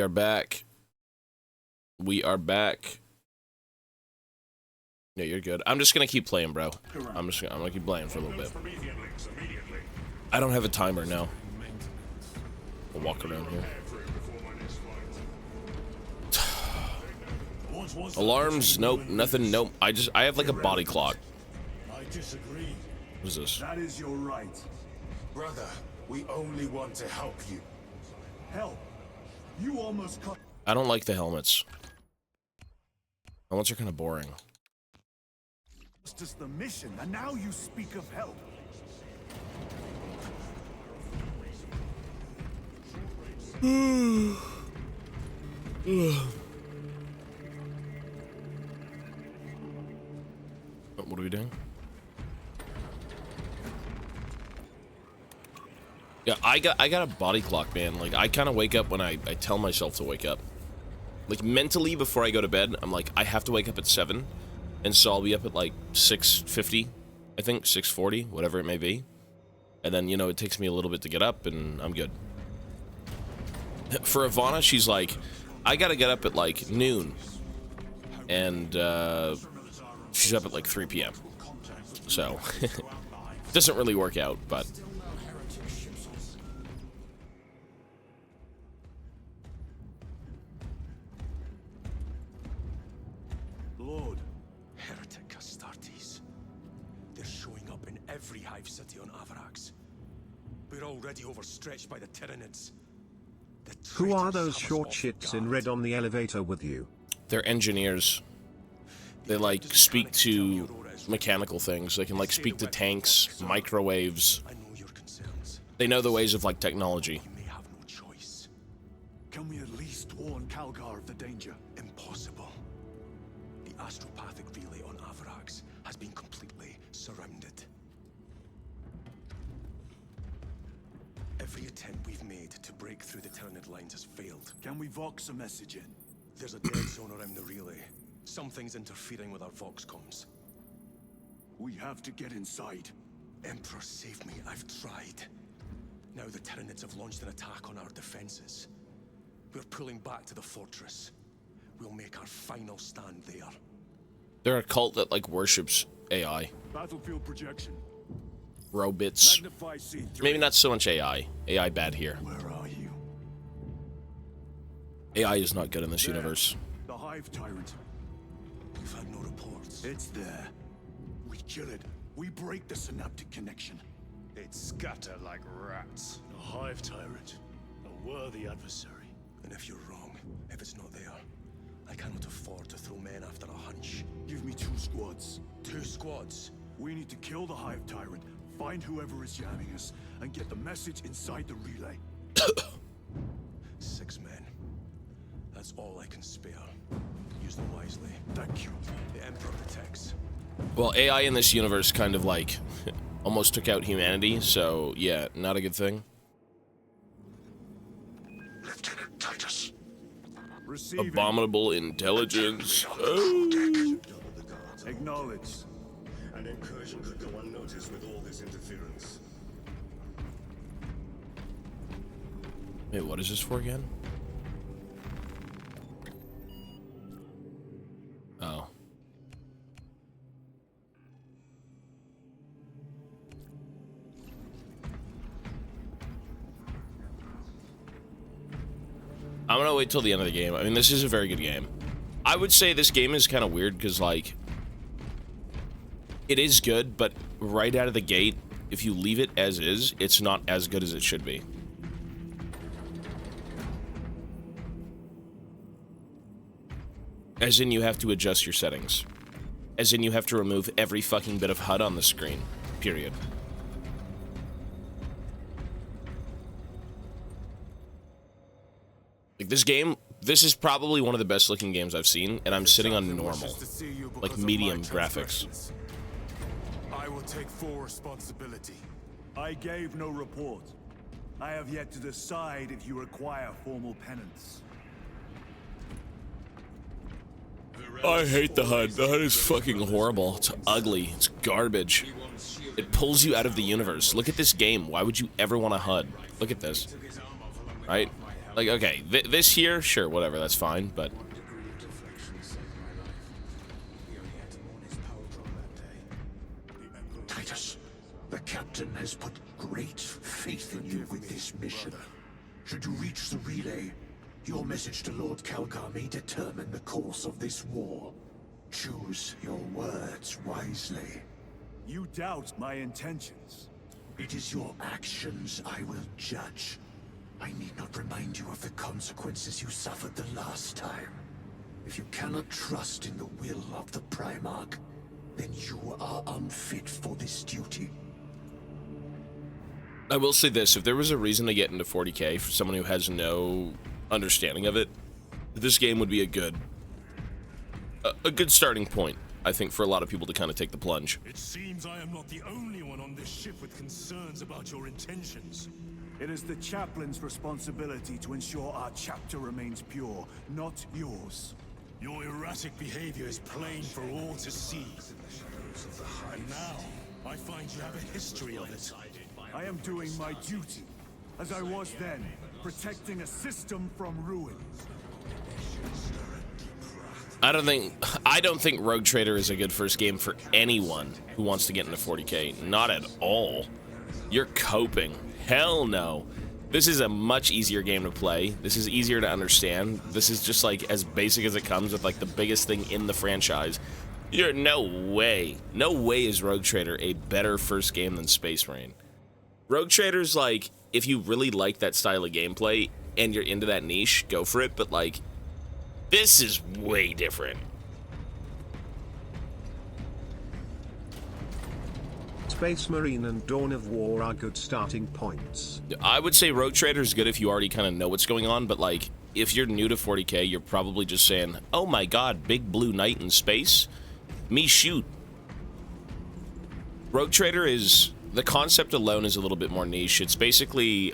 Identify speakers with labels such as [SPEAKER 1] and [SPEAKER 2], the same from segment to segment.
[SPEAKER 1] We are back. We are back. Yeah, you're good. I'm just gonna keep playing, bro. I'm gonna keep playing for a little bit. I don't have a timer now. I'll walk around here. Alarms? Nope. Nothing. Nope. I have like a body clock.
[SPEAKER 2] I disagree.
[SPEAKER 1] What is this?
[SPEAKER 2] That is your right. Brother, we only want to help you. Help? You almost cut.
[SPEAKER 1] I don't like the helmets. Helmets are kind of boring.
[SPEAKER 2] Just the mission, and now you speak of help.
[SPEAKER 1] What are we doing? Yeah, I got a body clock, man. Like, I kind of wake up when I tell myself to wake up. Like, mentally, before I go to bed, I'm like, I have to wake up at 7. And so I'll be up at, like, 6:50, I think, 6:40, whatever it may be. And then, you know, it takes me a little bit to get up, and I'm good. For Ivana, she's like, I gotta get up at, like, noon. And, she's up at, like, 3 p.m. So, it doesn't really work out, but...
[SPEAKER 2] Lord.
[SPEAKER 3] Heretic Astartes. They're showing up in every hive city on Avarax. We're already overstretched by the Tyranids.
[SPEAKER 4] Who are those short shits in red on the elevator with you?
[SPEAKER 1] They're engineers. They, like, speak to mechanical things. They can, like, speak to tanks, microwaves.
[SPEAKER 3] I know your concerns.
[SPEAKER 1] They know the ways of, like, technology.
[SPEAKER 3] You may have no choice.
[SPEAKER 2] Can we at least warn Calgar of the danger?
[SPEAKER 3] Impossible. The astropathic relay on Avarax has been completely surrounded. Every attempt we've made to break through the Tyranid lines has failed.
[SPEAKER 2] Can we vox a message in?
[SPEAKER 3] There's a dead zone around the relay. Something's interfering with our vox comms.
[SPEAKER 2] We have to get inside.
[SPEAKER 3] Emperor, save me. I've tried. Now the Tyranids have launched an attack on our defenses. We're pulling back to the fortress. We'll make our final stand there.
[SPEAKER 1] They're a cult that, like, worships AI.
[SPEAKER 2] Battlefield projection.
[SPEAKER 1] Robots.
[SPEAKER 2] Magnify C3.
[SPEAKER 1] Maybe not so much AI. AI bad here.
[SPEAKER 2] Where are you?
[SPEAKER 1] AI is not good in this
[SPEAKER 2] There.
[SPEAKER 1] universe.
[SPEAKER 2] The Hive Tyrant.
[SPEAKER 3] We've had no reports.
[SPEAKER 2] It's there. We kill it. We break the synaptic connection.
[SPEAKER 5] It scatter like rats.
[SPEAKER 2] The Hive Tyrant. A worthy adversary.
[SPEAKER 3] And if you're wrong, if it's not there, I cannot afford to throw men after a hunch.
[SPEAKER 2] Give me 2 squads.
[SPEAKER 3] 2 squads.
[SPEAKER 2] We need to kill the Hive Tyrant, find whoever is jamming us, and get the message inside the relay.
[SPEAKER 3] 6 men. That's all I can spare. Use them wisely.
[SPEAKER 2] Thank you.
[SPEAKER 3] The Emperor protects.
[SPEAKER 1] Well, AI in this universe kind of, like, almost took out humanity, so, yeah, not a good thing.
[SPEAKER 5] Lieutenant Titus.
[SPEAKER 2] Receiving.
[SPEAKER 1] Abominable intelligence.
[SPEAKER 2] Acknowledged.
[SPEAKER 5] An incursion could go unnoticed with all this interference.
[SPEAKER 1] Wait, what is this for again? Oh. I'm gonna wait till the end of the game. I mean, this is a very good game. I would say this game is kind of weird because, like, it is good, but right out of the gate, if you leave it as is, it's not as good as it should be. As in, you have to adjust your settings. As in, you have to remove every fucking bit of HUD on the screen. Period. Like, this game, this is probably one of the best looking games I've seen, and I'm sitting on normal. Like, medium graphics.
[SPEAKER 2] I will take full responsibility. I gave no report. I have yet to decide if you require formal penance.
[SPEAKER 1] I hate the HUD. The HUD is fucking horrible. It's ugly. It's garbage. It pulls you out of the universe. Look at this game. Why would you ever want a HUD? Look at this. Right? Like, okay, this here, sure, whatever, that's fine, but...
[SPEAKER 6] Titus, the captain has put great faith in you with this mission. Should you reach the relay, your message to Lord Calgar may determine the course of this war. Choose your words wisely.
[SPEAKER 2] You doubt my intentions.
[SPEAKER 6] It is your actions I will judge. I need not remind you of the consequences you suffered the last time. If you cannot trust in the will of the Primarch, then you are unfit for this duty.
[SPEAKER 1] I will say this, if there was a reason to get into 40k for someone who has no understanding of it, this game would be a good starting point, I think, for a lot of people to kind of take the plunge.
[SPEAKER 3] It seems I am not the only one on this ship with concerns about your intentions.
[SPEAKER 2] It is the chaplain's responsibility to ensure our chapter remains pure, not yours.
[SPEAKER 3] Your erratic behavior is plain for all to see. And now, I find you have a history of it.
[SPEAKER 2] I am doing my duty, as I was then, protecting a system from ruin.
[SPEAKER 1] I don't think Rogue Trader is a good first game for anyone who wants to get into 40k. Not at all. You're coping. Hell no. This is a much easier game to play. This is easier to understand. This is just like as basic as it comes with like the biggest thing in the franchise. You're no way is Rogue Trader a better first game than Space Marine. Rogue Trader's like, if you really like that style of gameplay and you're into that niche, go for it, but like, this is way different.
[SPEAKER 4] Space Marine and Dawn of War are good starting points.
[SPEAKER 1] I would say Rogue Trader is good if you already kind of know what's going on, but like, if you're new to 40k, you're probably just saying, oh my god, big blue knight in space? Me shoot. Rogue Trader is... The concept alone is a little bit more niche. It's basically,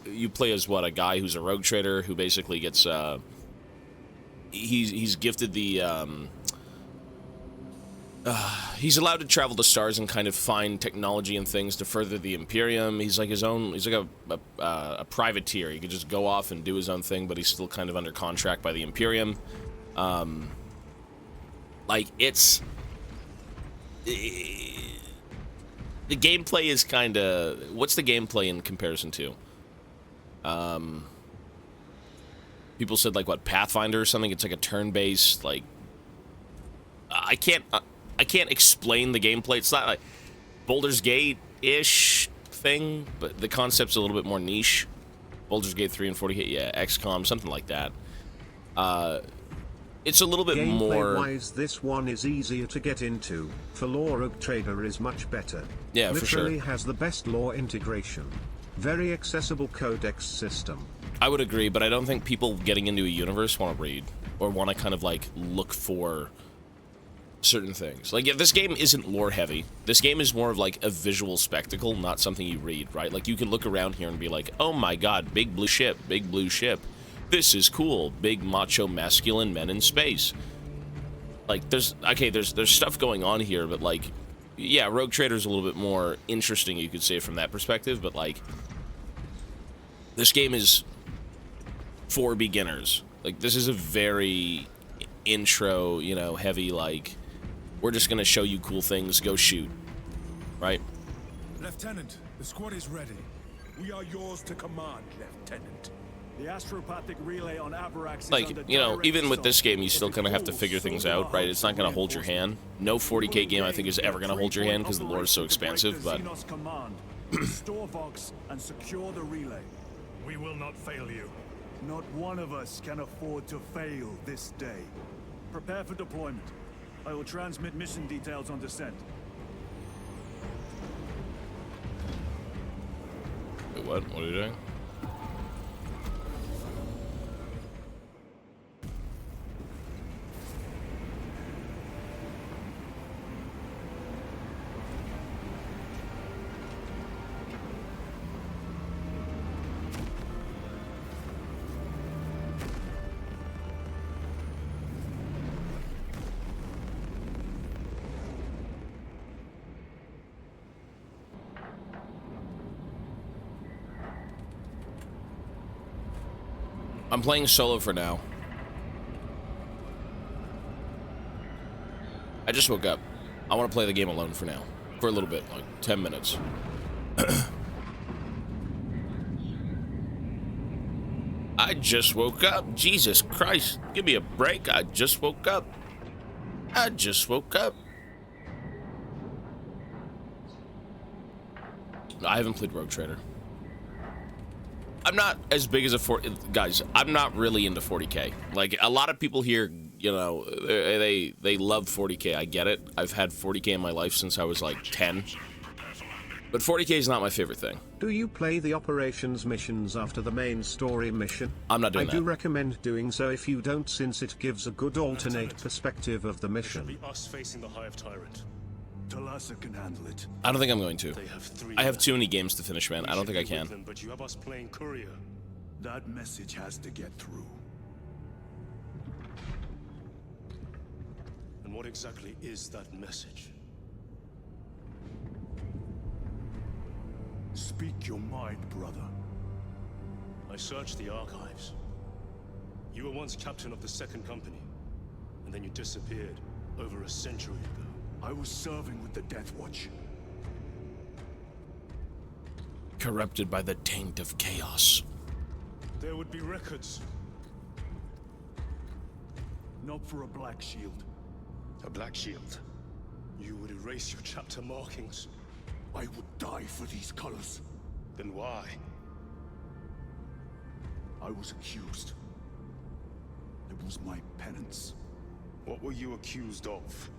[SPEAKER 1] you play as what, a guy who's a rogue trader who basically gets, he's gifted the, he's allowed to travel to stars and kind of find technology and things to further the Imperium. He's like his own, he's like a privateer. He could just go off and do his own thing, but he's still kind of under contract by the Imperium. Like, it's... The gameplay is kind of... What's the gameplay in comparison to? People said, like, what, Pathfinder or something? It's like a turn-based, like... I can't explain the gameplay. It's not like Baldur's Gate-ish thing, but the concept's a little bit more niche. Baldur's Gate 3 and 40K, yeah, XCOM, something like that. It's a little bit more...
[SPEAKER 4] Gameplay-wise, this one is easier to get into. For lore, Rogue Trader is much better.
[SPEAKER 1] Yeah, for sure.
[SPEAKER 4] Literally has the best lore integration. Very accessible codex system.
[SPEAKER 1] I would agree, but I don't think people getting into a universe want to read or want to kind of like look for certain things. Like, yeah, this game isn't lore heavy. This game is more of like a visual spectacle, not something you read, right? Like, you can look around here and be like, oh my god, big blue ship, big blue ship. This is cool. Big macho masculine men in space. Like, there's stuff going on here, but like, yeah, Rogue Trader's a little bit more interesting, you could say, from that perspective, but like, this game is for beginners. Like, this is a very intro, you know, heavy, like, we're just gonna show you cool things, go shoot. Right?
[SPEAKER 2] Lieutenant, the squad is ready. We are yours to command, Lieutenant. The astropathic relay on Avarax is
[SPEAKER 1] like,
[SPEAKER 2] under
[SPEAKER 1] you know,
[SPEAKER 2] direct
[SPEAKER 1] even with this
[SPEAKER 2] assault.
[SPEAKER 1] game, you still kind of have to figure things out, right? It's not going to hold your hand. No 40k game, I think, is ever going to hold your hand because the lore is so expansive, but...
[SPEAKER 2] Restore Vox and secure the relay.
[SPEAKER 3] We will not fail you.
[SPEAKER 2] Not one of us can afford to fail this day. Prepare for deployment. I will transmit mission details on descent.
[SPEAKER 1] Wait, what? What are you doing? I'm playing solo for now. I just woke up. I want to play the game alone for now. For a little bit, like 10 minutes. I just woke up. Jesus Christ. Give me a break. I just woke up. I just woke up. I haven't played Rogue Trader. I'm not as big as a 40... Guys, I'm not really into 40k. Like, a lot of people here, you know, they love 40k. I get it. I've had 40k in my life since I was, like, 10. But 40k is not my favorite thing.
[SPEAKER 4] Do you play the operations missions after the main story mission?
[SPEAKER 1] I'm not doing that.
[SPEAKER 4] I do recommend doing so if you don't, since it gives a good alternate perspective of the
[SPEAKER 3] It should be
[SPEAKER 4] mission.
[SPEAKER 3] us facing the Hive Tyrant.
[SPEAKER 2] Talassa can handle it.
[SPEAKER 1] I don't think I'm going to.
[SPEAKER 3] They have 3
[SPEAKER 1] I have
[SPEAKER 3] men.
[SPEAKER 1] too many games to finish, man.
[SPEAKER 3] We
[SPEAKER 1] I don't
[SPEAKER 3] should
[SPEAKER 1] think I
[SPEAKER 3] be with
[SPEAKER 1] can.
[SPEAKER 3] them, but you have us playing courier.
[SPEAKER 2] That message has to get through.
[SPEAKER 3] And what exactly is that message?
[SPEAKER 2] Speak your mind, brother.
[SPEAKER 3] I searched the archives. You were once captain of the Second Company, and then you disappeared over a century ago.
[SPEAKER 2] I was serving with the Death Watch.
[SPEAKER 1] Corrupted by the taint of chaos.
[SPEAKER 3] There would be records.
[SPEAKER 2] Not for a Black Shield.
[SPEAKER 3] A Black Shield. You would erase your chapter markings.
[SPEAKER 2] I would die for these colors.
[SPEAKER 3] Then why?
[SPEAKER 2] I was accused. It was my penance.
[SPEAKER 3] What were you accused of?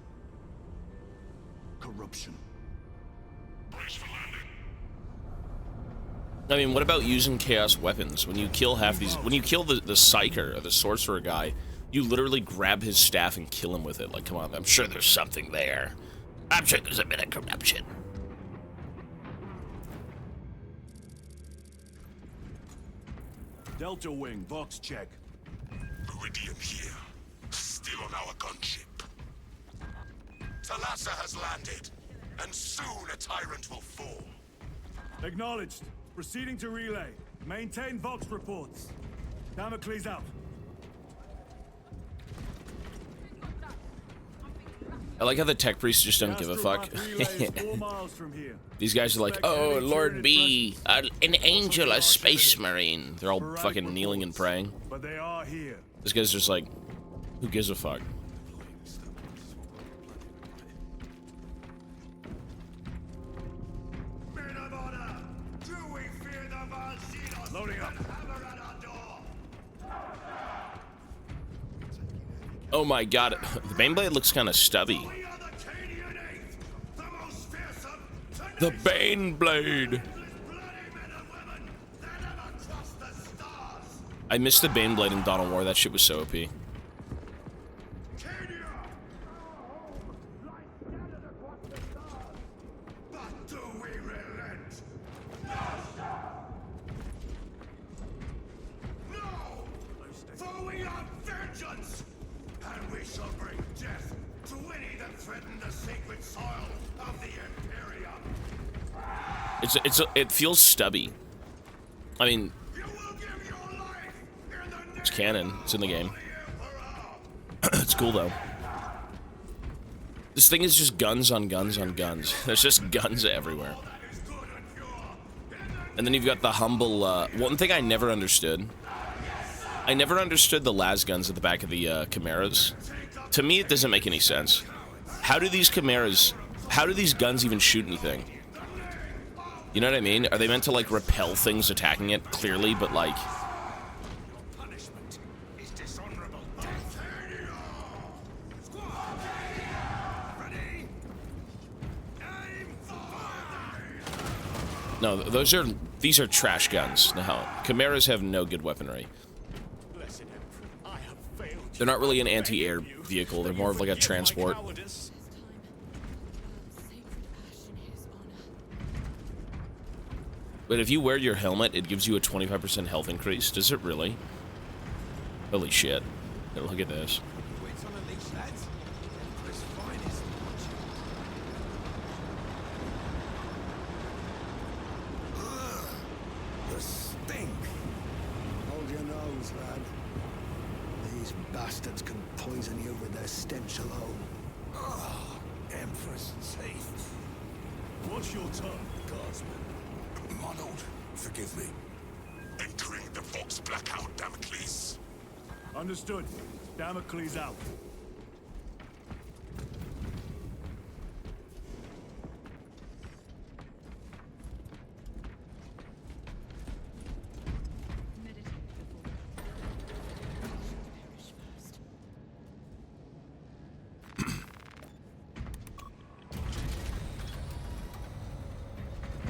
[SPEAKER 2] Corruption.
[SPEAKER 1] I mean, what about using chaos weapons? When you kill half these... When you kill the Psyker, or the Sorcerer guy, you literally grab his staff and kill him with it. Like, come on, I'm sure there's something there. I'm sure there's a bit of corruption.
[SPEAKER 2] Delta Wing, Vox check.
[SPEAKER 7] Meridian here. Still on our gunship. Talassa has landed, and soon a tyrant will fall.
[SPEAKER 2] Acknowledged. Proceeding to relay. Maintain Vox reports. Damocles out.
[SPEAKER 1] I like how the tech priests just don't give a fuck.
[SPEAKER 2] Astropath relay is 4 miles from here.
[SPEAKER 1] These guys are like, oh, Lord B, an angel, a space marine. They're all fucking kneeling and praying.
[SPEAKER 2] But they are here.
[SPEAKER 1] This guy's just like, who gives a fuck?
[SPEAKER 7] Men of honor, do we fear the Valsinos?
[SPEAKER 2] Loading up.
[SPEAKER 7] Hammer at our door.
[SPEAKER 1] Oh my god, the Baneblade looks kind of stubby.
[SPEAKER 7] We are the Cadian Eighth, the most fearsome,
[SPEAKER 1] The
[SPEAKER 7] tenacious,
[SPEAKER 1] Baneblade!
[SPEAKER 7] bloody men and women that ever crossed the stars.
[SPEAKER 1] I missed the Baneblade in Dawn of War, that shit was so OP.
[SPEAKER 7] Cadia! But do we relent? No! For we are vengeance! And we shall bring death to any that threaten the sacred soil of the Imperium.
[SPEAKER 1] It feels stubby. I mean,
[SPEAKER 7] You will give your life in the name
[SPEAKER 1] it's canon, it's in the game.
[SPEAKER 7] of the Emperor!
[SPEAKER 1] It's cool though. This thing is just guns on guns on guns. There's just guns everywhere.
[SPEAKER 7] That is good and pure.
[SPEAKER 1] And then you've got the humble, one thing I never understood. I never understood the las guns at the back of the Chimeras. To me, it doesn't make any sense. How do these Chimeras, how do these guns even shoot anything? You know what I mean? Are they meant to, like, repel things attacking it, clearly, but, like...
[SPEAKER 7] Punishment is dishonorable death. Ready? Aim for
[SPEAKER 1] No, these are trash guns. No, Chimeras have no good weaponry.
[SPEAKER 3] Blessed Emperor, I have failed.
[SPEAKER 1] They're not really an anti-air vehicle, they're more of like a transport. But if you wear your helmet, it gives you a 25% health increase. Does it really? Holy shit. Look at this.
[SPEAKER 7] the stink.
[SPEAKER 6] Hold your nose, lad. bastards can poison you with their stench alone.
[SPEAKER 7] Ah, Empress safe.
[SPEAKER 2] What's your tongue, guardsman?
[SPEAKER 7] My lord, forgive me. Entering the Vox Blackout, Damocles.
[SPEAKER 2] Understood. Damocles out.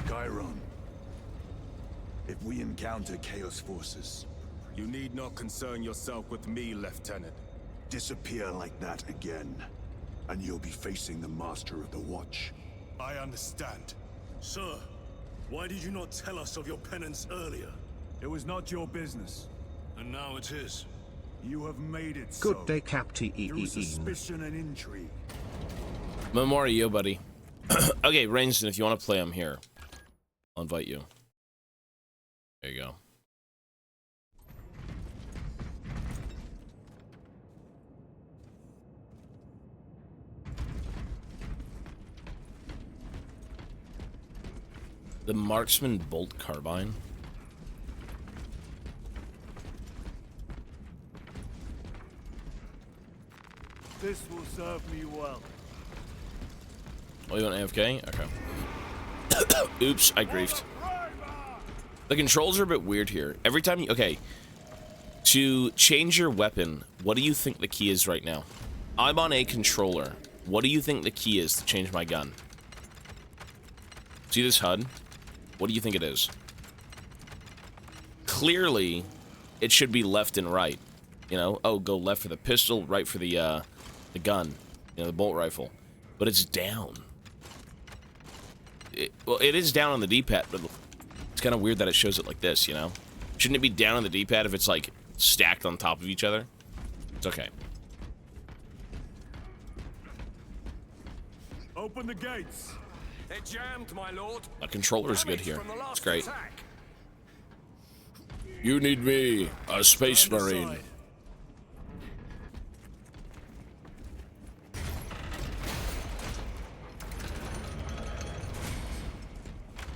[SPEAKER 8] Chiron, if we encounter Chaos forces,
[SPEAKER 2] You need not concern yourself with me, Lieutenant.
[SPEAKER 8] disappear like that again, and you'll be facing the Master of the Watch.
[SPEAKER 2] I understand. Sir, why did you not tell us of your penance earlier? It was not your business. And now it is. You have made it so.
[SPEAKER 4] Good day, Captain.
[SPEAKER 2] Through suspicion and intrigue.
[SPEAKER 1] Memorio, buddy. Okay, Rainston, if you want to play, I'm here. I'll invite you. There you go. The Marksman Bolt Carbine.
[SPEAKER 2] This will serve me well.
[SPEAKER 1] Oh, you want AFK? Okay. Oops, I griefed. The controls are a bit weird here. Every time you... Okay. To change your weapon, what do you think the key is right now? I'm on a controller. What do you think the key is to change my gun? See this HUD? What do you think it is? Clearly, it should be left and right. You know? Oh, go left for the pistol, right for the gun. You know, the bolt rifle. But it's down. Well, it is down on the D-pad, but it's kind of weird that it shows it like this, you know? Shouldn't it be down on the D-pad if it's, like, stacked on top of each other? It's okay.
[SPEAKER 2] Open the gates.
[SPEAKER 3] They're jammed, my lord.
[SPEAKER 1] The controller's good here.
[SPEAKER 3] From the last
[SPEAKER 1] It's great.
[SPEAKER 3] attack.
[SPEAKER 1] You need me, a space
[SPEAKER 2] Stand
[SPEAKER 1] marine.
[SPEAKER 2] aside.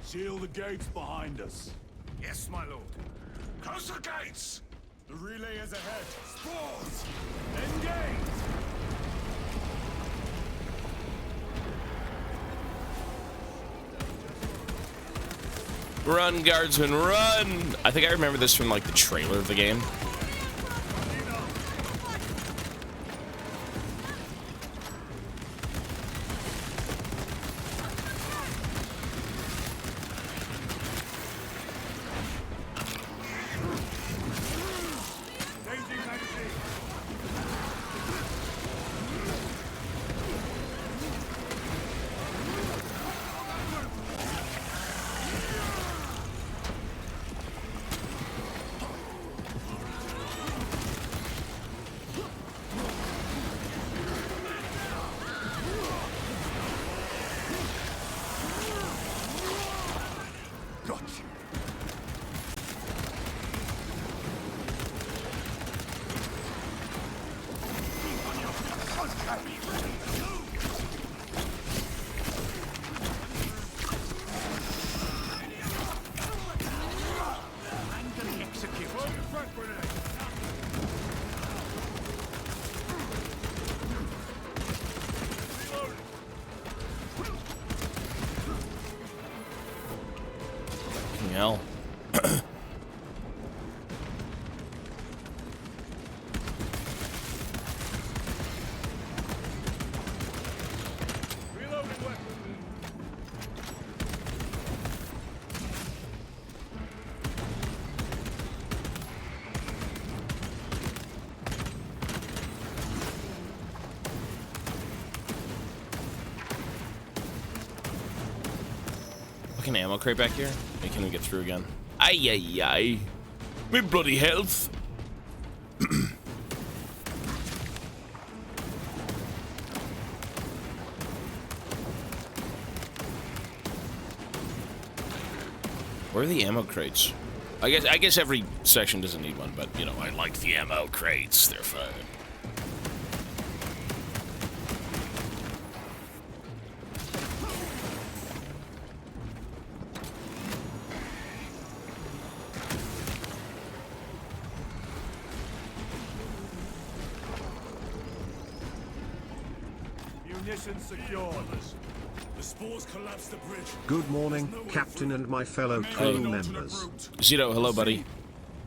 [SPEAKER 2] Seal the gates behind us.
[SPEAKER 7] Yes, my lord. Close the gates!
[SPEAKER 2] The relay is ahead.
[SPEAKER 7] Spores!
[SPEAKER 2] Engage!
[SPEAKER 1] Run, guardsmen, run! I think I remember this from, like, the trailer of the game.
[SPEAKER 2] Changing magazine.
[SPEAKER 1] Fucking hell.
[SPEAKER 2] Reloading weapon.
[SPEAKER 1] Fucking ammo crate back here? I can't even get through again. Ay, ay, ay. Me bloody health. Where are the ammo crates? I guess every section doesn't need one, but, you know, I like the ammo crates. They're fun.
[SPEAKER 2] Munitions secured. The spores collapsed the bridge.
[SPEAKER 4] Good morning, Captain and my fellow crew members.
[SPEAKER 1] Zito, hello, buddy.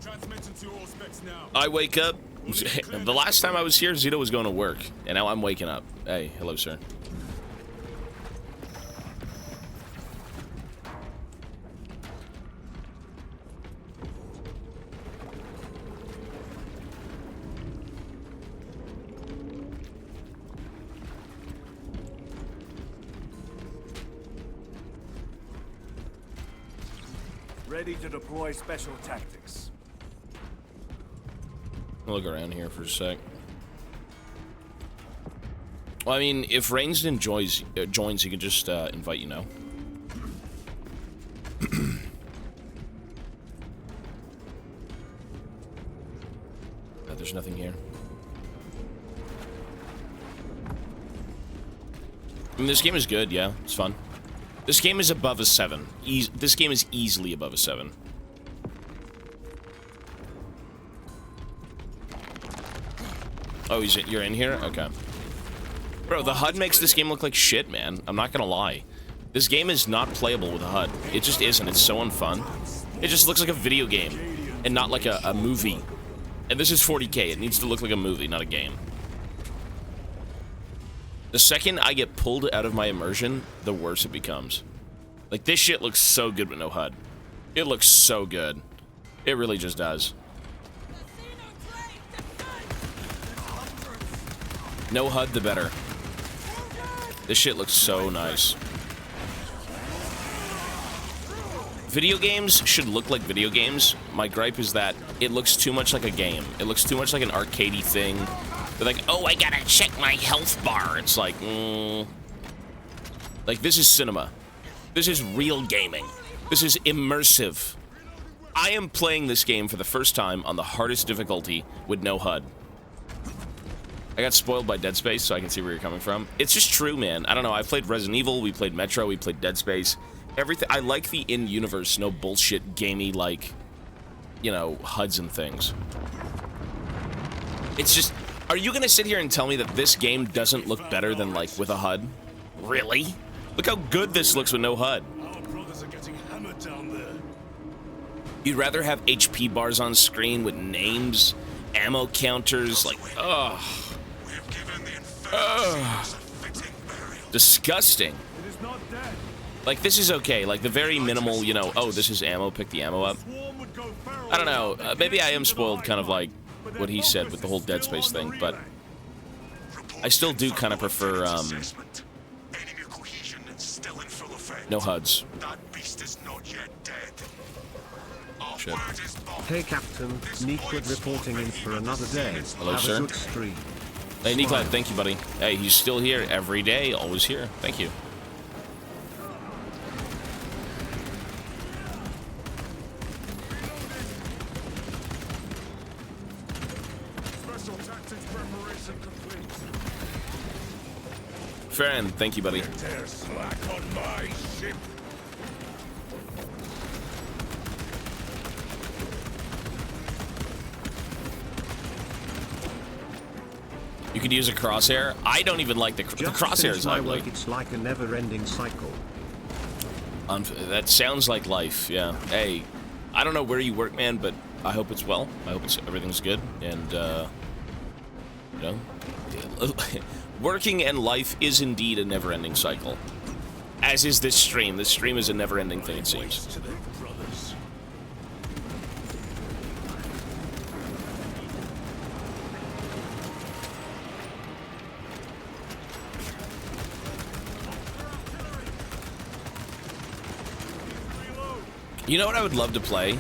[SPEAKER 2] Transmitting to all specs now.
[SPEAKER 1] I wake up. The last time I was here, Zito was going to work, and now I'm waking up. Hey, hello, sir.
[SPEAKER 2] Ready to deploy special tactics.
[SPEAKER 1] I'll look around here for a sec. Well, I mean, if Rainsden joins, he can just invite you now. There's nothing here. I mean, this game is good, yeah. It's fun. This game is above a 7. This game is easily above a 7. Oh, you're in here? Okay. Bro, the HUD makes this game look like shit, man. I'm not gonna lie. This game is not playable with a HUD. It just isn't. It's so unfun. It just looks like a video game, and not like a movie. And this is 40K. It needs to look like a movie, not a game. The second I get pulled out of my immersion, the worse it becomes. Like, this shit looks so good with no HUD. It looks so good. It really just does. No HUD, the better. This shit looks so nice. Video games should look like video games. My gripe is that it looks too much like a game. It looks too much like an arcadey thing. They're like, oh, I gotta check my health bar. It's like, like, this is cinema. This is real gaming. This is immersive. I am playing this game for the first time on the hardest difficulty with no HUD. I got spoiled by Dead Space, so I can see where you're coming from. It's just true, man. I don't know. I played Resident Evil, we played Metro, we played Dead Space. Everything. I like the in-universe, no bullshit, gamey, like, you know, HUDs and things. It's just... Are you gonna sit here and tell me that this game doesn't look better than, like, with a HUD? Really? Look how good this looks with no HUD.
[SPEAKER 2] Our brothers are getting hammered down there.
[SPEAKER 1] You'd rather have HP bars on screen with names, ammo counters, like, ugh. Disgusting.
[SPEAKER 2] It is not dead.
[SPEAKER 1] Like, this is okay. Like, the very minimal, you know, oh, this is ammo, pick the ammo up. I don't know. Maybe I am spoiled kind of like what he said with the whole Dead Space thing, but I still do kind of prefer, no HUDs. Shit.
[SPEAKER 4] Hey Captain, Nequid reporting in for another day.
[SPEAKER 1] Hello,
[SPEAKER 4] Have
[SPEAKER 1] sir.
[SPEAKER 4] a good stream.
[SPEAKER 1] Hey, Nikolai, thank you, buddy. Hey, he's still here every day, always here. Thank you.
[SPEAKER 2] Special tactics preparation complete.
[SPEAKER 1] Farron, thank you, buddy.
[SPEAKER 7] Tear slack on my ship.
[SPEAKER 1] You could use a crosshair. I don't even like the crosshair is ugly.
[SPEAKER 4] It's like a never-ending cycle.
[SPEAKER 1] That sounds like life, yeah. Hey, I don't know where you work, man, but I hope it's well. I hope everything's good, and, you know, working and life is indeed a never-ending cycle. As is this stream. This stream is a never-ending thing, it seems.
[SPEAKER 2] To the brothers.
[SPEAKER 1] You know what I would love to play?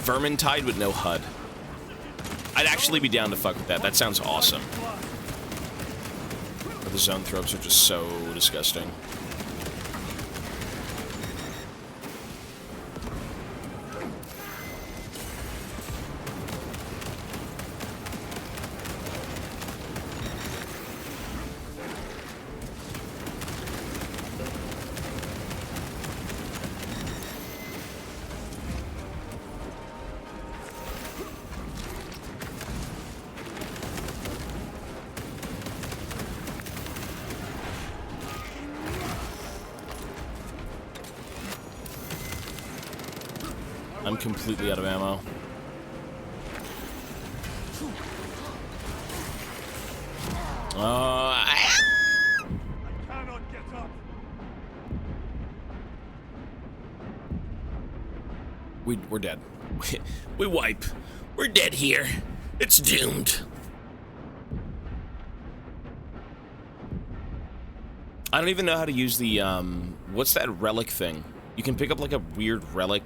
[SPEAKER 1] Vermintide with no HUD. I'd actually be down to fuck with that. That sounds awesome. But the zone throws are just so disgusting. I'm completely out of ammo.
[SPEAKER 2] Cannot get up.
[SPEAKER 1] We're dead. We wipe. We're dead here. It's doomed. I don't even know how to use the, what's that relic thing? You can pick up, like, a weird relic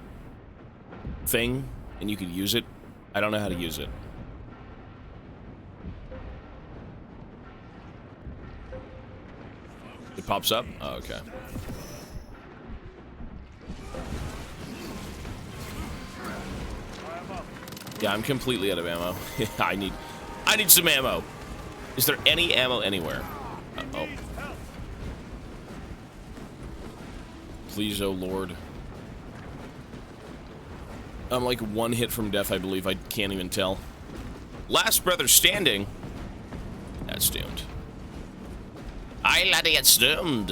[SPEAKER 1] thing, and you can use it. I don't know how to use it. It pops up? Oh, okay. Yeah, I'm completely out of ammo. I need some ammo. Is there any ammo anywhere? Uh-oh. Please, oh Lord. I'm like one hit from death, I believe. I can't even tell. Last brother standing. That's doomed. Aye, laddie, it's doomed.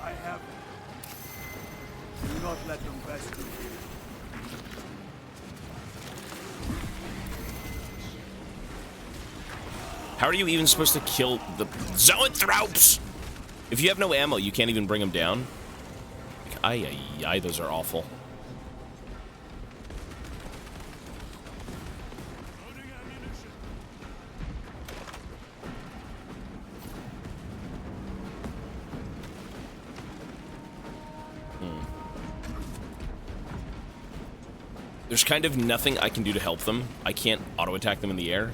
[SPEAKER 2] I have them. Do not let them best you.
[SPEAKER 1] How are you even supposed to kill the zoanthropes? If you have no ammo, you can't even bring them down. Like, aye, those are awful. There's kind of nothing I can do to help them. I can't auto-attack them in the air.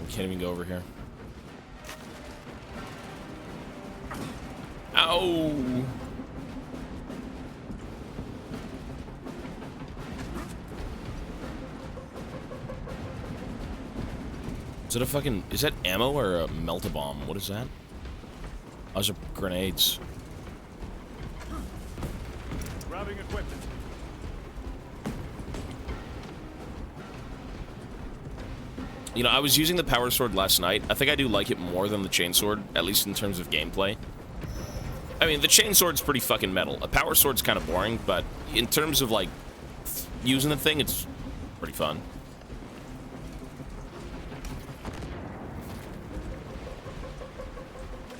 [SPEAKER 1] Can't even go over here. Ow! Is it a fucking... Is that ammo or a melt-a-bomb? What is that? Those are grenades.
[SPEAKER 2] Grabbing equipment.
[SPEAKER 1] You know, I was using the power sword last night. I think I do like it more than the chainsword, at least in terms of gameplay. I mean, the chainsword's pretty fucking metal. A power sword's kind of boring, but in terms of, like, using the thing, it's pretty fun.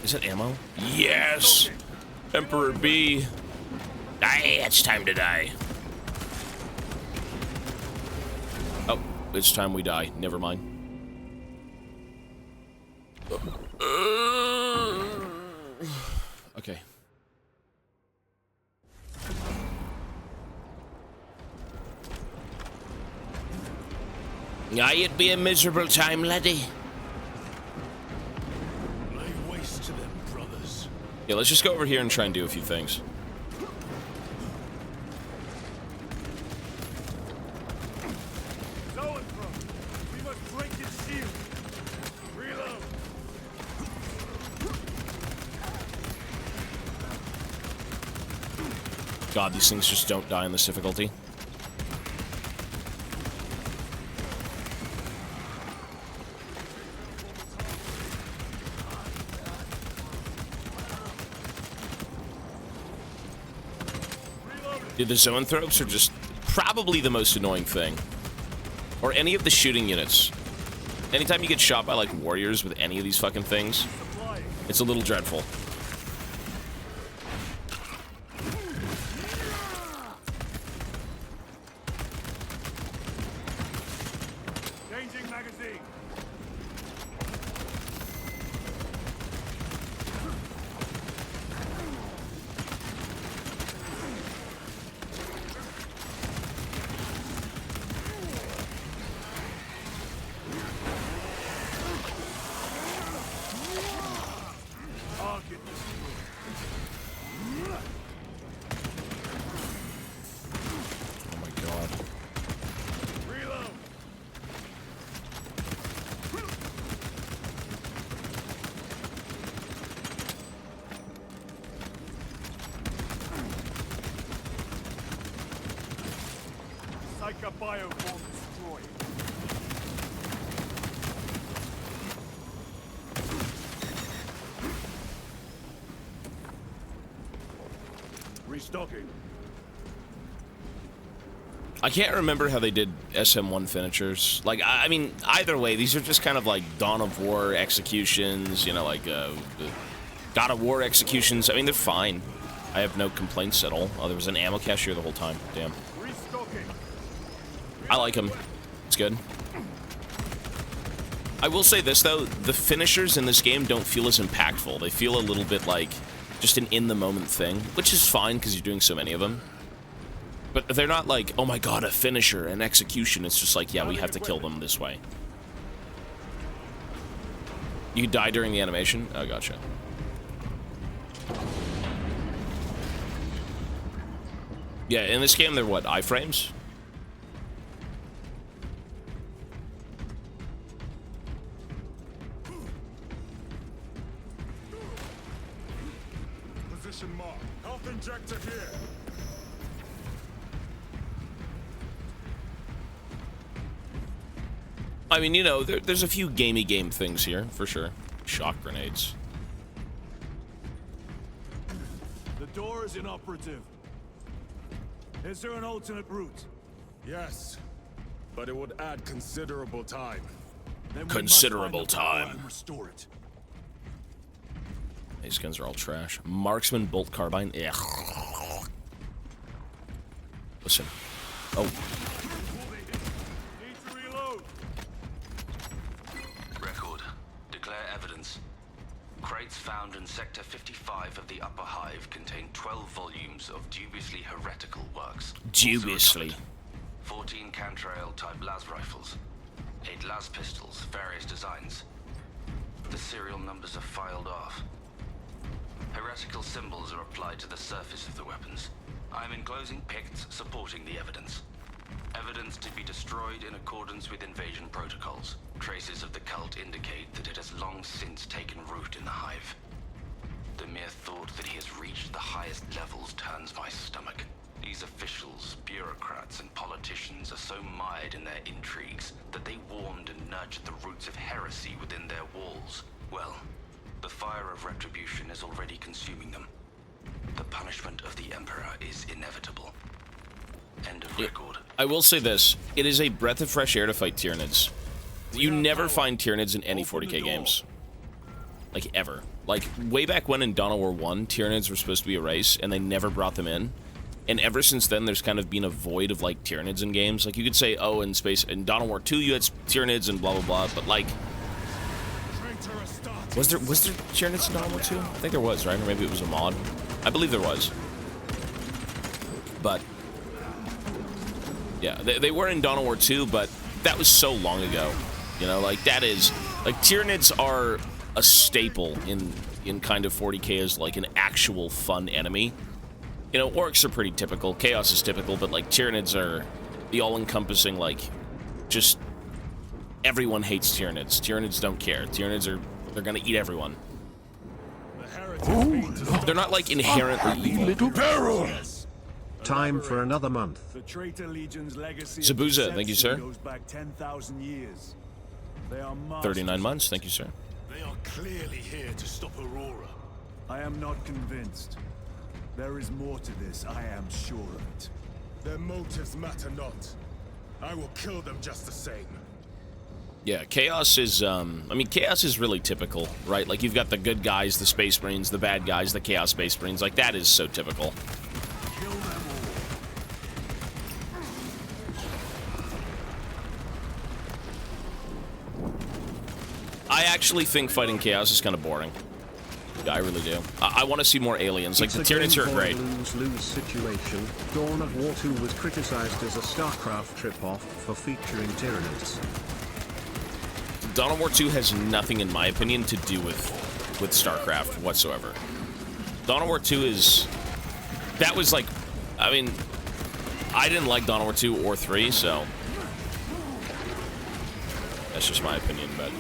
[SPEAKER 1] Is it ammo? Yes! Emperor B. Aye, it's time to die. Oh, it's time we die. Never mind. Okay. Aye, it'd be a miserable time, laddie.
[SPEAKER 2] Lay waste to them, brothers.
[SPEAKER 1] Yeah, let's just go over here and try and do a few things.
[SPEAKER 2] We must break its shield. Reload.
[SPEAKER 1] God, these things just don't die in this difficulty. Dude, the zoanthropes are just probably the most annoying thing. Or any of the shooting units. Anytime you get shot by, like, warriors with any of these fucking things, it's a little dreadful.
[SPEAKER 2] Changing magazine. Target like a bioform destroyed. Restocking.
[SPEAKER 1] I can't remember how they did SM1 finishers. Like, I mean, either way, these are just kind of like Dawn of War executions, you know, like God of War executions. I mean, they're fine. I have no complaints at all. Oh, there was an ammo cache here the whole time. Damn. I like them. It's good. I will say this, though. The finishers in this game don't feel as impactful. They feel a little bit like just an in-the-moment thing, which is fine because you're doing so many of them. But they're not like, oh my god, a finisher, an execution. It's just like, yeah, we have to kill them this way. You die during the animation? Oh, gotcha. Yeah, in this game, they're what, iframes?
[SPEAKER 2] Position mark. Health injector here.
[SPEAKER 1] I mean, you know, there's a few gamey game things here, for sure. Shock grenades.
[SPEAKER 2] The door is inoperative. Is there an alternate route? Yes, but it would add considerable time. Then we
[SPEAKER 1] Considerable
[SPEAKER 2] must find the power
[SPEAKER 1] time.
[SPEAKER 2] and restore it.
[SPEAKER 1] These guns are all trash. Marksman bolt carbine. Ugh. Listen. Oh.
[SPEAKER 2] Need to reload.
[SPEAKER 9] Record. Declare evidence. Crates found in Sector 55 of the Upper Hive contain 12 volumes of dubiously heretical works.
[SPEAKER 1] Dubiously.
[SPEAKER 9] 14 Cantrail-type las rifles. 8 las pistols, various designs. The serial numbers are filed off. Heretical symbols are applied to the surface of the weapons. I am enclosing picts supporting the evidence. Evidence to be destroyed in accordance with invasion protocols. Traces of the cult indicate that it has long since taken root in the Hive. The mere thought that he has reached the highest levels turns my stomach. These officials, bureaucrats, and politicians are so mired in their intrigues that they warmed and nurtured the roots of heresy within their walls. Well, the fire of retribution is already consuming them. The punishment of the Emperor is inevitable. End of record.
[SPEAKER 1] I will say this. It is a breath of fresh air to fight Tyranids. You never find Tyranids in any 40k games. Like, ever. Like, way back when in Dawn of War 1, Tyranids were supposed to be a race, and they never brought them in. And ever since then, there's kind of been a void of, like, Tyranids in games. Like, you could say, oh, in Dawn of War 2, you had Tyranids and blah, blah, blah, but, like... Was there Tyranids in Dawn of War 2? I think there was, right? Or maybe it was a mod. I believe there was. But... yeah, they were in Dawn of War 2, but that was so long ago. You know, like, that is... like, Tyranids are a staple in kind of 40k as, like, an actual fun enemy. You know, orcs are pretty typical. Chaos is typical, but, like, Tyranids are the all-encompassing, like, just... everyone hates Tyranids. Tyranids don't care. Tyranids are... they're gonna eat everyone. They're not, like, inherently evil.
[SPEAKER 6] Little peril.
[SPEAKER 4] Time for another month.
[SPEAKER 2] The Traitor Legion's legacy
[SPEAKER 1] Zabuza, thank you, sir.
[SPEAKER 2] goes back 10,000 years. They are
[SPEAKER 1] 39 months, thank you, sir.
[SPEAKER 2] They are clearly here to stop Aurora. I am not convinced. There is more to this, I am sure of it. Their motives matter not. I will kill them just the same.
[SPEAKER 1] Yeah, Chaos is, I mean, Chaos is really typical, right? Like, you've got the good guys, the Space Marines, the bad guys, the Chaos Space Marines. Like, that is so typical.
[SPEAKER 2] Kill them all.
[SPEAKER 1] I actually think fighting Chaos is kind of boring. Yeah, I really do. I want to see more aliens. Like, the Tyranids are great.
[SPEAKER 4] Lose-lose situation. Dawn of War 2 was criticized as a StarCraft trip-off for featuring Tyranids.
[SPEAKER 1] Dawn of War 2 has nothing, in my opinion, to do with StarCraft whatsoever. Dawn of War 2 is... that was like... I mean, I didn't like Dawn of War 2 or 3, so... that's just my opinion, but...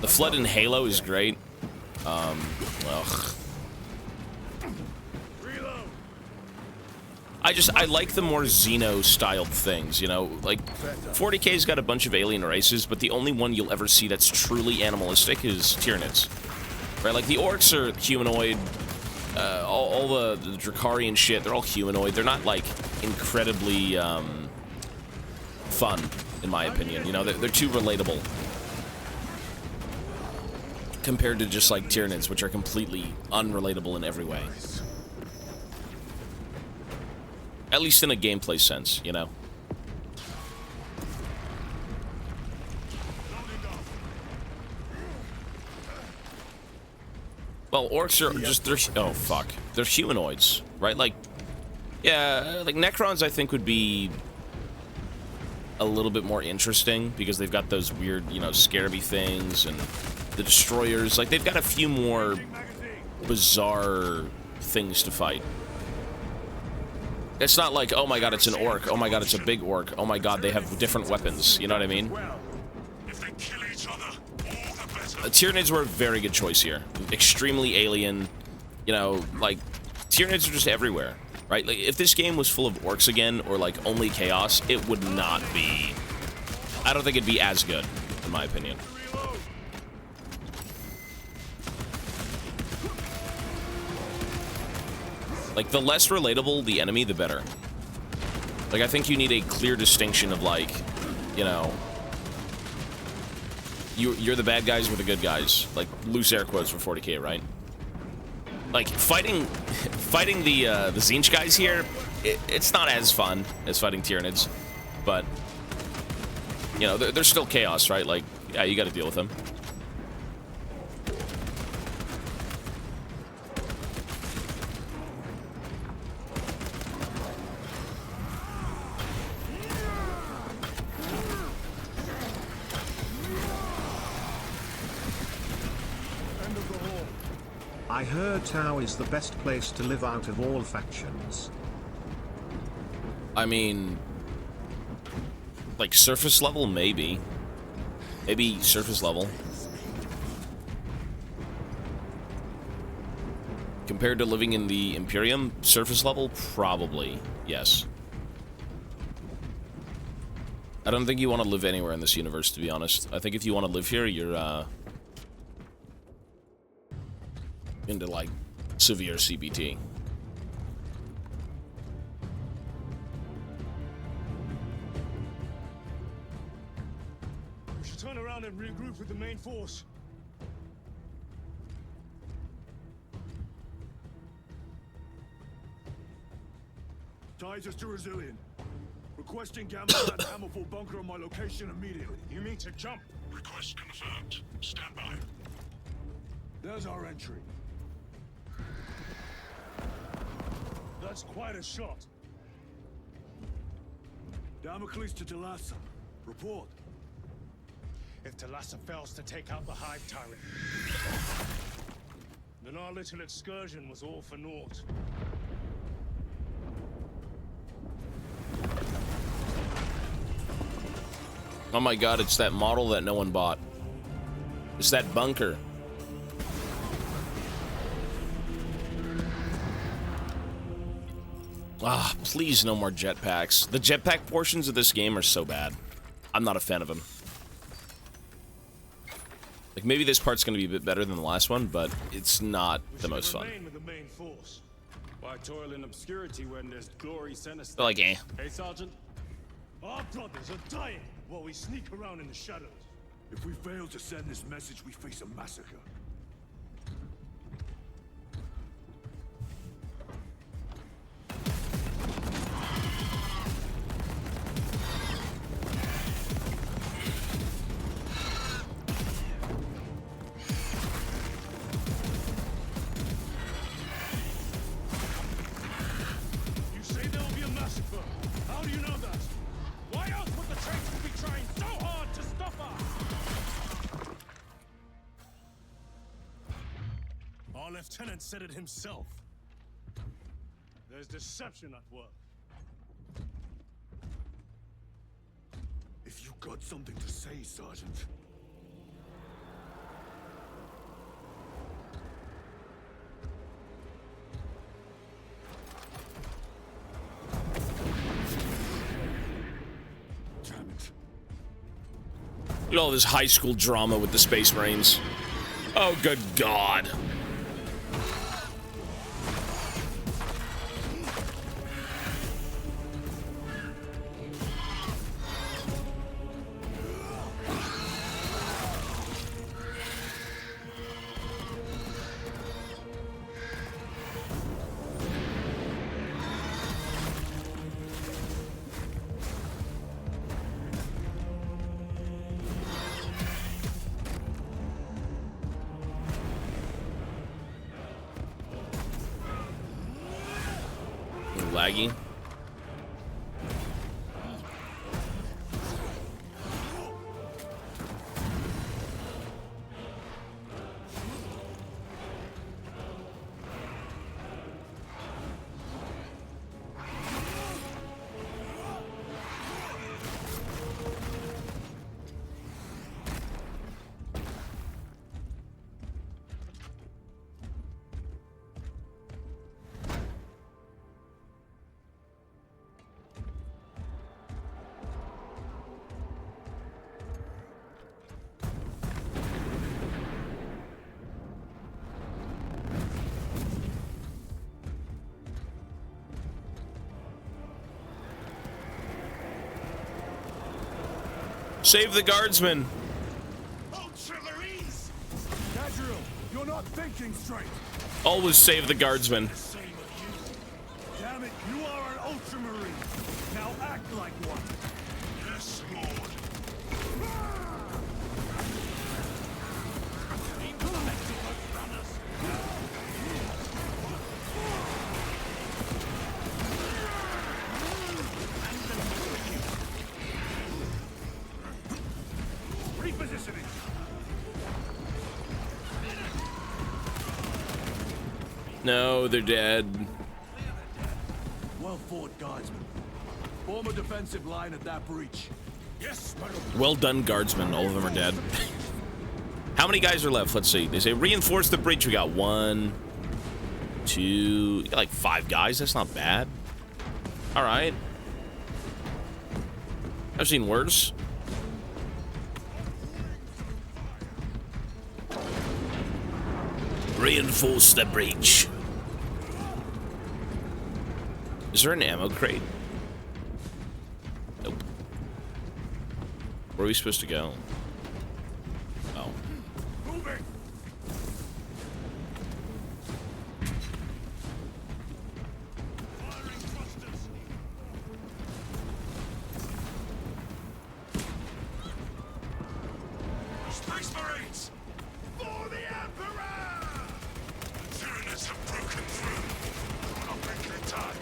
[SPEAKER 1] the Flood in Halo is great. Ugh. I like the more Xeno-styled things, you know? Like, 40k's got a bunch of alien races, but the only one you'll ever see that's truly animalistic is Tyranids. Right? Like, the orcs are humanoid, all the Drakarian shit, they're all humanoid. They're not, like, incredibly, fun, in my opinion. You know, they're too relatable. Compared to just, like, Tyranids, which are completely unrelatable in every way. At least in a gameplay sense, you know? Well, orcs are just, oh, fuck. They're humanoids, right? Like, yeah, like, Necrons, I think, would be a little bit more interesting, because they've got those weird, you know, scarabee things, and the Destroyers. Like, they've got a few more bizarre things to fight. It's not like, oh my god, it's an orc. Oh my god, it's a big orc. Oh my god, they have different weapons. You know what I mean? Tyranids were a very good choice here. Extremely alien. You know, like, Tyranids are just everywhere, right? Like, if this game was full of orcs again, or, like, only chaos, it would not be... I don't think it'd be as good, in my opinion. Like, the less relatable the enemy, the better. Like, I think you need a clear distinction of, like, you know... You're the bad guys, we're the good guys. Like, loose air quotes for 40k, right? Like, fighting the Tzeentch guys here, it's not as fun as fighting Tyranids. But, you know, they're still chaos, right? Like, yeah, you gotta deal with them.
[SPEAKER 4] I heard Tau is the best place to live out of all factions.
[SPEAKER 1] I mean... like, surface level, maybe. Maybe surface level. Compared to living in the Imperium, surface level, probably, yes. I don't think you want to live anywhere in this universe, to be honest. I think if you want to live here, you're, into, like, severe CBT.
[SPEAKER 2] We should turn around and regroup with the main force. Titus to Resilient. Requesting Gamma and Hammerfall bunker on my location immediately. You mean to jump?
[SPEAKER 7] Request confirmed. Stand by.
[SPEAKER 2] There's our entry. That's quite a shot. Damocles to Talassa. Report. If Talassa fails to take out the Hive Tyrant, then our little excursion was all for naught.
[SPEAKER 1] Oh my god, it's that model that no one bought. It's that bunker. Ah, please no more jetpacks. The jetpack portions of this game are so bad. I'm not a fan of them. Like, maybe this part's gonna be a bit better than the last one, but it's not the most fun.
[SPEAKER 2] With the main force. Why toil in obscurity when there's glory sinister?
[SPEAKER 1] They're like, eh.
[SPEAKER 2] Hey, Sergeant. Our brothers are dying while we sneak around in the shadows. If we fail to send this message, we face a massacre. You say there will be a massacre. How do you know that? Why else would the traitors be trying so hard to stop us? Our lieutenant said it himself. There's deception at work. If you got something to say, Sergeant.
[SPEAKER 1] Look at all this high school drama with the Space Marines. Oh, good God. Laggy. Save the guardsmen.
[SPEAKER 2] Ultramarines! Gadriel, you're not thinking straight.
[SPEAKER 1] Always save the guardsmen.
[SPEAKER 2] Damn it, you are an ultramarine. Now act like one.
[SPEAKER 7] Yes, Lord.
[SPEAKER 2] Repositioning.
[SPEAKER 1] No, they're dead.
[SPEAKER 2] Well fought, guardsmen. Form a defensive line at that breach.
[SPEAKER 7] Yes, my lord.
[SPEAKER 1] Well done, guardsmen. All of them are dead. How many guys are left? Let's see. They say reinforce the breach. We got 1, 2, like 5 guys. That's not bad. All right. I've seen worse. Reinforce the breach. Is there an ammo crate? Nope. Where are we supposed to go? Oh.
[SPEAKER 7] Moving. Firing thrusters. Space Marines! For the Emperor! The Tyranids have broken through. We're not making it time.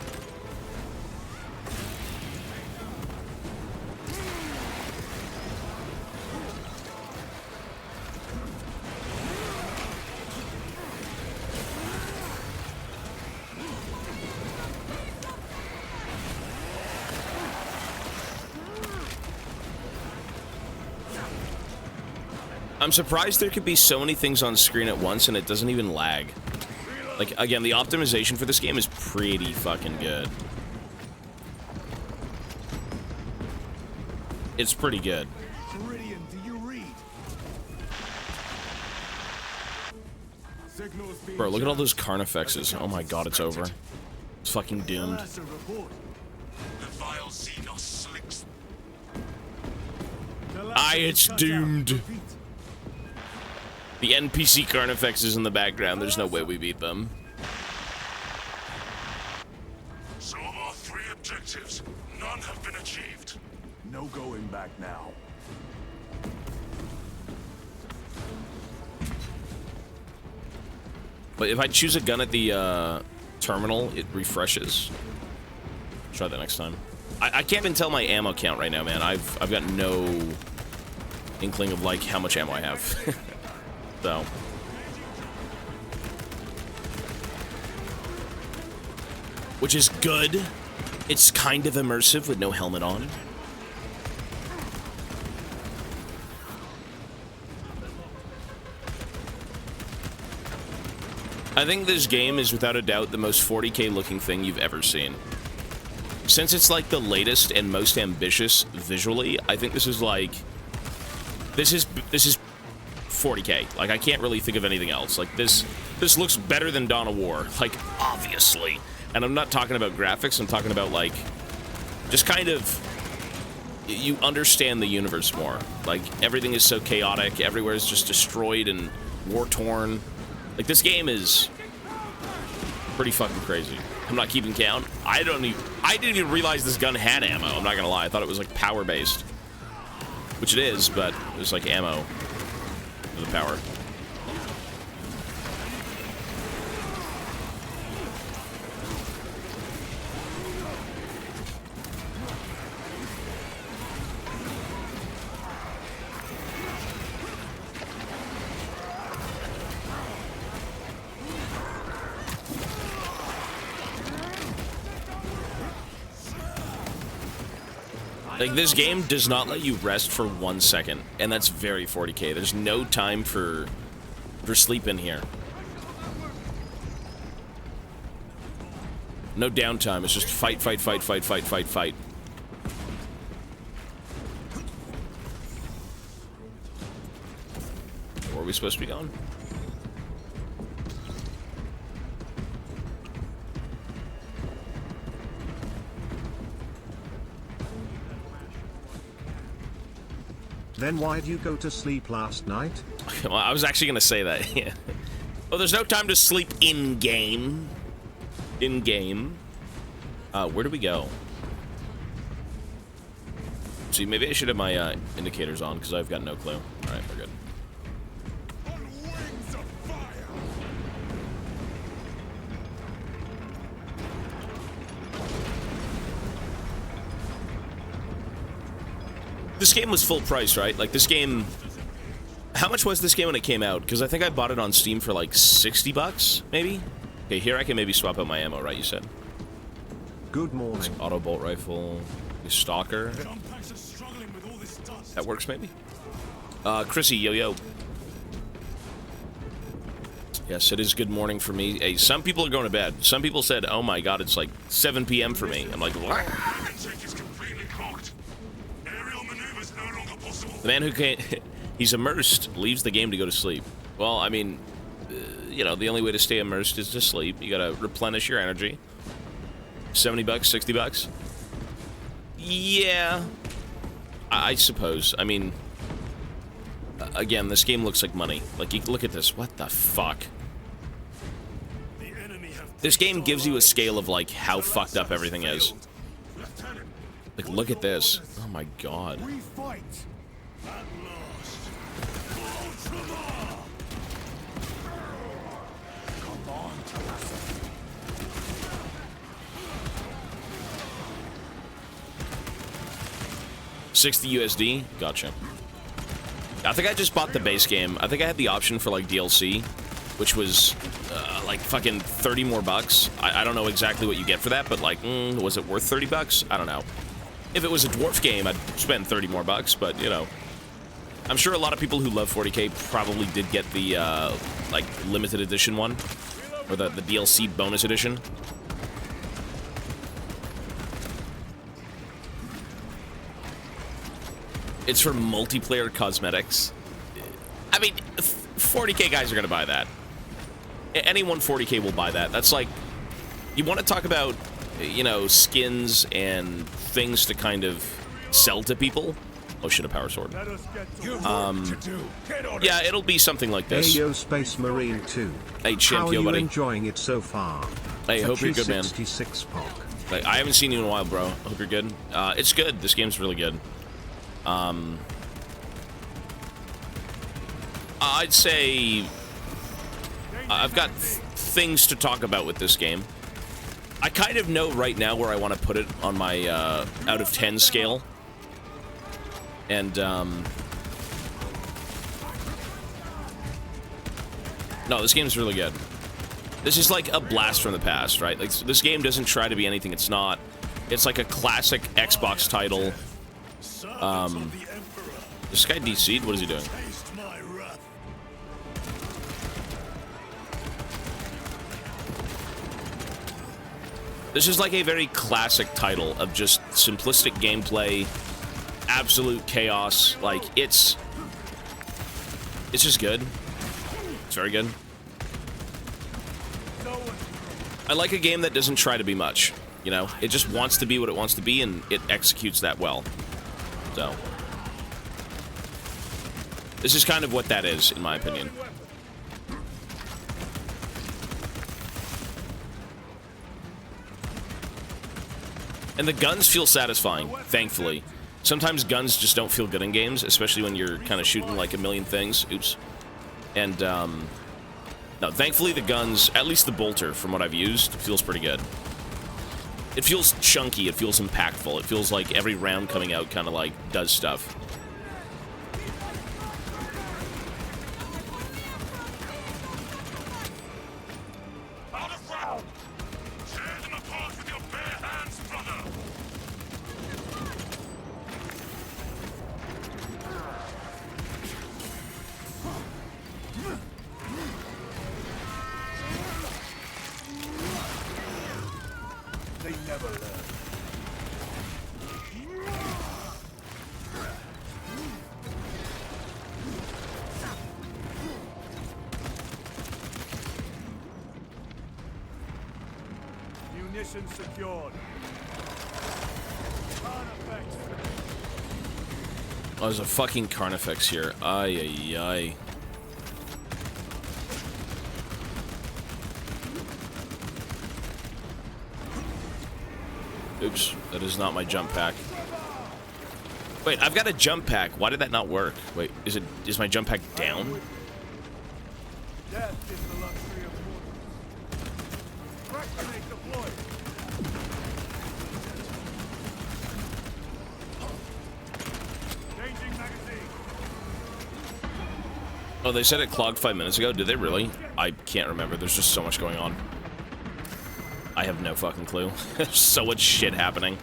[SPEAKER 1] I'm surprised there could be so many things on screen at once and it doesn't even lag. Like, again, the optimization for this game is pretty fucking good. It's pretty good.
[SPEAKER 2] Meridian, do you read? Signals being
[SPEAKER 1] Bro, look at all those Carnifexes. Oh my god, it's over. It's fucking doomed.
[SPEAKER 2] That's a report.
[SPEAKER 7] The vile Xenos slicks.
[SPEAKER 1] Aye, it's doomed.
[SPEAKER 2] Repeat.
[SPEAKER 1] The NPC Carnifexes in the background, there's no way we beat them.
[SPEAKER 7] So of our 3 objectives, none have been achieved.
[SPEAKER 2] No going back now.
[SPEAKER 1] But if I choose a gun at the terminal, it refreshes. Try that next time. I can't even tell my ammo count right now, man. I've got no inkling of like how much ammo I have. So. Which is good. It's kind of immersive with no helmet on. I think this game is without a doubt the most 40K looking thing you've ever seen. Since it's like the latest and most ambitious visually, I think this is like This is 40K. Like, I can't really think of anything else. Like, this looks better than Dawn of War. Like, obviously. And I'm not talking about graphics. I'm talking about, like, just kind of... You understand the universe more. Like, everything is so chaotic. Everywhere is just destroyed and war-torn. Like, this game is pretty fucking crazy. I'm not keeping count. I didn't even realize this gun had ammo. I'm not gonna lie. I thought it was, like, power-based. Which it is, but there's, like, ammo for the power. Like, this game does not let you rest for 1 second, and that's very 40K. There's no time for sleep in here. No downtime. It's just fight, fight, fight, fight, fight, fight, fight. Where are we supposed to be going?
[SPEAKER 4] Then why'd you go to sleep last night?
[SPEAKER 1] Well, I was actually gonna say that. Yeah. Well, there's no time to sleep in-game. In-game. Where do we go? See, maybe I should have my indicators on, because I've got no clue. Alright, we're good. This game was full price, right? Like, this game... How much was this game when it came out? Because I think I bought it on Steam for, like, 60 bucks, maybe? Okay, here I can maybe swap out my ammo, right, you said?
[SPEAKER 4] Good morning.
[SPEAKER 1] Auto bolt rifle. Stalker. That works, maybe? Chrissy, yo-yo. Yes, it is good morning for me. Hey, some people are going to bed. Some people said, oh my god, it's like 7 p.m. for me. I'm like, what? The man who can't... He's immersed, leaves the game to go to sleep. Well, I mean, you know, the only way to stay immersed is to sleep. You gotta replenish your energy. 70 bucks, 60 bucks? Yeah. I suppose. I mean... Again, this game looks like money. Like, you look at this. What the fuck? This game gives you a scale of, like, how fucked up everything is. Like, look at this. Oh my god. 60 USD? Gotcha. I think I just bought the base game. I think I had the option for, like, DLC, which was, like, fucking 30 more bucks. I don't know exactly what you get for that, but, like, was it worth 30 bucks? I don't know. If it was a dwarf game, I'd spend 30 more bucks, but, you know. I'm sure a lot of people who love 40K probably did get the, like, limited edition one. Or the DLC bonus edition. It's for multiplayer cosmetics. I mean, 40K guys are gonna buy that. Anyone 40K will buy that. That's like, you want to talk about, you know, skins and things to kind of sell to people. Oh shit, a power sword. Yeah, it'll be something like this.
[SPEAKER 4] Hey, yo, Space Marine 2.
[SPEAKER 1] Hey, chimp,
[SPEAKER 4] How are
[SPEAKER 1] yo,
[SPEAKER 4] you
[SPEAKER 1] buddy.
[SPEAKER 4] enjoying it so far?
[SPEAKER 1] Hey, hope you're good, man.
[SPEAKER 4] 66 Pog.
[SPEAKER 1] Like, I haven't seen you in a while, bro. Hope you're good. It's good. This game's really good. I'd say I've got things to talk about with this game. I kind of know right now where I want to put it on my out of 10 scale. And no, this game's really good. This is like a blast from the past, right? Like, this game doesn't try to be anything it's not. It's like a classic Xbox title. This guy DC'd? What is he doing? This is like a very classic title of just simplistic gameplay, absolute chaos. Like, it's It's just good. It's very good. I like a game that doesn't try to be much, you know? It just wants to be what it wants to be, and it executes that well. So. This is kind of what that is, in my opinion. And the guns feel satisfying, thankfully. Sometimes guns just don't feel good in games, especially when you're kind of shooting like a million things. Oops. And, no, thankfully the guns, at least the bolter, from what I've used, feels pretty good. It feels chunky, it feels impactful, it feels like every round coming out kind of like does stuff.
[SPEAKER 2] Secured.
[SPEAKER 1] Oh, there's a fucking Carnifex here. Ay, ay, ay. Oops, that is not my jump pack. Wait, I've got a jump pack. Why did that not work? Wait, is my jump pack down?
[SPEAKER 2] Death is the luxury of mortals. Fractionate deployed. Changing magazine.
[SPEAKER 1] Oh, they said it clogged 5 minutes ago. Did they really? I can't remember. There's just so much going on. I have no fucking clue. There's so much shit happening.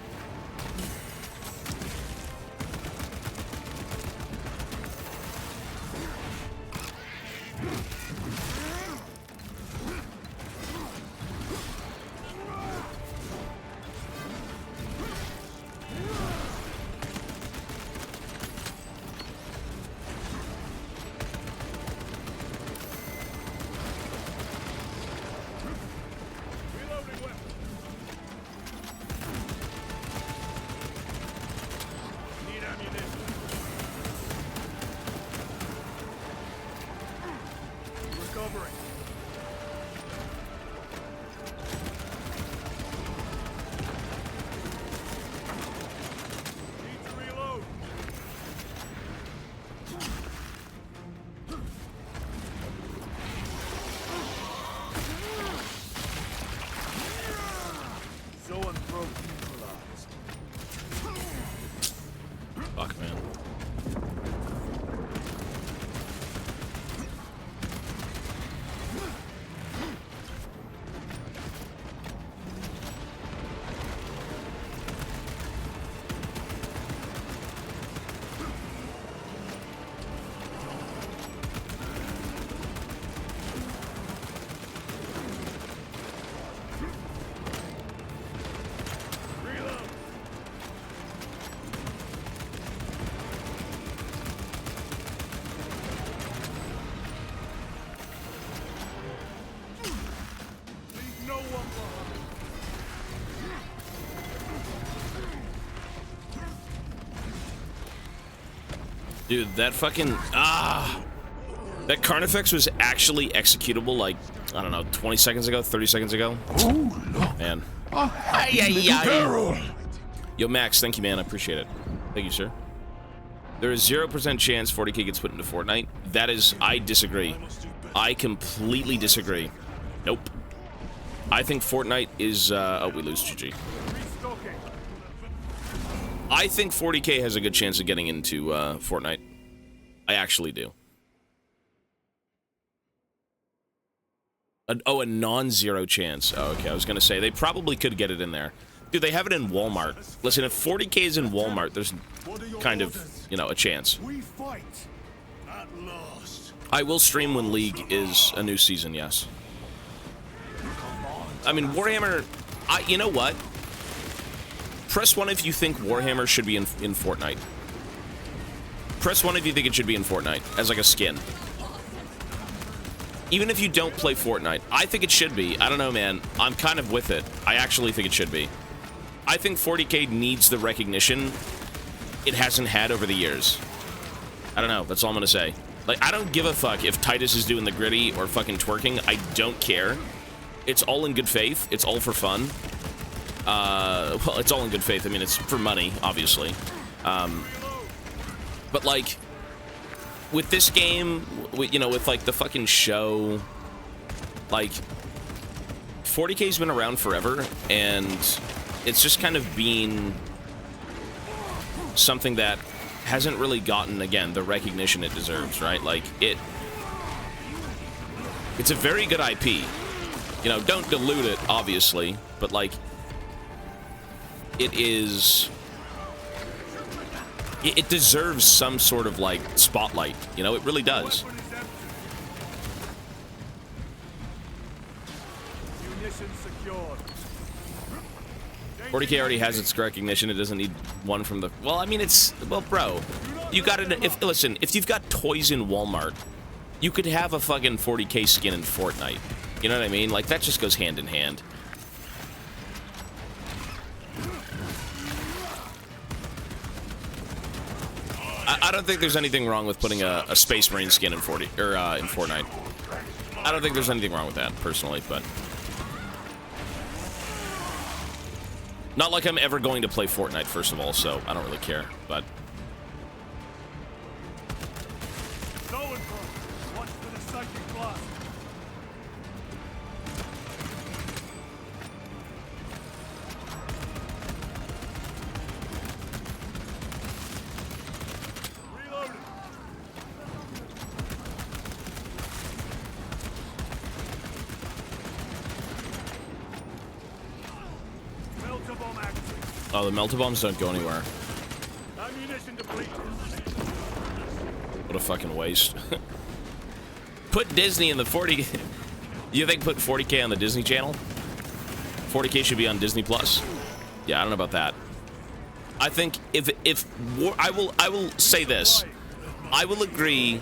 [SPEAKER 1] Fuck, man. Dude, that fucking... That Carnifex was actually executable, like, I don't know, 20 seconds ago, 30 seconds ago?
[SPEAKER 6] Oh,
[SPEAKER 1] man.
[SPEAKER 6] Harold!
[SPEAKER 1] Yo, Max, thank you, man. I appreciate it. Thank you, sir. There is 0% chance 40k gets put into Fortnite. That is... I disagree. I completely disagree. Nope. I think Fortnite is... oh, we lose GG. I think 40k has a good chance of getting into Fortnite. I actually do. A non-zero chance. Oh, okay, I was going to say, they probably could get it in there. Dude, they have it in Walmart. Listen, if 40k is in Walmart, there's kind of, you know, a chance.
[SPEAKER 2] We fight at last.
[SPEAKER 1] I will stream when League is a new season, yes. I mean, Warhammer... you know what? Press 1 if you think Warhammer should be in Fortnite. Press 1 if you think it should be in Fortnite, as like a skin. Even if you don't play Fortnite, I think it should be. I don't know, man. I'm kind of with it. I actually think it should be. I think 40K needs the recognition it hasn't had over the years. I don't know. That's all I'm gonna say. Like, I don't give a fuck if Titus is doing the gritty or fucking twerking. I don't care. It's all in good faith. It's all for fun. Well, it's all in good faith. I mean, it's for money, obviously. But, like, with this game, you know, with, like, the fucking show, like, 40K's been around forever, and it's just kind of been something that hasn't really gotten, again, the recognition it deserves, right? Like, it's a very good IP. You know, don't dilute it, obviously, but, like, it deserves some sort of, like, spotlight. You know, it really does. 40K already has its recognition. It doesn't need one from the... Well, I mean, it's... Well, bro, you got it... Listen, if you've got toys in Walmart, you could have a fucking 40K skin in Fortnite. You know what I mean? Like, that just goes hand in hand. I don't think there's anything wrong with putting a Space Marine skin in Fortnite. I don't think there's anything wrong with that, personally, but... Not like I'm ever going to play Fortnite, first of all, so I don't really care, but... Oh, the melta bombs don't go anywhere. What a fucking waste. Put Disney in the 40... You think put 40K on the Disney Channel? 40K should be on Disney Plus? Yeah, I don't know about that. I think I will say this. I will agree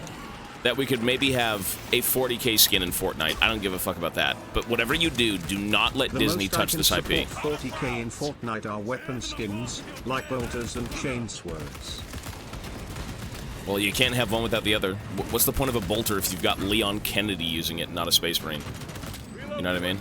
[SPEAKER 1] that we could maybe have a 40K skin in Fortnite. I don't give a fuck about that. But whatever you do, do not let Disney touch this IP.
[SPEAKER 4] 40K in Fortnite are weapon skins, like bolters and chain swords.
[SPEAKER 1] Well, you can't have one without the other. What's the point of a bolter if you've got Leon Kennedy using it, not a Space Marine? You know what I mean?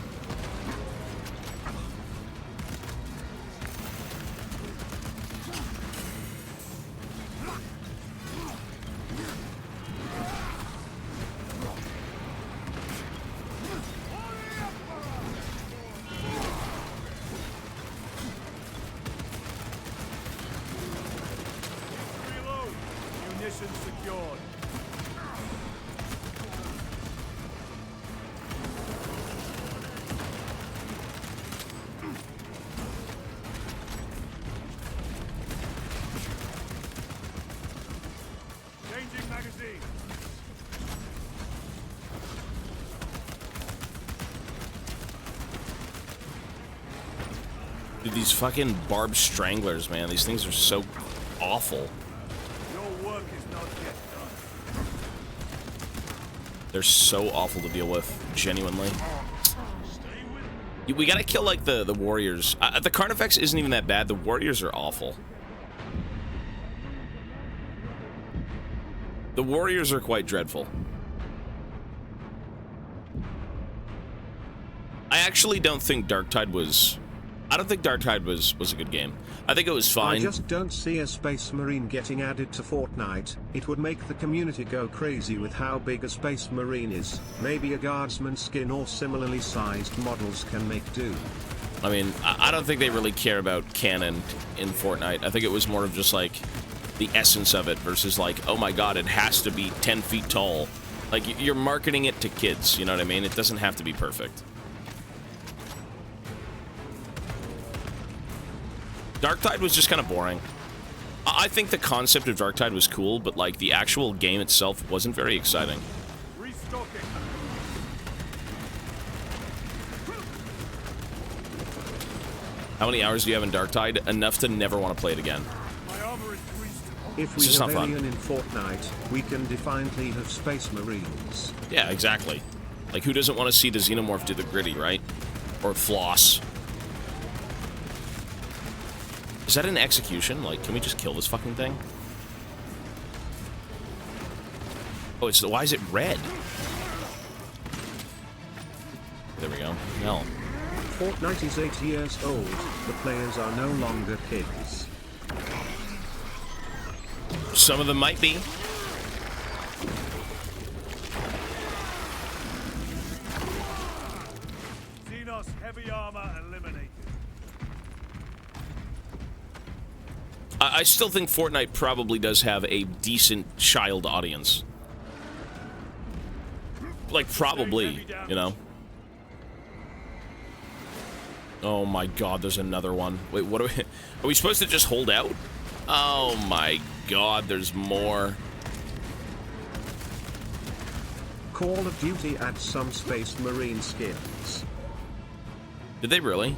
[SPEAKER 1] Dude, these fucking barbed stranglers, man. These things are so awful.
[SPEAKER 2] Your work is not yet done.
[SPEAKER 1] They're so awful to deal with, genuinely. We gotta kill, like, the warriors. The Carnifex isn't even that bad. The warriors are awful. The warriors are quite dreadful. I actually don't think Darktide was... I don't think Darktide was a good game. I think it was fine.
[SPEAKER 4] I just don't see a Space Marine getting added to Fortnite. It would make the community go crazy with how big a Space Marine is. Maybe a Guardsman skin or similarly sized models can make do.
[SPEAKER 1] I mean, I don't think they really care about canon in Fortnite. I think it was more of just, like, the essence of it versus, like, oh my god, it has to be 10 feet tall. Like, you're marketing it to kids, you know what I mean? It doesn't have to be perfect. Darktide was just kind of boring. I think the concept of Darktide was cool, but, like, the actual game itself wasn't very exciting.
[SPEAKER 2] Restocking.
[SPEAKER 1] How many hours do you have in Darktide? Enough to never want to play it again.
[SPEAKER 2] My armor is greased.
[SPEAKER 4] If
[SPEAKER 1] It's
[SPEAKER 4] we
[SPEAKER 1] just
[SPEAKER 4] have
[SPEAKER 1] not fun.
[SPEAKER 4] Alien in Fortnite, we can defiantly have Space Marines.
[SPEAKER 1] Yeah, exactly. Like, who doesn't want to see the xenomorph do the gritty, right? Or floss. Is that an execution? Like, can we just kill this fucking thing? Oh, it's... Why is it red? There we go. Hell.
[SPEAKER 4] Fortnite is 8 years old. The players are no longer kids.
[SPEAKER 1] Some of them might be.
[SPEAKER 2] Xenos heavy armor eliminated.
[SPEAKER 1] I still think Fortnite probably does have a decent child audience. Like, probably, you know? Oh my god, there's another one. Wait, what are we supposed to just hold out? Oh my god, there's more.
[SPEAKER 4] Call of Duty adds some Space Marine skins.
[SPEAKER 1] Did they really?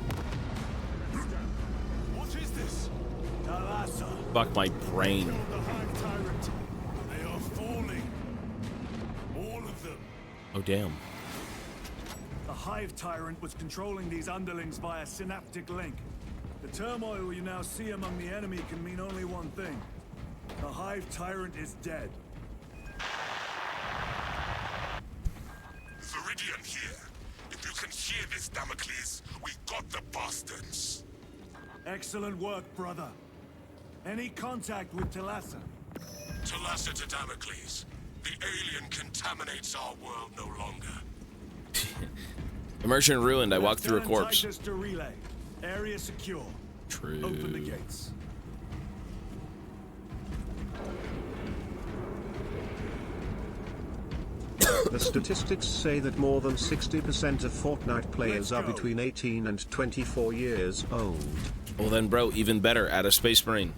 [SPEAKER 2] What is this? Talassa.
[SPEAKER 1] Fuck my brain.
[SPEAKER 2] The Hive Tyrant. They are falling. All of them.
[SPEAKER 1] Oh, damn.
[SPEAKER 2] The Hive Tyrant was controlling these underlings via synaptic link. The turmoil you now see among the enemy can mean only one thing. The Hive Tyrant is dead.
[SPEAKER 7] Viridian here. If you can hear this, Damocles, we got the bastards.
[SPEAKER 2] Excellent work, brother. Any contact with Talassa?
[SPEAKER 7] Talassa to Damocles. The alien contaminates our world no longer.
[SPEAKER 1] Immersion ruined. I walked through a
[SPEAKER 2] Lieutenant
[SPEAKER 1] corpse.
[SPEAKER 2] Titus to relay. Area secure.
[SPEAKER 1] True.
[SPEAKER 2] Open the gates.
[SPEAKER 4] The statistics say that more than 60% of Fortnite players are between 18 and 24 years old.
[SPEAKER 1] Well then, bro, even better. Add a Space Marine.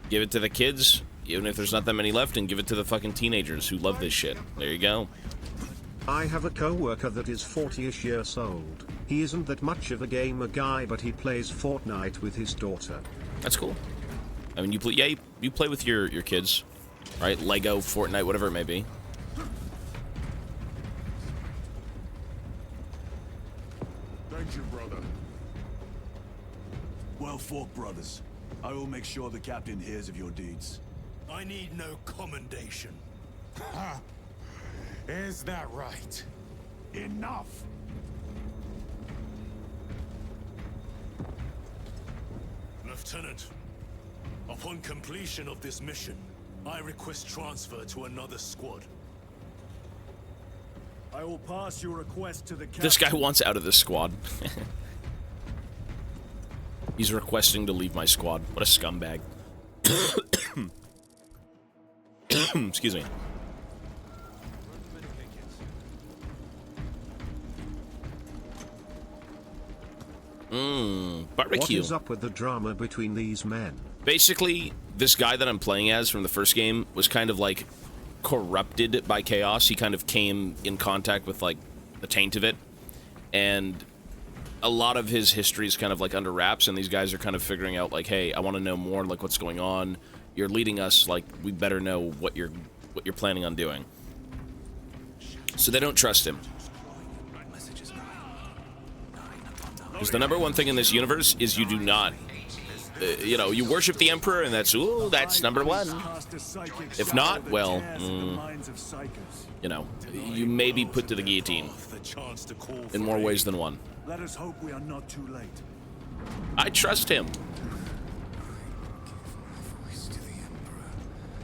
[SPEAKER 1] Give it to the kids, even if there's not that many left, and give it to the fucking teenagers who love this shit. There you go.
[SPEAKER 4] I have a co-worker that is 40-ish years old. He isn't that much of a gamer guy, but he plays Fortnite with his daughter.
[SPEAKER 1] That's cool. I mean, you play, yeah, you play with your kids, right? Lego, Fortnite, whatever it may be.
[SPEAKER 2] Thank you, brother. Well fought, brothers. I will make sure the captain hears of your deeds.
[SPEAKER 7] I need no commendation. Ha! Is that right?
[SPEAKER 2] Enough!
[SPEAKER 3] Lieutenant, upon completion of this mission, I request transfer to another squad.
[SPEAKER 2] I will pass your request to the captain.
[SPEAKER 1] This guy wants out of this squad. He's requesting to leave my squad. What a scumbag. Excuse me. Barbecue.
[SPEAKER 4] What is up with the drama between these men?
[SPEAKER 1] Basically, this guy that I'm playing as from the first game was kind of like corrupted by chaos. He kind of came in contact with like the taint of it, and a lot of his history is kind of like under wraps, and these guys are kind of figuring out like, hey, I want to know more, like what's going on. You're leading us, like we better know what you're planning on doing. So they don't trust him. Because the number one thing in this universe is you do not, you know, you worship the Emperor, and that's number one. If not, well, you know, you may be put to the guillotine in more ways than one.
[SPEAKER 2] Let us hope we are not too late.
[SPEAKER 1] I trust him.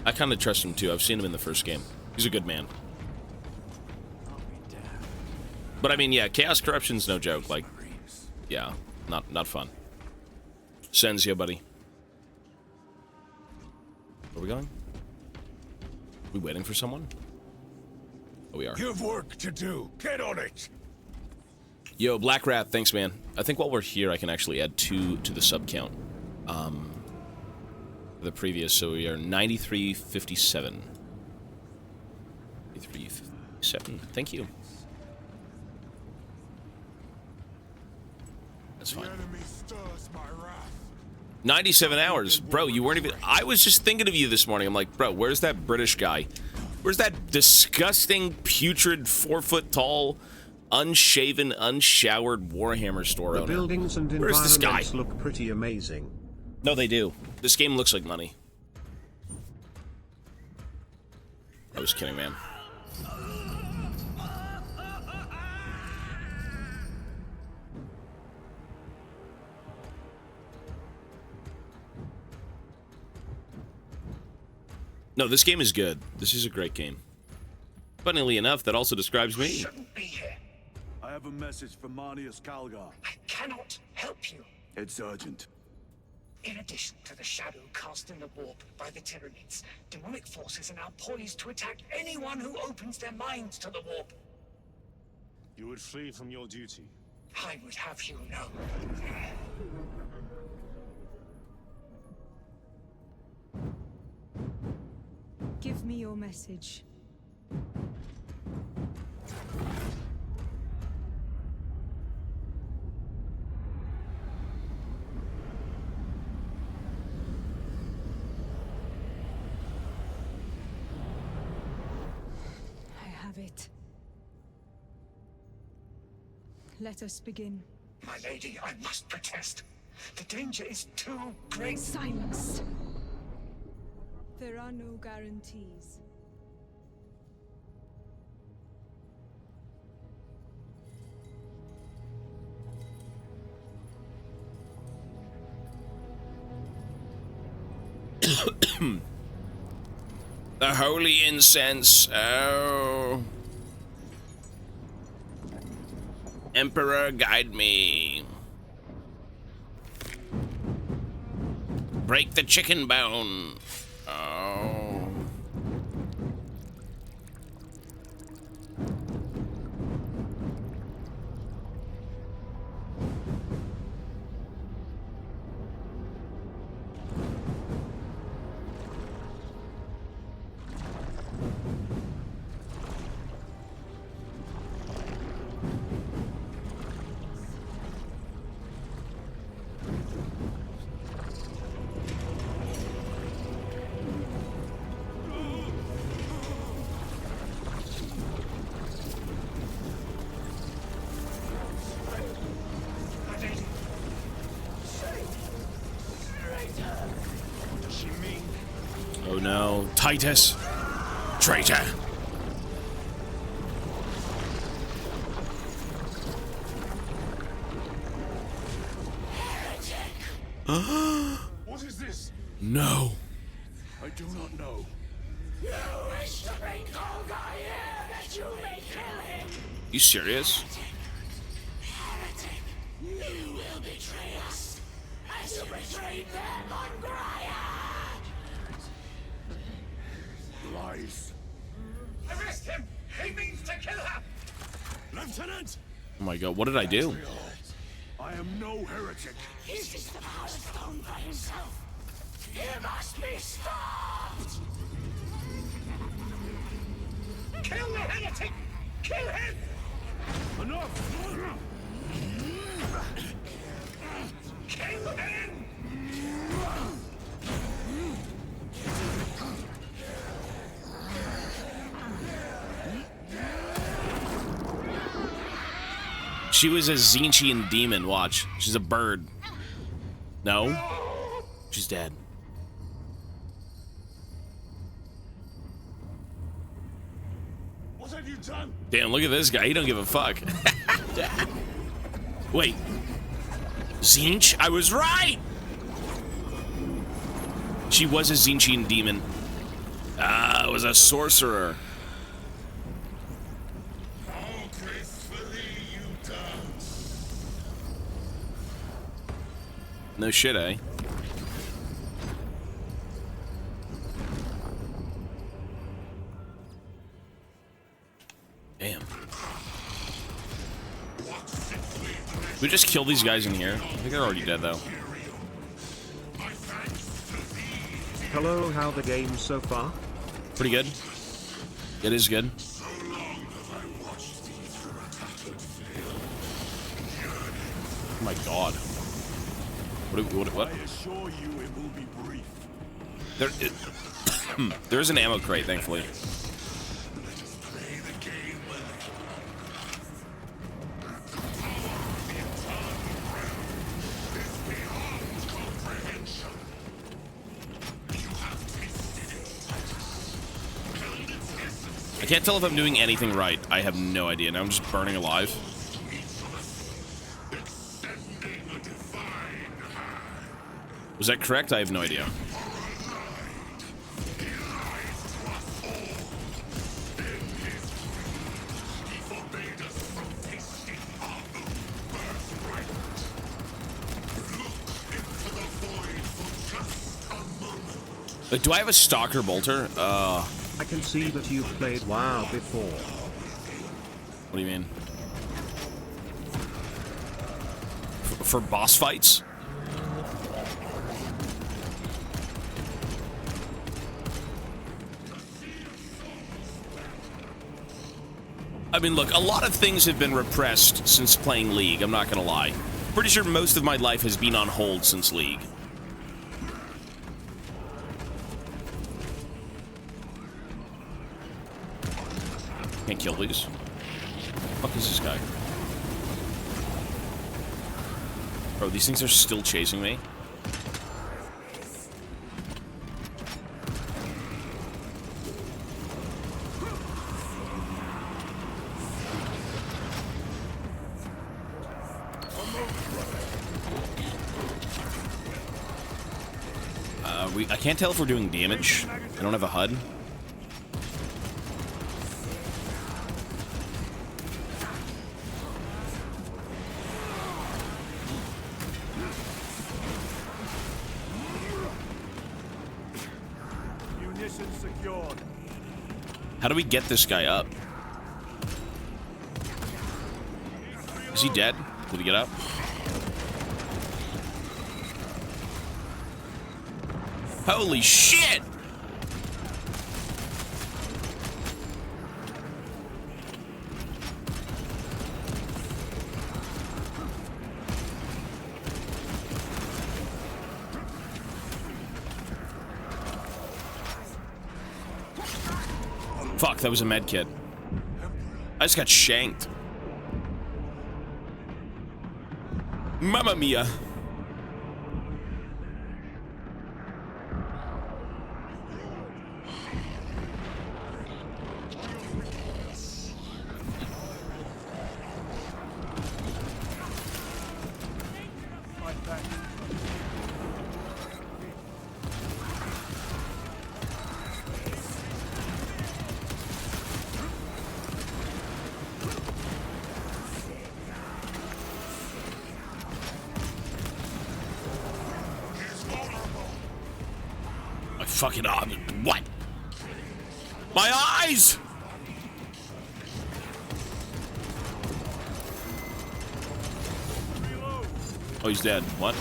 [SPEAKER 1] I kind of trust him too. I've seen him in the first game. He's a good man. But I mean, yeah, chaos corruption's no joke. Like, yeah, not fun. Sends you, buddy. Where are we going? We waiting for someone? Oh, we are.
[SPEAKER 7] You've work to do. Get on it.
[SPEAKER 1] Yo, Black Rat, thanks, man. I think while we're here, I can actually add 2 to the sub count. The previous, so we are 9357. 9357. Thank you. That's fine. 97 hours. Bro, you weren't even... I was just thinking of you this morning. I'm like, bro, where's that British guy? Where's that disgusting, putrid, 4-foot-tall unshaven, unshowered Warhammer store
[SPEAKER 4] The
[SPEAKER 1] owner.
[SPEAKER 4] buildings and
[SPEAKER 1] Where's this guy?
[SPEAKER 4] environments look pretty amazing.
[SPEAKER 1] No, they do. This game looks like money. I was kidding, man. No, this game is good. This is a great game. Funnily enough, that also describes me.
[SPEAKER 10] Shouldn't be here.
[SPEAKER 2] I have a message from Marnius Calgar.
[SPEAKER 10] I cannot help you.
[SPEAKER 2] It's urgent.
[SPEAKER 10] In addition to the shadow cast in the warp by the Tyranids, demonic forces are now poised to attack anyone who opens their minds to the warp.
[SPEAKER 2] You would flee from your duty.
[SPEAKER 10] I would have you know.
[SPEAKER 11] Give me your message. I have it. Let us begin.
[SPEAKER 10] My lady, I must protest. The danger is too great.
[SPEAKER 11] Silence. There are no guarantees.
[SPEAKER 1] The holy incense. Oh. Emperor, guide me. Break the chicken bone. Oh.
[SPEAKER 10] My lady.
[SPEAKER 2] What does she mean?
[SPEAKER 1] Oh no, Titus. Traitor.
[SPEAKER 2] What is this?
[SPEAKER 1] No.
[SPEAKER 2] I do not know.
[SPEAKER 10] You wish to bring Golgai here that you may kill him.
[SPEAKER 1] You serious?
[SPEAKER 10] Heretic, you will betray us as you betrayed them on Graia.
[SPEAKER 2] Lies.
[SPEAKER 10] Arrest him! He means to kill her!
[SPEAKER 2] Lieutenant!
[SPEAKER 1] Oh my god, what did I do?
[SPEAKER 2] I am no heretic.
[SPEAKER 10] He seeks the power stone by himself. He must be stopped! Kill the heretic! Kill him!
[SPEAKER 2] Enough!
[SPEAKER 10] Kill him!
[SPEAKER 1] She was a Zinchian demon, watch. She's a bird. No? She's dead.
[SPEAKER 2] What have you done?
[SPEAKER 1] Damn, look at this guy. He don't give a fuck. Wait. Zinch? I was right! She was a Zinchian demon. Ah, it was a sorcerer.
[SPEAKER 7] How gracefully you dance.
[SPEAKER 1] No shit, eh? Damn. We just kill these guys in here. I think they're already dead, though.
[SPEAKER 4] Hello, how the game so far?
[SPEAKER 1] Pretty good. It is good. Oh my god. What?
[SPEAKER 2] I assure you it will be brief.
[SPEAKER 1] There's an ammo crate, thankfully. Can't tell if I'm doing anything right. I have no idea. Now I'm just burning alive. Was that correct? I have no idea. Do I have a Stalker Bolter?
[SPEAKER 4] I can see that you've played WoW before.
[SPEAKER 1] What do you mean? For boss fights? I mean, look, a lot of things have been repressed since playing League, I'm not gonna lie. Pretty sure most of my life has been on hold since League. Can't kill these. What the fuck is this guy? Bro, these things are still chasing me. I can't tell if we're doing damage. I don't have a HUD. How do we get this guy up? Is he dead? Did he get up? Holy shit! Fuck, that was a med kit. I just got shanked. Mamma mia. Fucking what? My eyes! Oh, he's dead. What?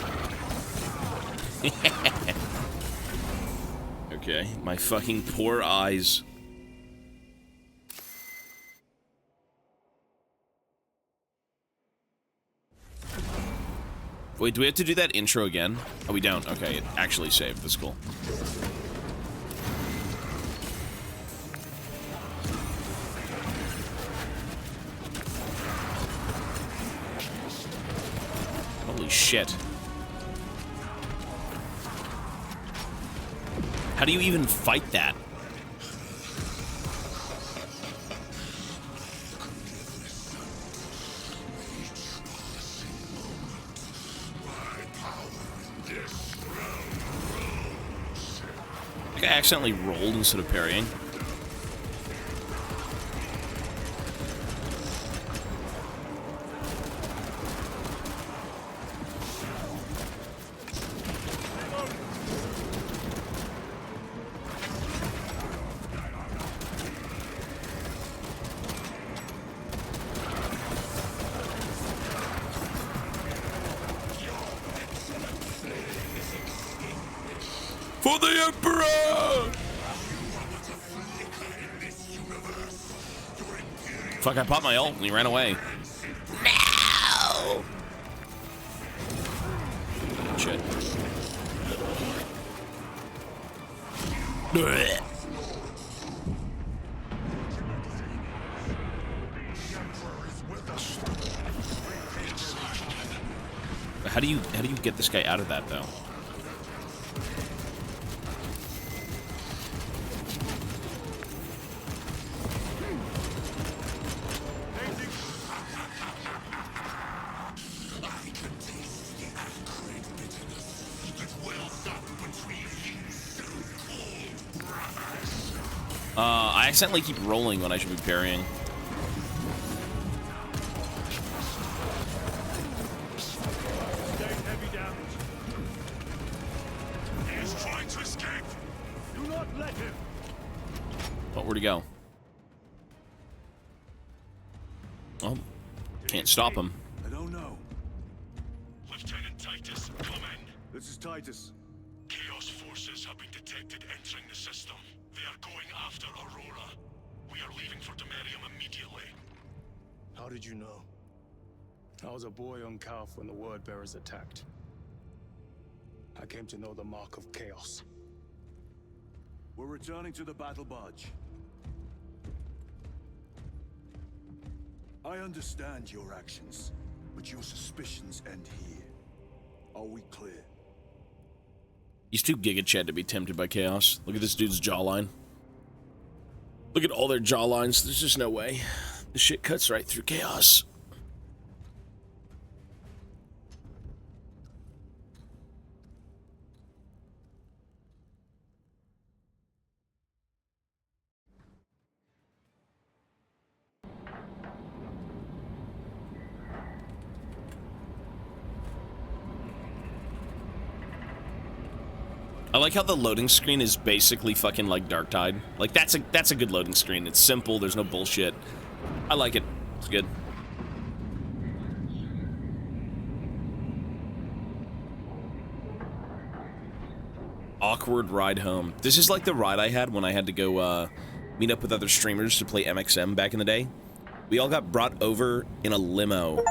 [SPEAKER 1] Okay, my fucking poor eyes. Wait, do we have to do that intro again? Oh, we don't. Okay, it actually saved. That's cool. Holy shit. How do you even fight that? I think I accidentally rolled instead of parrying. For the Emperor! Fuck, I popped my ult and he ran away. No! Shit. How do you get this guy out of that though? I accidentally keep rolling when I should be parrying.
[SPEAKER 2] Heavy damage.
[SPEAKER 7] He's trying to escape.
[SPEAKER 2] Do not let him.
[SPEAKER 1] Oh, where'd he go? Oh, can't stop him.
[SPEAKER 8] I don't know.
[SPEAKER 7] Lieutenant Titus, come in.
[SPEAKER 8] This is Titus.
[SPEAKER 7] Chaos forces have been detected entering the system. They are going after Aurora. We are leaving for Demerium immediately.
[SPEAKER 3] How did you know? I was a boy on Calf when the Word Bearers attacked. I came to know the mark of chaos.
[SPEAKER 8] We're returning to the battle barge. I understand your actions, but your suspicions end here. Are we clear?
[SPEAKER 1] He's too Giga Chad to be tempted by chaos. Look at this dude's jawline. Look at all their jawlines. There's just no way. This shit cuts right through chaos. I like how the loading screen is basically fucking like Dark Tide. Like that's a good loading screen. It's simple. There's no bullshit. I like it. It's good. Awkward ride home. This is like the ride I had when I had to go meet up with other streamers to play MXM back in the day. We all got brought over in a limo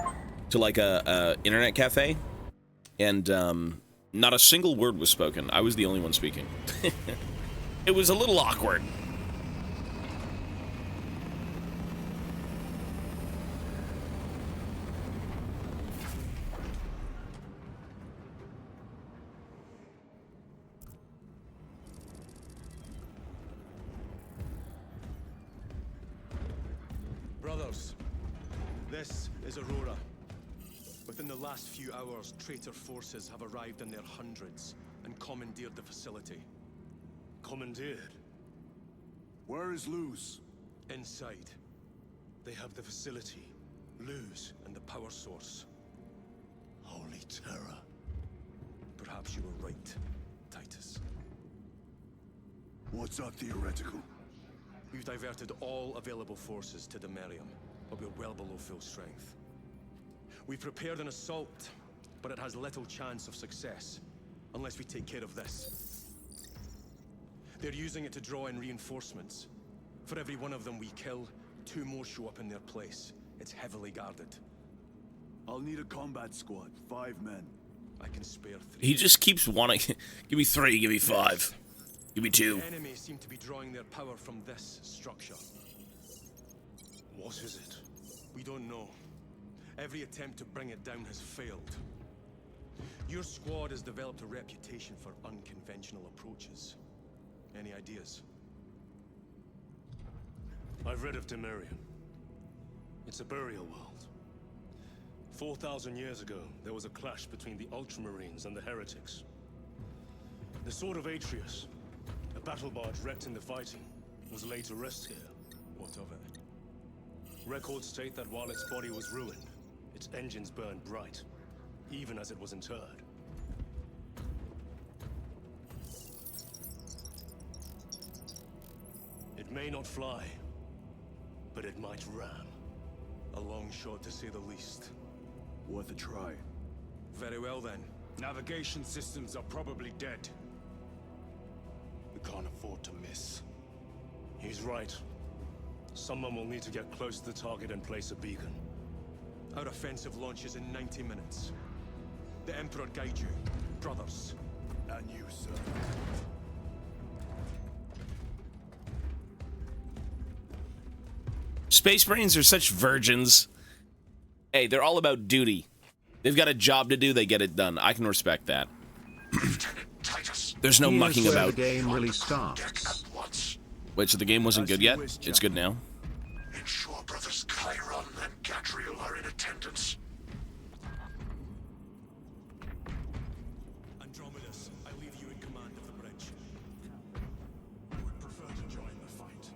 [SPEAKER 1] to like a internet cafe, and not a single word was spoken. I was the only one speaking. It was a little awkward.
[SPEAKER 3] Brothers, this is Aurora. Within the last few hours, traitor forces have arrived in their hundreds and commandeered the facility.
[SPEAKER 7] Commandeered?
[SPEAKER 8] Where is Luz?
[SPEAKER 3] Inside, they have the facility, Luz, and the power source.
[SPEAKER 8] Holy terror.
[SPEAKER 3] Perhaps you were right, Titus.
[SPEAKER 8] What's our theoretical?
[SPEAKER 3] We've diverted all available forces to Demerium, but we're well below full strength. We've prepared an assault, but it has little chance of success, unless we take care of this. They're using it to draw in reinforcements. For every one of them we kill, 2 more show up in their place. It's heavily guarded.
[SPEAKER 8] I'll need a combat squad, 5 men.
[SPEAKER 3] I can spare 3.
[SPEAKER 1] He just keeps wanting. Give me 3, give me 5. Give me 2.
[SPEAKER 3] The enemy seem to be drawing their power from this structure.
[SPEAKER 7] What is it?
[SPEAKER 3] We don't know. Every attempt to bring it down has failed. Your squad has developed a reputation for unconventional approaches. Any ideas?
[SPEAKER 7] I've read of Demerium. It's a burial world. 4,000 years ago, there was a clash between the Ultramarines and the Heretics. The Sword of Atreus, a battle barge wrecked in the fighting, was laid to rest here.
[SPEAKER 3] What of it?
[SPEAKER 7] Records state that while its body was ruined, its engines burned bright, even as it was interred. It may not fly, but it might ram.
[SPEAKER 3] A long shot to say the least.
[SPEAKER 8] Worth a try.
[SPEAKER 3] Very well then.
[SPEAKER 6] Navigation systems are probably dead.
[SPEAKER 7] We can't afford to miss. He's right. Someone will need to get close to the target and place a beacon.
[SPEAKER 3] Our offensive launches in 90 minutes. The Emperor guide you, brothers.
[SPEAKER 8] And you, sir.
[SPEAKER 1] Space Marines are such virgins. Hey, they're all about duty. They've got a job to do, they get it done. I can respect that. There's no
[SPEAKER 4] Here's
[SPEAKER 1] mucking
[SPEAKER 4] where
[SPEAKER 1] about.
[SPEAKER 4] the game really starts.
[SPEAKER 1] Wait, so the game wasn't good yet? It's good now?
[SPEAKER 7] Ensure brothers Chiron and Gadriel are in attendance.
[SPEAKER 3] Andromedus, I leave you in command of the bridge.
[SPEAKER 6] I would prefer to join the fight.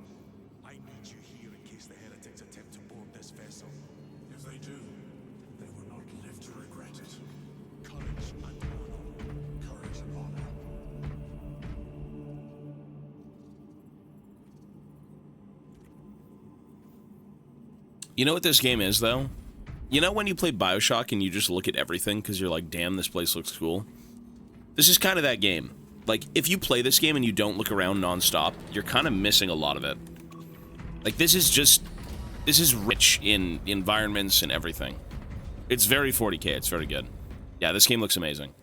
[SPEAKER 1] You know what this game is, though? You know when you play Bioshock and you just look at everything because you're like, damn, this place looks cool? This is kind of that game. Like, if you play this game and you don't look around nonstop, you're kind of missing a lot of it. Like, this is rich in environments and everything. It's very 40K, it's very good. Yeah, this game looks amazing.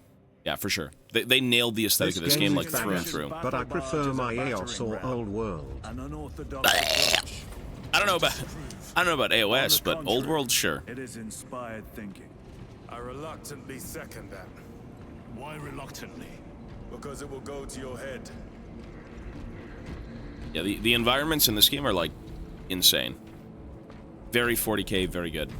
[SPEAKER 1] Yeah, for sure. They nailed the aesthetic of this game, like, through and through.
[SPEAKER 4] But I prefer my AOS or Old World.
[SPEAKER 1] I don't know about AOS, but Old World, sure.
[SPEAKER 2] It is inspired thinking.
[SPEAKER 7] I reluctantly second that.
[SPEAKER 2] Why reluctantly? Because it will go to your head.
[SPEAKER 1] Yeah, the environments in this game are, like, insane. Very 40K, very good.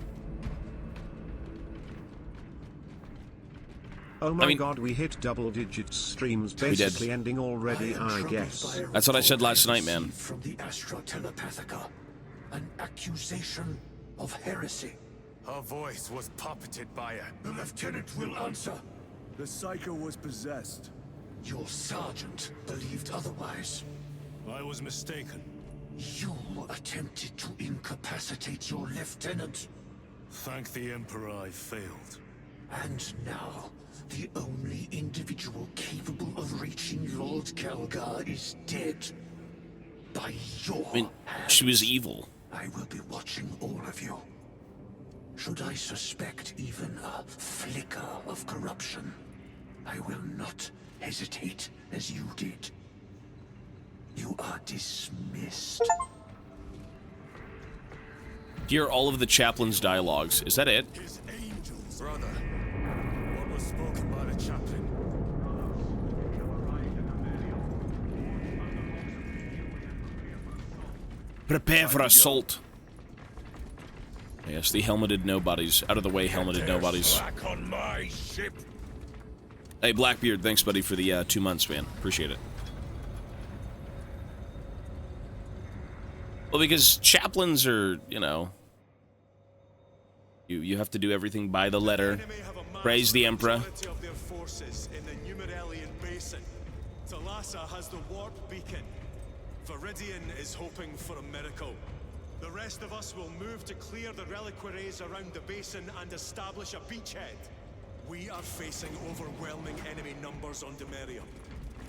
[SPEAKER 4] Oh my god, we hit double digits streams, basically ending already, I guess.
[SPEAKER 1] That's what I said last night, man.
[SPEAKER 6] From the Astra Telepathica, an accusation of heresy.
[SPEAKER 2] Her voice was puppeted by her.
[SPEAKER 6] The lieutenant will answer.
[SPEAKER 2] The Psycho was possessed.
[SPEAKER 6] Your sergeant believed otherwise.
[SPEAKER 7] I was mistaken.
[SPEAKER 6] You attempted to incapacitate your lieutenant.
[SPEAKER 7] Thank the Emperor I failed.
[SPEAKER 6] And now, the only individual capable of reaching Lord Kelgar is dead. By your
[SPEAKER 1] hands. She was evil.
[SPEAKER 6] I will be watching all of you. Should I suspect even a flicker of corruption, I will not hesitate as you did. You are dismissed.
[SPEAKER 1] Hear all of the chaplain's dialogues. Is that it?
[SPEAKER 2] His angels, brother. What was spoken by the chaplain?
[SPEAKER 1] Prepare for assault. Yes, the helmeted nobodies. Out of the way, helmeted nobodies.
[SPEAKER 2] Back on my ship.
[SPEAKER 1] Hey, Blackbeard, thanks, buddy, for the 2 months, man. Appreciate it. Well, because chaplains are, you know... You have to do everything by the letter. Praise the Emperor.
[SPEAKER 3] Of their forces in the Numeralian Basin. Talassa has the warp beacon. Viridian is hoping for a miracle. The rest of us will move to clear the reliquaries around the basin and establish a beachhead. We are facing overwhelming enemy numbers on Demerium.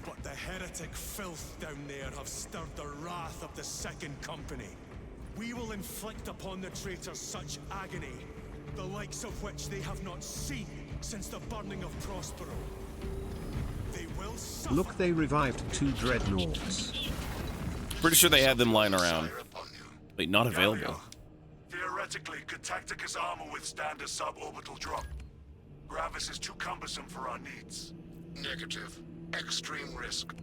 [SPEAKER 3] But the heretic filth down there have stirred the wrath of the Second Company. We will inflict upon the traitors such agony, the likes of which they have not seen since the burning of Prospero. They will suffer.
[SPEAKER 4] Look, they revived 2 dreadnoughts.
[SPEAKER 1] Pretty sure they had them lying around. Wait, not available.
[SPEAKER 8] Theoretically, could Tacticus armor withstand a suborbital drop? Gravis is too cumbersome for our needs.
[SPEAKER 12] Negative. Extreme risk.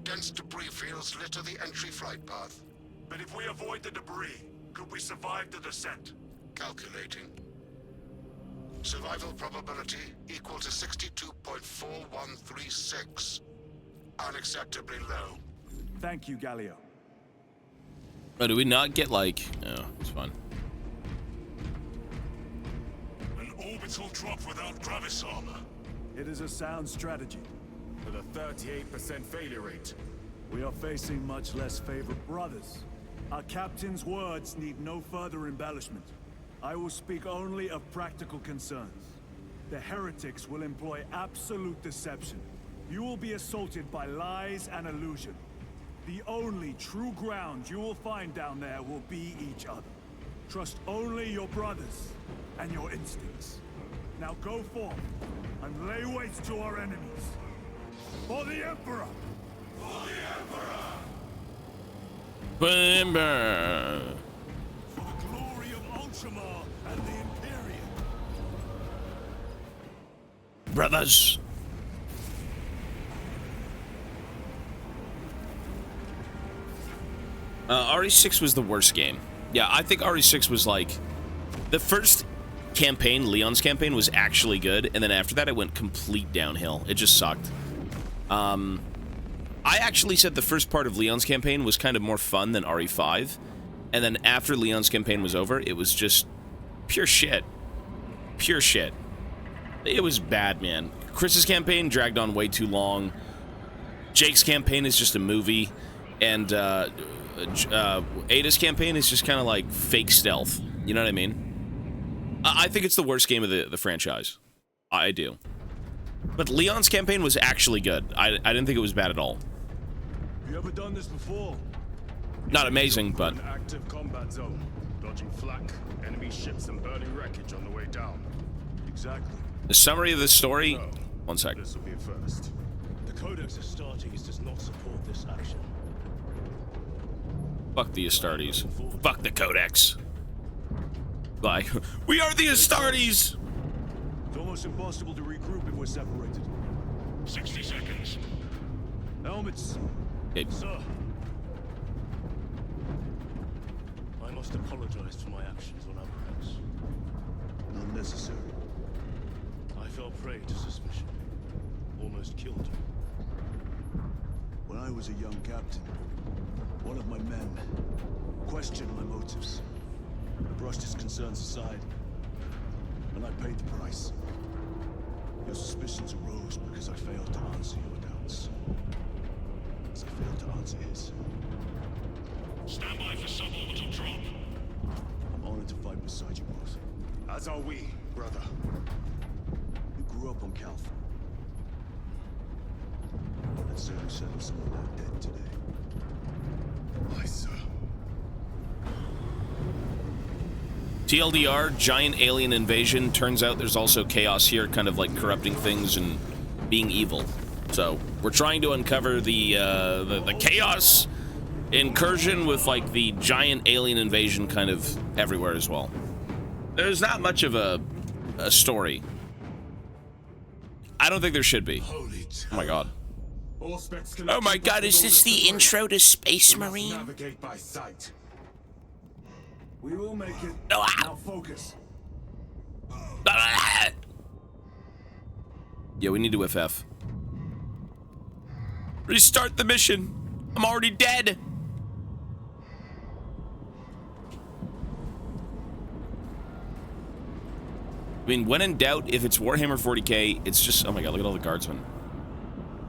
[SPEAKER 12] Dense debris fields litter the entry flight path.
[SPEAKER 8] But if we avoid the debris, could we survive the descent?
[SPEAKER 12] Calculating. Survival probability equal to 62.4136. Unacceptably low.
[SPEAKER 2] Thank you, Galio.
[SPEAKER 1] Oh, do we not get, like... Oh, it's fine.
[SPEAKER 8] An orbital drop without Gravis armor.
[SPEAKER 2] It is a sound strategy. With a 38% failure rate, we are facing much less favored brothers. Our captain's words need no further embellishment. I will speak only of practical concerns. The heretics will employ absolute deception. You will be assaulted by lies and illusion. The only true ground you will find down there will be each other. Trust only your brothers and your instincts. Now go forth and lay waste to our enemies. For the Emperor! For the Emperor!
[SPEAKER 1] Emperor!
[SPEAKER 2] For the glory of Ultramar and the Imperium!
[SPEAKER 1] Brothers! RE6 was the worst game. Yeah, I think RE6 was like... The first campaign, Leon's campaign, was actually good, and then after that it went complete downhill. It just sucked. I actually said the first part of Leon's campaign was kind of more fun than RE5, and then after Leon's campaign was over, it was just pure shit. Pure shit. It was bad, man. Chris's campaign dragged on way too long. Jake's campaign is just a movie, and Ada's campaign is just kind of like fake stealth. You know what I mean? I think it's the worst game of the franchise. I do. But Leon's campaign was actually good. I didn't think it was bad at all.
[SPEAKER 2] You ever done this before?
[SPEAKER 1] Not amazing, but...
[SPEAKER 2] An active combat zone. Dodging flak, enemy ships and burning wreckage on the way down. Exactly.
[SPEAKER 1] The summary of this story...
[SPEAKER 2] No,
[SPEAKER 1] one sec.
[SPEAKER 2] This will be a first.
[SPEAKER 7] The Codex Astartes does not support this action.
[SPEAKER 1] Fuck the Astartes. Fuck the Codex. Like, we are the Astartes!
[SPEAKER 2] It's almost impossible to regroup if we're separated.
[SPEAKER 8] 60 seconds.
[SPEAKER 2] Helmets.
[SPEAKER 1] Okay.
[SPEAKER 7] Sir, I must apologize for my actions on Abrax.
[SPEAKER 2] Not necessary.
[SPEAKER 7] I fell prey to suspicion. Almost killed you.
[SPEAKER 2] When I was a young captain, one of my men questioned my motives. I brushed his concerns aside, and I paid the price. Your suspicions arose because I failed to answer your doubts. As I failed to answer his.
[SPEAKER 8] Stand by for suborbital drop.
[SPEAKER 2] I'm honored to fight beside you both. As are we, brother. You grew up on Calth. I'd say we settled someone out dead today. Aye, sir.
[SPEAKER 1] TLDR, giant alien invasion. Turns out there's also chaos here, kind of like corrupting things and being evil. So we're trying to uncover the chaos incursion with like the giant alien invasion kind of everywhere as well. There's not much of a story. I don't think there should be. Oh my god.
[SPEAKER 13] Oh my god, is this the intro to Space Marine?
[SPEAKER 2] Navigate by sight. We will make it.
[SPEAKER 13] Now
[SPEAKER 2] focus.
[SPEAKER 1] Yeah, we need to FF. Restart the mission. I'm already dead. I mean, when in doubt, if it's Warhammer 40k, it's just... Oh my god, look at all the guardsmen.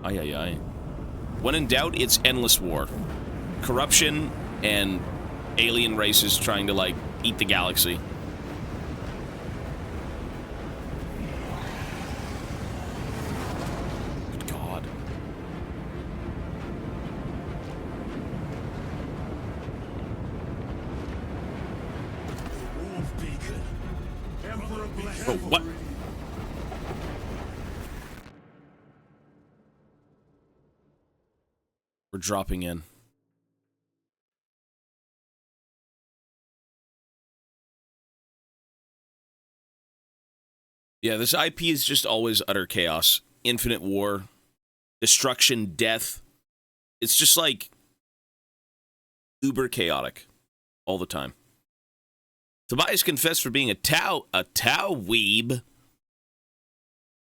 [SPEAKER 1] Aye, aye, aye. When in doubt, it's endless war. Corruption and alien races trying to, like, eat the galaxy. Good god.
[SPEAKER 2] Wolf Beacon. Emperor bless.
[SPEAKER 1] Oh, what? We're dropping in. Yeah, this IP is just always utter chaos. Infinite war. Destruction, death. It's just like uber chaotic all the time. Tobias confessed for being a Tau weeb.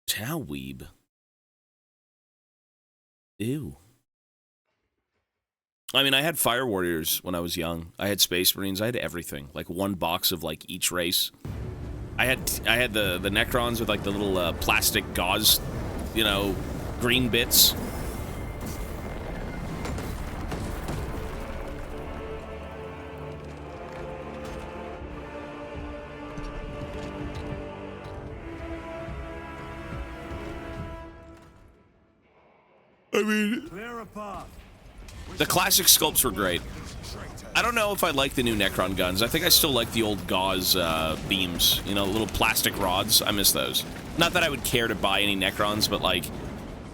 [SPEAKER 1] Tau weeb. Ew. I mean, I had Fire Warriors when I was young. I had Space Marines. I had everything. Like one box of like each race. I had the Necrons with like the little plastic gauze, you know, green bits. I mean, the classic sculpts were great. I don't know if I like the new Necron guns. I think I still like the old gauze beams. You know, little plastic rods. I miss those. Not that I would care to buy any Necrons, but like,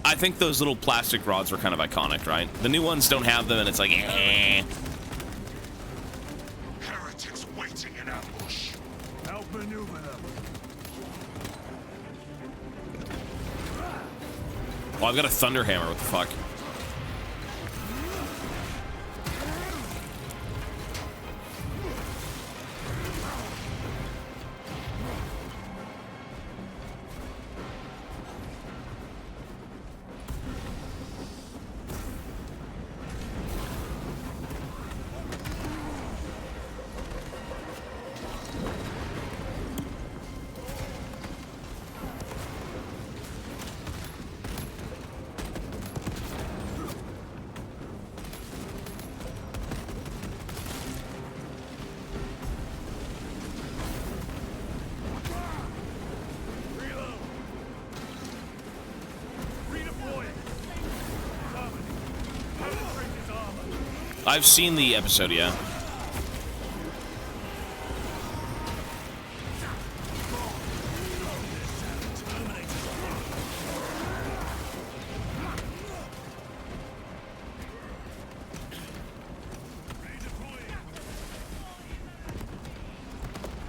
[SPEAKER 1] I think those little plastic rods were kind of iconic, right? The new ones don't have them, and it's like, eh.
[SPEAKER 8] Heretics waiting in ambush.
[SPEAKER 2] Help maneuver them.
[SPEAKER 1] Oh, I've got a Thunderhammer. What the fuck? I've seen the episode, yeah.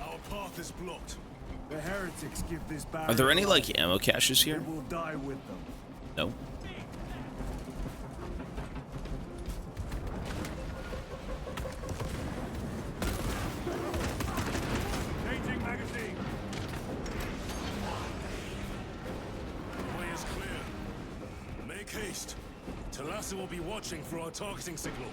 [SPEAKER 2] Our path is blocked. The heretics give this
[SPEAKER 1] Are there any, like, ammo caches here?
[SPEAKER 2] We'll die with them.
[SPEAKER 1] No.
[SPEAKER 2] Changing magazine.
[SPEAKER 7] The way is clear. Make haste. Talassa will be watching for our targeting signal.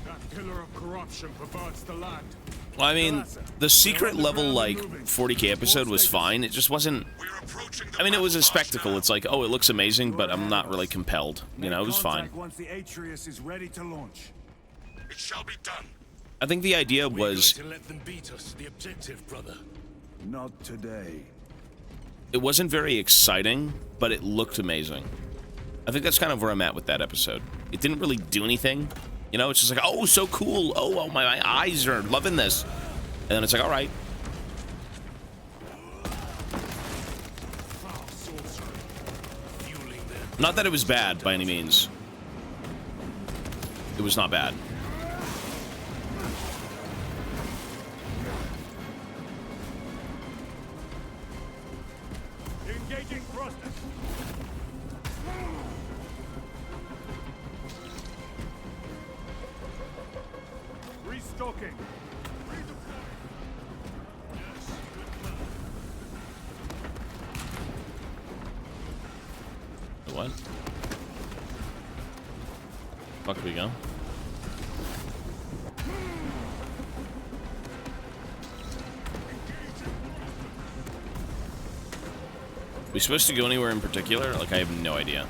[SPEAKER 2] That pillar of corruption perverts the land.
[SPEAKER 1] Well, I mean, the secret level, like, 40k episode was fine. It just wasn't... I mean, it was a spectacle. It's like, oh, it looks amazing, but I'm not really compelled. You know, it was fine.
[SPEAKER 2] Once the Atreus is ready to launch.
[SPEAKER 8] It shall be done.
[SPEAKER 1] I think the idea was...
[SPEAKER 7] To let them beat us, the objective, brother.
[SPEAKER 2] Not today.
[SPEAKER 1] It wasn't very exciting, but it looked amazing. I think that's kind of where I'm at with that episode. It didn't really do anything. You know, it's just like, oh, so cool. Oh, my eyes are loving this. And then it's like, all right. Not that it was bad by any means. It was not bad.
[SPEAKER 2] Engaging thrusters. Restocking.
[SPEAKER 1] What? Fuck we go. We supposed to go anywhere in particular? Like, I have no idea.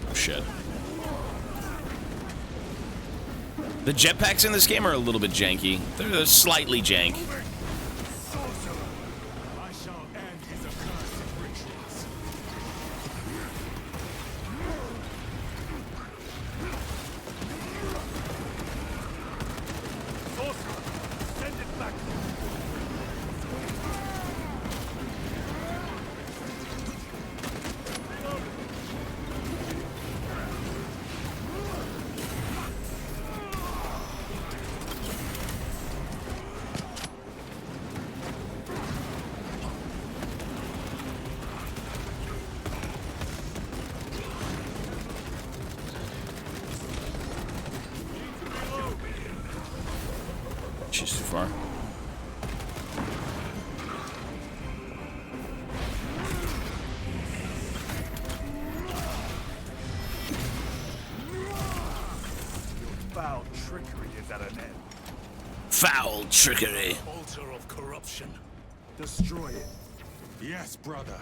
[SPEAKER 1] Oh, shit. The jetpacks in this game are a little bit janky. They're slightly jank.
[SPEAKER 2] I shall end his accursed rituals. Sorcerer, send it back.
[SPEAKER 1] She's too far.
[SPEAKER 2] Foul trickery is at an end.
[SPEAKER 1] Foul trickery.
[SPEAKER 7] Altar of corruption.
[SPEAKER 2] Destroy it. Yes, brother.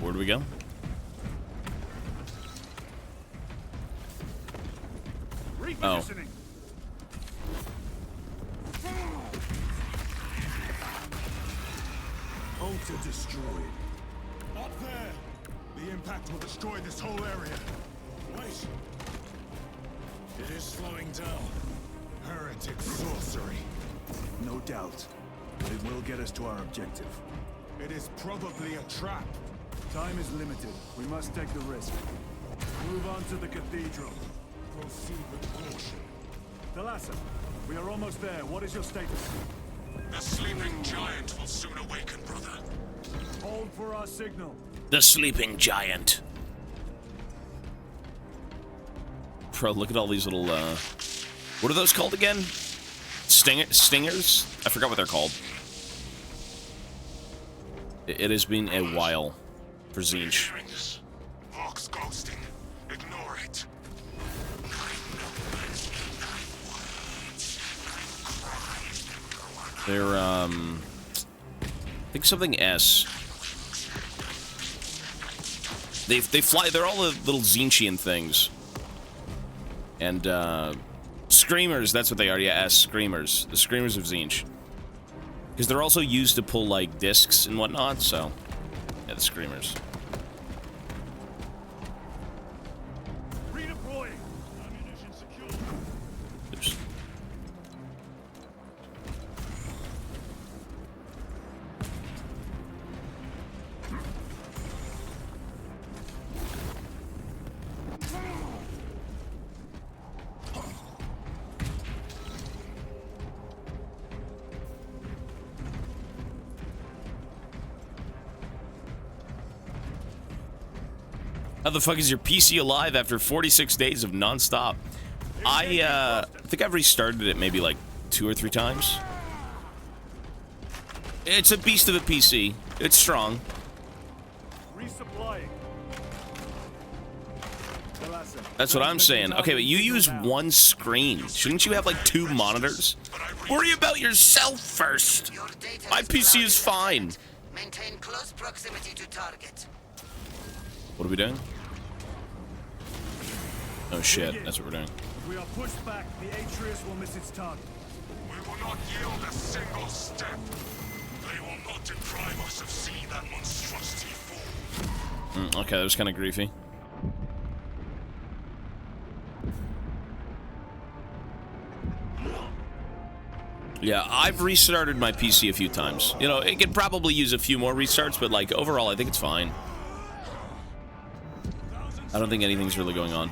[SPEAKER 1] Where do we go? Oh.
[SPEAKER 2] Altar destroyed. Up there! The impact will destroy this whole area.
[SPEAKER 7] Wait. It is slowing down.
[SPEAKER 2] Heretic sorcery. No doubt. But it will get us to our objective. It is probably a trap. Time is limited. We must take the risk. Move on to the cathedral. Proceed with caution. Talassa, we are almost there. What is your status?
[SPEAKER 8] The sleeping giant will soon awaken, brother.
[SPEAKER 2] Hold for our signal.
[SPEAKER 1] The sleeping giant. Bro, look at all these little, what are those called again? Stingers? I forgot what they're called. It has been a while for Tzeentch.
[SPEAKER 8] Vox ghosting. Ignore it.
[SPEAKER 1] They're, I think something S. They fly, they're all the little Tzeentchian things. And, Screamers, that's what they are, yeah, S, Screamers. The Screamers of Tzeentch. Because they're also used to pull, like, discs and whatnot, so... Yeah, the screamers.
[SPEAKER 2] Redeploying. Ammunition secure.
[SPEAKER 1] Oops. How the fuck is your PC alive after 46 days of non-stop? I think I've restarted it maybe like 2 or 3 times. It's a beast of a PC. It's strong.
[SPEAKER 2] Resupplying.
[SPEAKER 1] That's what I'm saying. Okay, but you use one screen. Shouldn't you have like 2 monitors? Worry about yourself first. My PC is fine.
[SPEAKER 14] Maintain close proximity to target.
[SPEAKER 1] What are we doing? Oh shit, that's what we're doing.
[SPEAKER 2] If we are pushed back, the Atreus will miss its target.
[SPEAKER 8] We will not yield a single step. They will not deprive us of seeing that monstrosity fall.
[SPEAKER 1] Okay, that was kind of griefy. Yeah, I've restarted my PC a few times. You know, it could probably use a few more restarts, but like overall, I think it's fine. I don't think anything's really going on.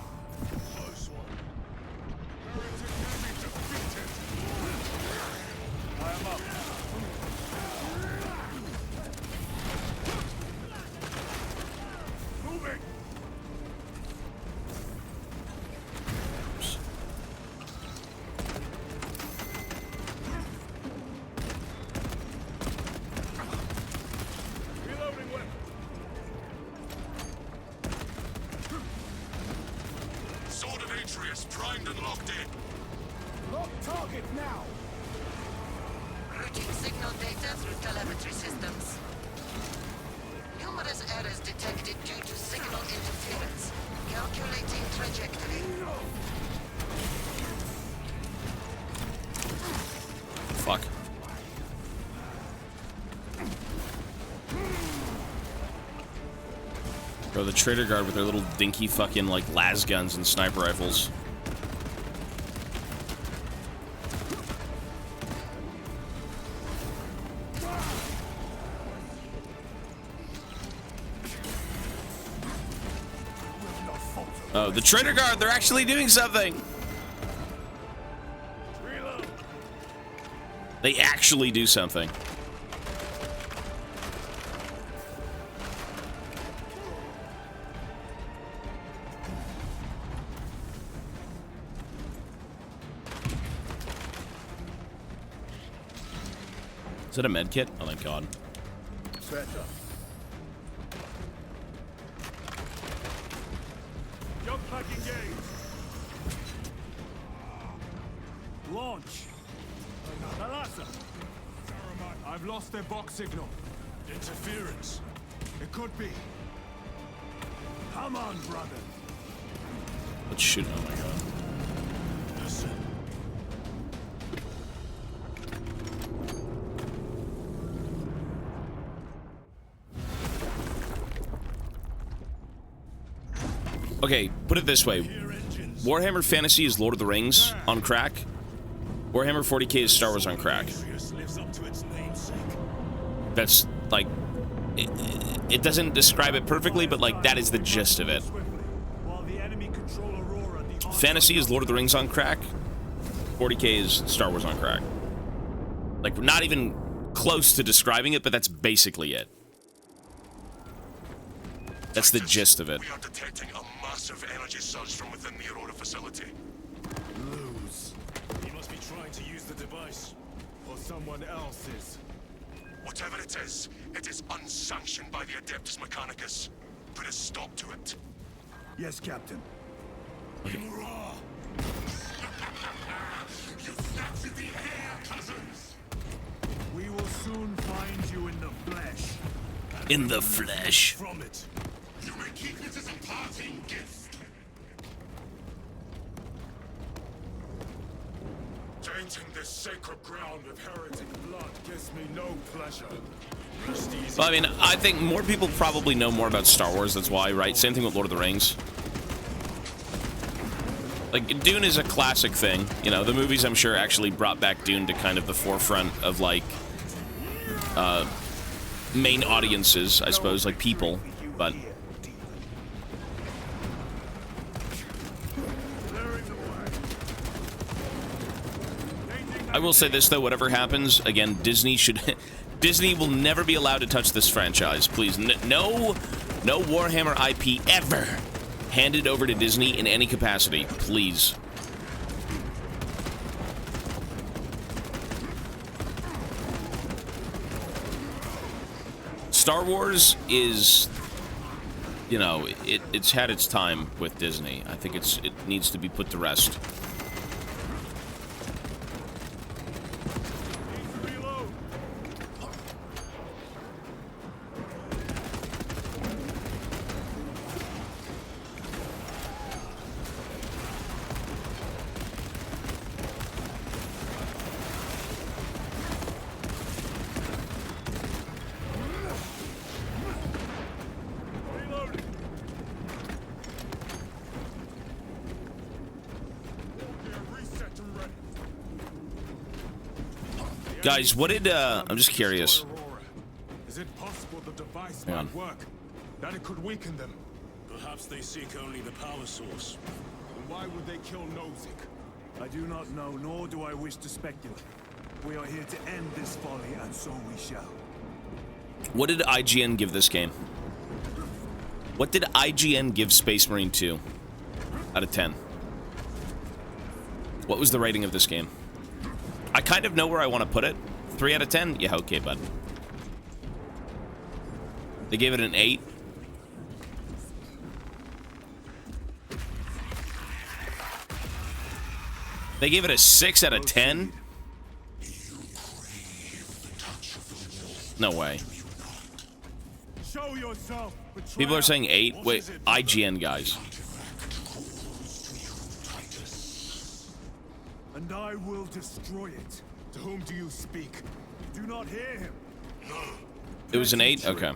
[SPEAKER 8] Sword of Atreus primed and locked in.
[SPEAKER 2] Lock target now.
[SPEAKER 14] Routing signal data through telemetry systems. Numerous errors detected due to signal interference. Calculating trajectory.
[SPEAKER 1] Fuck. Bro, the Trader Guard with their little dinky fucking, like, las guns and sniper rifles. Oh, the Trader Guard, they're actually doing something! They actually do something. Is it a med kit? Oh, thank God.
[SPEAKER 2] Better. Jump pack engaged. Launch. Thalassa. I've lost their box signal.
[SPEAKER 8] Interference.
[SPEAKER 2] It could be. Come on, brother.
[SPEAKER 1] Let's shoot. Oh my God.
[SPEAKER 8] Listen.
[SPEAKER 1] Okay, put it this way. Warhammer Fantasy is Lord of the Rings on crack. Warhammer 40k is Star Wars on crack. That's, like... It doesn't describe it perfectly, but, like, that is the gist of it. Fantasy is Lord of the Rings on crack. 40k is Star Wars on crack. Like, we're not even close to describing it, but that's basically it. That's the gist of it.
[SPEAKER 8] We are detecting a massive energy surge from within the Aurora facility.
[SPEAKER 2] Lose.
[SPEAKER 7] He must be trying to use the device.
[SPEAKER 2] Or someone else's.
[SPEAKER 8] Whatever it is unsanctioned by the Adeptus Mechanicus. Put a stop to it.
[SPEAKER 2] Yes, Captain.
[SPEAKER 8] You snatched the air, cousins!
[SPEAKER 2] We will soon find you in the flesh.
[SPEAKER 1] In the flesh.
[SPEAKER 8] From it. You may keep it as a parting gift. Take
[SPEAKER 2] Tainting this sacred ground with heretic blood gives me no pleasure.
[SPEAKER 1] Well, I mean, I think more people probably know more about Star Wars, that's why, right? Same thing with Lord of the Rings. Like, Dune is a classic thing. You know, the movies, I'm sure, actually brought back Dune to kind of the forefront of, like, main audiences, I suppose, like people, but... I will say this, though, whatever happens, again, Disney should... Disney will never be allowed to touch this franchise, please. No Warhammer IP ever handed over to Disney in any capacity, please. Star Wars is, you know, it's had its time with Disney. I think it needs to be put to rest. Guys, what did, I'm just curious.
[SPEAKER 2] Is it possible the device might work? That it could weaken them?
[SPEAKER 7] Perhaps they seek only the power source.
[SPEAKER 2] And why would they kill Nozick? I do not know, nor do I wish to speculate. We are here to end this folly, and so we shall.
[SPEAKER 1] What did IGN give this game? What did IGN give Space Marine 2 out of 10? What was the rating of this game? I kind of know where I want to put it. 3 out of 10? Yeah, okay, bud. They gave it an 8. They gave it a 6 out of 10? No way.
[SPEAKER 2] Show yourself,
[SPEAKER 1] People are saying 8. Wait, IGN, guys.
[SPEAKER 2] And I will destroy it. To whom do you speak? Do not hear him. No.
[SPEAKER 1] It was an 8? Okay.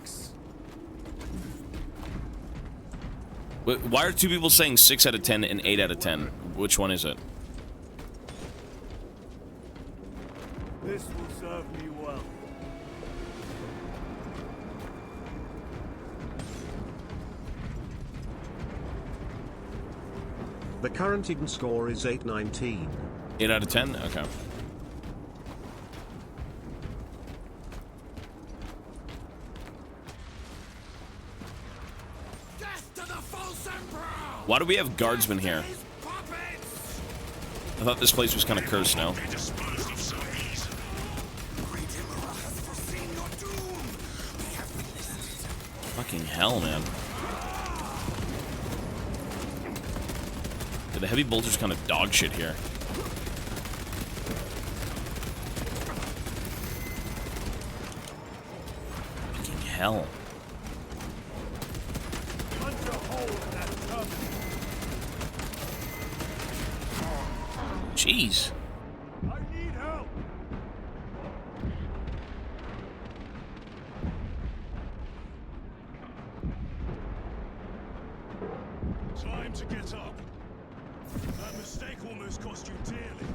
[SPEAKER 1] Why are two people saying 6 out of 10 and 8 out of 10? Which one is it?
[SPEAKER 2] This will serve me well.
[SPEAKER 4] The current Eden score is 819.
[SPEAKER 1] 8 out of 10? Okay. Why do we have guardsmen here? I thought this place was kind of cursed now. Fucking hell, man. The heavy bolter's kind of dog shit here. Fucking hell. Jeez.
[SPEAKER 2] I need help.
[SPEAKER 7] Time to get up. That mistake almost cost you dearly.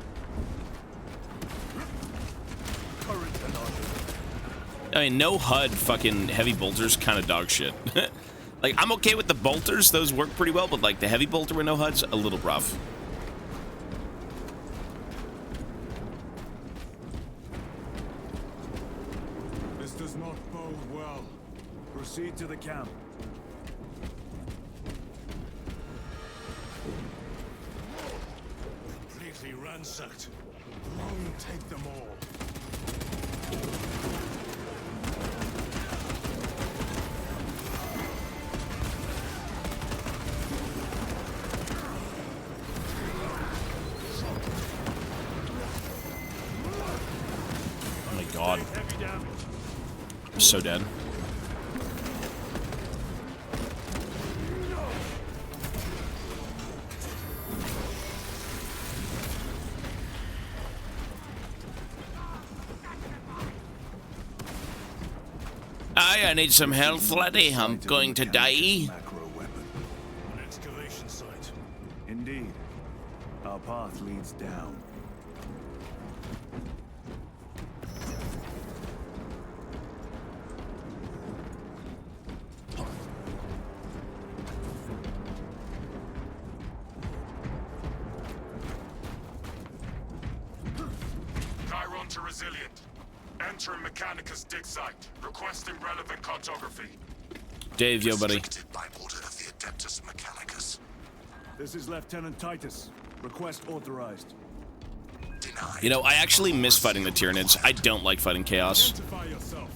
[SPEAKER 1] I mean, no HUD fucking heavy bolters kind of dog shit. Like, I'm okay with the bolters. Those work pretty well, but like the heavy bolter with no HUD's a little rough.
[SPEAKER 2] This does not bode well. Proceed to the camp.
[SPEAKER 7] Completely ransacked.
[SPEAKER 2] Long take them all.
[SPEAKER 1] Oh my god. I'm so dead.
[SPEAKER 13] I need some health, laddie. I'm going to die.
[SPEAKER 2] Macro weapon.
[SPEAKER 7] An excavation site.
[SPEAKER 2] Indeed. Our path leads down.
[SPEAKER 8] Chiron to Resilient. Entering Mechanicus dig site. Requesting relevant cartography.
[SPEAKER 1] Dave, yo, buddy.
[SPEAKER 12] By order of the Adeptus Mechanicus.
[SPEAKER 2] This is Lieutenant Titus. Request authorized.
[SPEAKER 12] Denied.
[SPEAKER 1] You know, I actually miss fighting the Tyranids. I don't like fighting Chaos.
[SPEAKER 2] Identify yourself.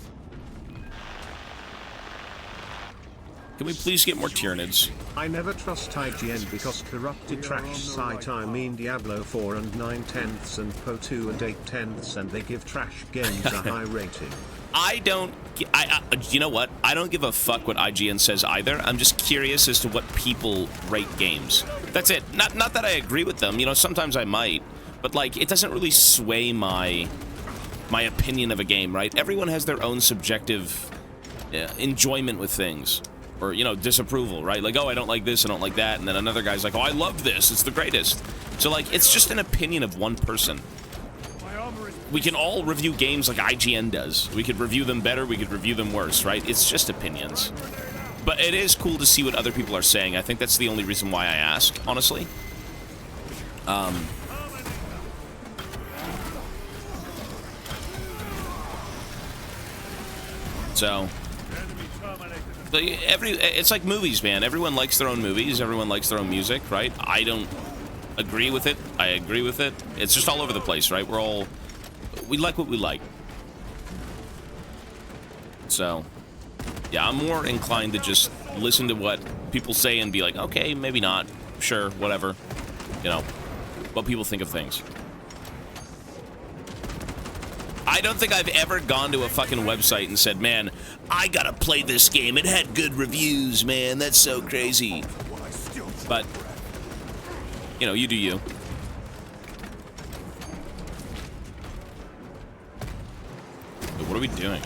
[SPEAKER 1] Can we please get more Tyranids?
[SPEAKER 4] I never trust IGN because corrupted trash site I mean Diablo 4 and 9/10 and Po 2 and 8/10 and they give trash games a high rating.
[SPEAKER 1] You know what? I don't give a fuck what IGN says either. I'm just curious as to what people rate games. That's it. Not that I agree with them. You know, sometimes I might. But, like, it doesn't really sway my opinion of a game, right? Everyone has their own subjective enjoyment with things. Or, you know, disapproval, right? Like, oh, I don't like this, I don't like that. And then another guy's like, oh, I love this, it's the greatest. So, like, it's just an opinion of one person. We can all review games like IGN does. We could review them better, we could review them worse, right? It's just opinions. But it is cool to see what other people are saying. I think that's the only reason why I ask, honestly. So... It's like movies, man. Everyone likes their own movies. Everyone likes their own music, right? I don't agree with it. I agree with it. It's just all over the place, right? We like what we like. So, yeah, I'm more inclined to just listen to what people say and be like, okay, maybe not. Sure, whatever. You know, what people think of things. I don't think I've ever gone to a fucking website and said, man, I gotta play this game. It had good reviews, man. That's so crazy. But, you know, you do you. But what are we doing?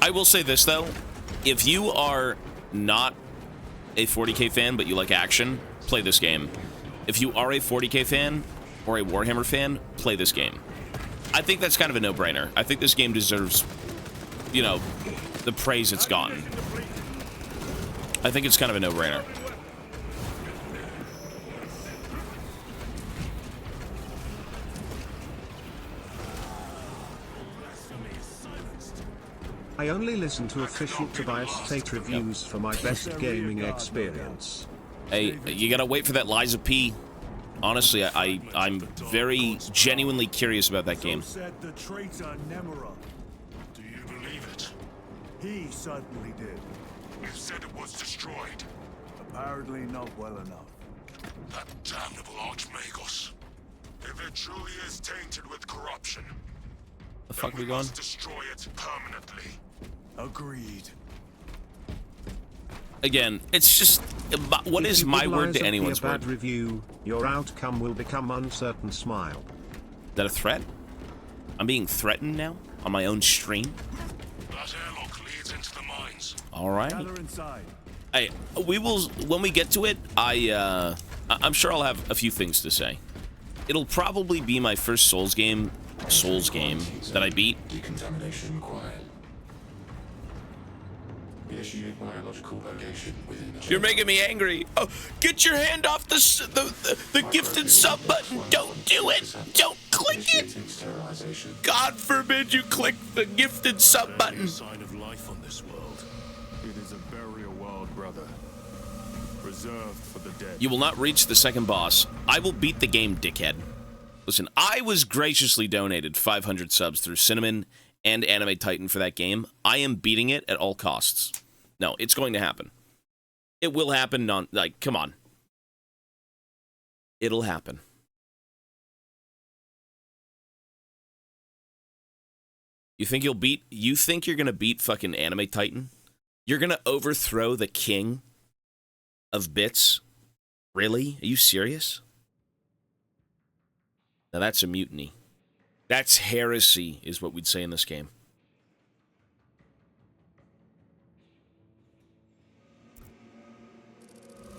[SPEAKER 1] I will say this, though. If you are not a 40k fan, but you like action, play this game. If you are a 40k fan or a Warhammer fan, play this game. I think that's kind of a no-brainer. I think this game deserves, you know, the praise it's gotten. I think it's kind of a no-brainer.
[SPEAKER 4] I only listen to official Tobias Fate reviews for my best gaming experience.
[SPEAKER 1] Hey, you gotta wait for that Liza P. Honestly, I'm very genuinely curious about that game.
[SPEAKER 2] Said the traitor Nemura.
[SPEAKER 8] Do you believe it?
[SPEAKER 2] He certainly did.
[SPEAKER 8] You said it was destroyed.
[SPEAKER 2] Apparently not well enough.
[SPEAKER 8] That damnable Archmagos. If it truly is tainted with corruption,
[SPEAKER 1] The fuck
[SPEAKER 8] then
[SPEAKER 1] we going?
[SPEAKER 8] must destroy it permanently.
[SPEAKER 2] Agreed.
[SPEAKER 1] Again, it's just, what is my word to anyone's word?
[SPEAKER 4] Bad review, your outcome will become uncertain. Smile.
[SPEAKER 1] Is that a threat? I'm being threatened now on my own stream.
[SPEAKER 8] That airlock leads into the mines.
[SPEAKER 1] All right.
[SPEAKER 2] Gather inside.
[SPEAKER 1] Hey, we will, when we get to it, I'm sure I'll have a few things to say. It'll probably be my first Souls game that I beat.
[SPEAKER 15] Decontamination required. Initiate biological purgation within the...
[SPEAKER 13] You're making me angry. Oh, get your hand off the gifted sub button. Don't do it. Don't click it. God forbid you click the gifted sub button.
[SPEAKER 7] Sign of life on this world.
[SPEAKER 2] It is a burial world, brother. Reserved for the dead.
[SPEAKER 1] You will not reach the second boss. I will beat the game, dickhead. Listen, I was graciously donated 500 subs through Cinnamon and Anime Titan for that game. I am beating it at all costs. No, it's going to happen. It will happen. Come on. It'll happen. You think you're going to beat fucking Anime Titan? You're going to overthrow the king of bits? Really? Are you serious? Now that's a mutiny. That's heresy, is what we'd say in this game.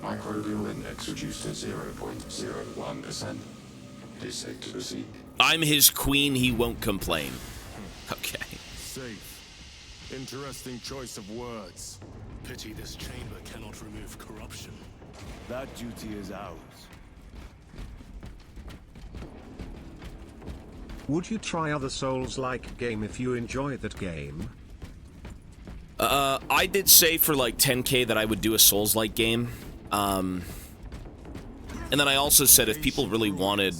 [SPEAKER 15] Microbial index reduced to 0.01%. It is safe to proceed.
[SPEAKER 1] I'm his queen, he won't complain. Okay.
[SPEAKER 2] Safe. Interesting choice of words.
[SPEAKER 7] Pity this chamber cannot remove corruption.
[SPEAKER 2] That duty is ours.
[SPEAKER 4] Would you try other Souls-like game if you enjoy that game?
[SPEAKER 1] I did say for like 10K that I would do a Souls-like game. And then I also said if people really wanted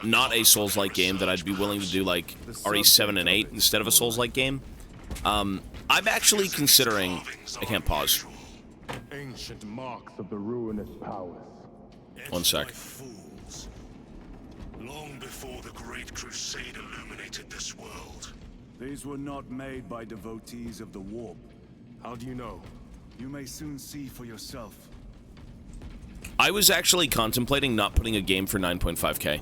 [SPEAKER 1] not a Souls-like game, that I'd be willing to do like RE7 and 8 instead of a Souls-like game. I'm actually considering... I can't pause.
[SPEAKER 2] Ancient marks of the ruinous powers.
[SPEAKER 1] One sec.
[SPEAKER 8] Long before the Great Crusade illuminated this world.
[SPEAKER 2] These were not made by devotees of the warp.
[SPEAKER 7] How do you know?
[SPEAKER 2] You may soon see for yourself.
[SPEAKER 1] I was actually contemplating not putting a game for 9.5K.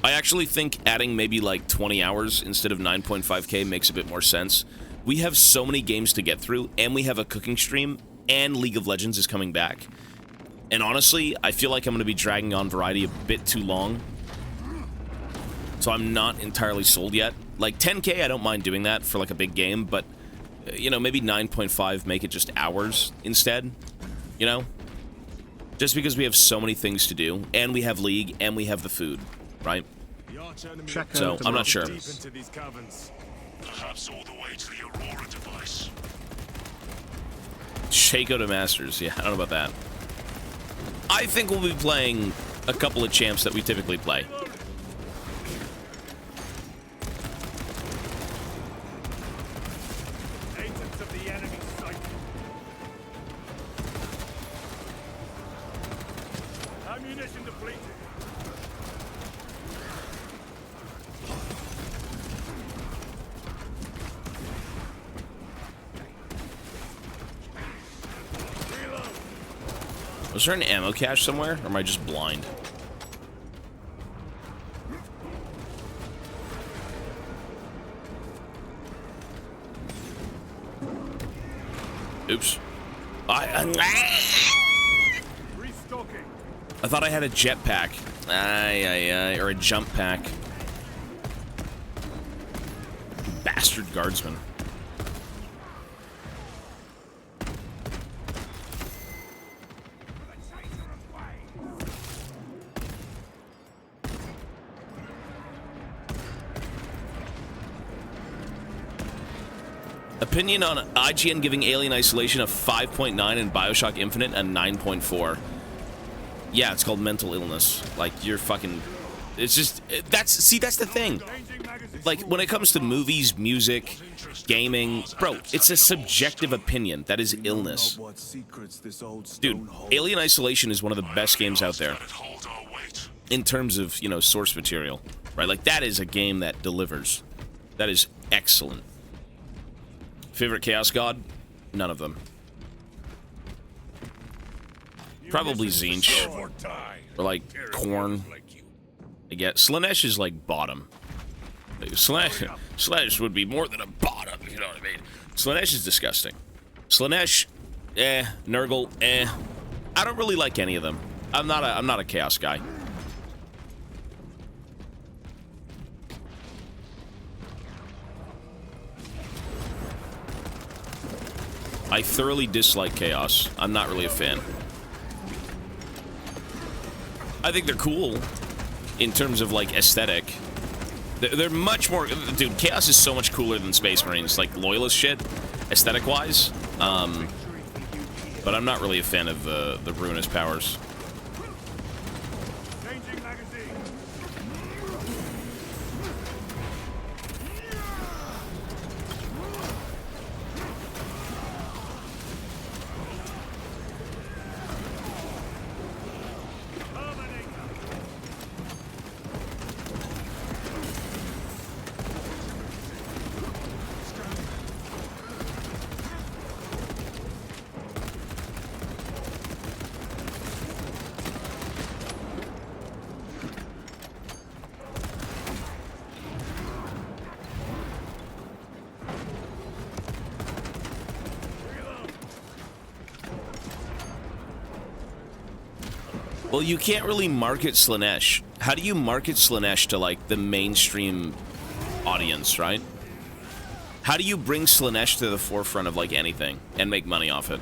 [SPEAKER 1] I actually think adding maybe like 20 hours instead of 9.5K makes a bit more sense. We have so many games to get through, and we have a cooking stream, and League of Legends is coming back. And honestly, I feel like I'm going to be dragging on Variety a bit too long. So I'm not entirely sold yet. Like 10K, I don't mind doing that for like a big game, but, you know, maybe 9.5, make it just hours instead, you know? Just because we have so many things to do, and we have League, and we have the food, right? So, I'm not sure.
[SPEAKER 8] Perhaps all the way to the Aurora device.
[SPEAKER 1] Shaco to Masters, yeah, I don't know about that. I think we'll be playing a couple of champs that we typically play.
[SPEAKER 2] Agents of the enemy sight. Ammunition depleted.
[SPEAKER 1] Was there an ammo cache somewhere, or am I just blind? Oops. I thought I had a jetpack. Or a jump pack. Bastard guardsman. Opinion on IGN giving Alien Isolation a 5.9 and Bioshock Infinite a 9.4. Yeah, it's called mental illness. Like, you're fucking... It's just... that's the thing. Like, when it comes to movies, music, gaming... Bro, it's a subjective opinion. That is illness. Dude, Alien Isolation is one of the best games out there. In terms of, you know, source material. Right? Like, that is a game that delivers. That is excellent. Favorite Chaos God? None of them. Probably Zinch. Or like Korn. I get Slanesh is like bottom. Slanesh would be more than a bottom, you know what I mean? Slanesh is disgusting. Slanesh, Nurgle, I don't really like any of them. I'm not a Chaos guy. I thoroughly dislike Chaos. I'm not really a fan. I think they're cool in terms of, like, aesthetic. They're much more... Dude, Chaos is so much cooler than Space Marines, like, Loyalist shit, aesthetic-wise. But I'm not really a fan of the Ruinous powers. Well, you can't really market Slaanesh. How do you market Slaanesh to, like, the mainstream audience, right? How do you bring Slaanesh to the forefront of, like, anything and make money off it?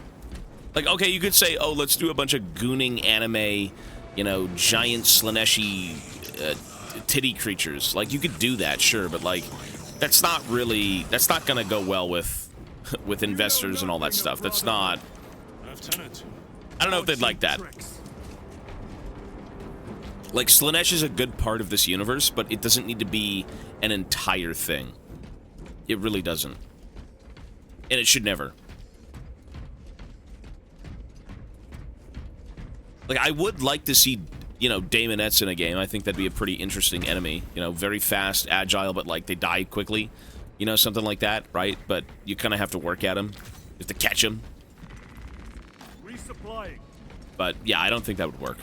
[SPEAKER 1] Like, okay, you could say, oh, let's do a bunch of gooning anime, you know, giant Slaaneshi titty creatures. Like, you could do that, sure, but, like, that's not gonna go well with investors and all that stuff. That's not... I don't know if they'd like that. Like, Slaanesh is a good part of this universe, but it doesn't need to be an entire thing. It really doesn't. And it should never. Like, I would like to see, you know, Daemonettes in a game. I think that'd be a pretty interesting enemy. You know, very fast, agile, but, like, they die quickly. You know, something like that, right? But you kind of have to work at them. You have to catch them.
[SPEAKER 2] Resupplying.
[SPEAKER 1] But, yeah, I don't think that would work.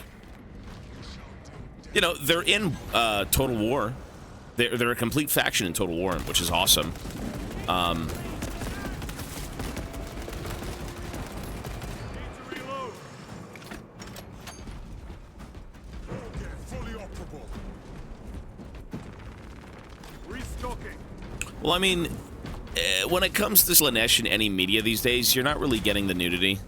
[SPEAKER 1] You know, they're in Total War. They're a complete faction in Total War, which is awesome. Well, I mean, when it comes to Slaanesh in any media these days, you're not really getting the nudity.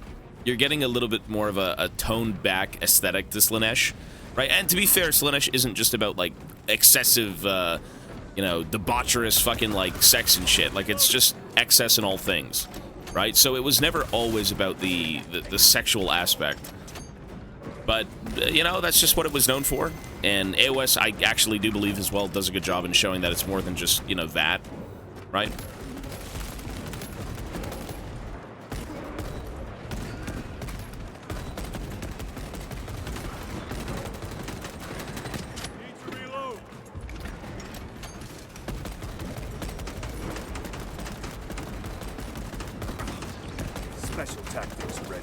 [SPEAKER 1] You're getting a little bit more of a toned-back aesthetic to Slaanesh, right? And to be fair, Slaanesh isn't just about, like, excessive, you know, debaucherous fucking, like, sex and shit. Like, it's just excess in all things, right? So it was never always about the sexual aspect. But, you know, that's just what it was known for. And AOS, I actually do believe as well, does a good job in showing that it's more than just, you know, that, right?
[SPEAKER 2] Special tactics ready.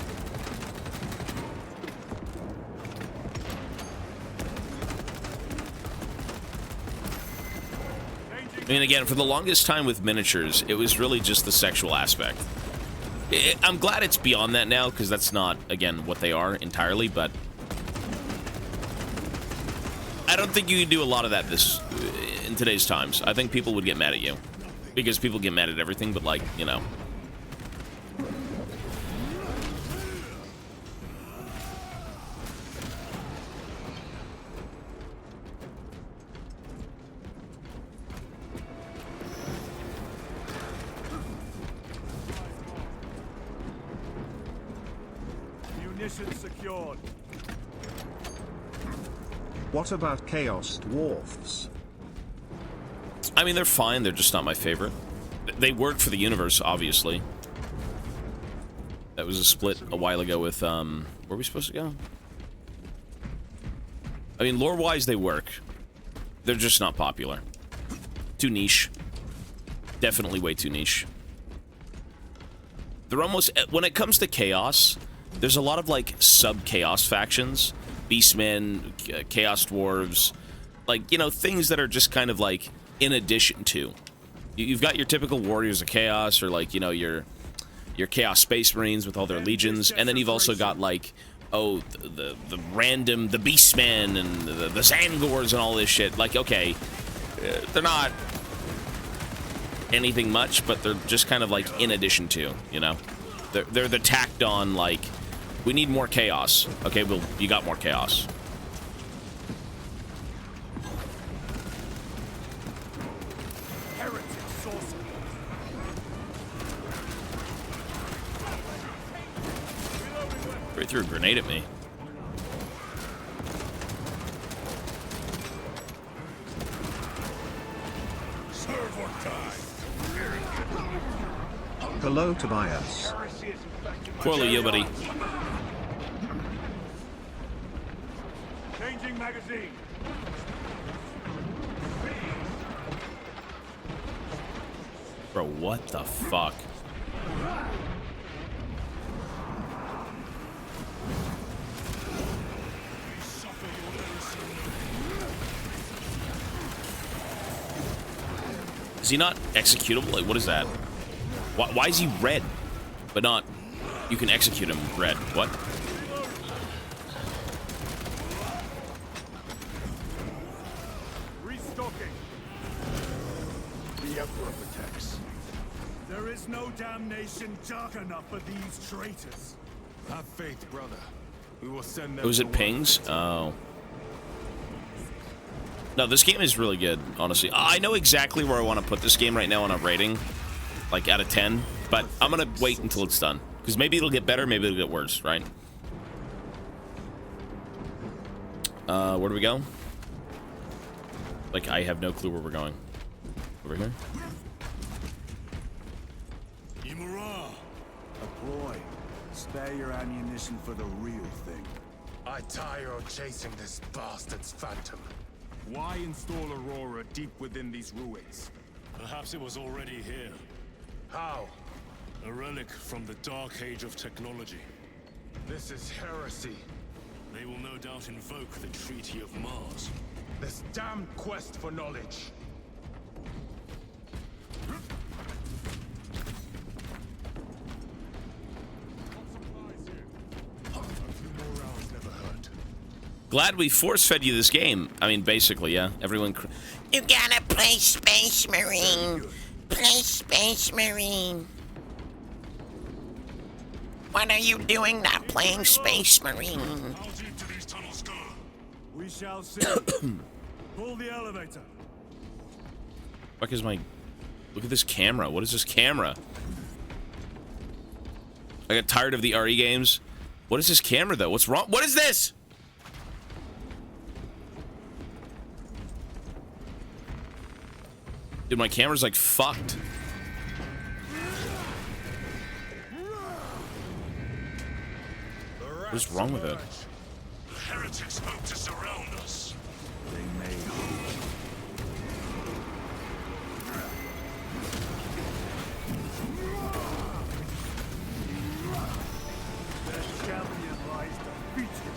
[SPEAKER 1] I mean, again, for the longest time with miniatures, it was really just the sexual aspect. I'm glad it's beyond that now, because that's not, again, what they are entirely, but I don't think you can do a lot of that in today's times. I think people would get mad at you, because people get mad at everything, but, like, you know.
[SPEAKER 2] Munitions secured.
[SPEAKER 4] What about Chaos Dwarfs?
[SPEAKER 1] I mean, they're fine. They're just not my favorite. They work for the universe, obviously. That was a split a while ago with, where are we supposed to go? I mean, lore-wise, they work. They're just not popular. Too niche. Definitely way too niche. They're almost... When it comes to Chaos, there's a lot of, like, sub-Chaos factions. Beastmen, Chaos Dwarves. Like, you know, things that are just kind of, like, in addition to. You've got your typical Warriors of Chaos, or, like, you know, your Chaos Space Marines with all their legions. And then you've also got, like... Oh, the random, the Beastmen and the Zangors and all this shit. Like, okay, they're not anything much, but they're just kind of like in addition to, you know? They're the tacked on, like, we need more chaos. Okay, well, you got more chaos. Right, threw a grenade at me.
[SPEAKER 4] Hello, Tobias.
[SPEAKER 1] Poorly, you, buddy.
[SPEAKER 2] Changing magazine.
[SPEAKER 1] Bro, what the fuck? Is he not executable? Like, what is that? Why is he red? But not... You can execute him red. What?
[SPEAKER 2] the Emperor protects. There is no damnation dark enough for these traitors. Have faith, brother. We will send them.
[SPEAKER 1] Was it pings? Oh. No, this game is really good, honestly. I know exactly where I want to put this game right now on a rating, like out of 10, but I'm gonna wait until it's done. Because maybe it'll get better, maybe it'll get worse, right? Where do we go? Like, I have no clue where we're going. Over here?
[SPEAKER 2] Imura! A ploy. Spare your ammunition for the real thing.
[SPEAKER 16] I tire of chasing this bastard's phantom.
[SPEAKER 2] Why install Aurora deep within these ruins?
[SPEAKER 7] Perhaps it was already here.
[SPEAKER 16] How?
[SPEAKER 7] A relic from the dark age of technology.
[SPEAKER 16] This is heresy.
[SPEAKER 7] They will no doubt invoke the Treaty of Mars.
[SPEAKER 16] This damn quest for knowledge.
[SPEAKER 1] Glad we force-fed you this game. I mean, basically, yeah. Everyone...
[SPEAKER 13] You gotta play Space Marine. Play Space Marine. What are you doing not playing Space Marine?
[SPEAKER 8] How deep do these tunnels go?
[SPEAKER 2] We shall see. Pull the elevator.
[SPEAKER 1] Fuck is my... Look at this camera. What is this camera? I got tired of the RE games. What is this camera, though? What's wrong? What is this? Dude, my camera's like fucked. What's wrong with it?
[SPEAKER 8] The heretics hope to surround us.
[SPEAKER 2] They may hope. Their champion lies defeated.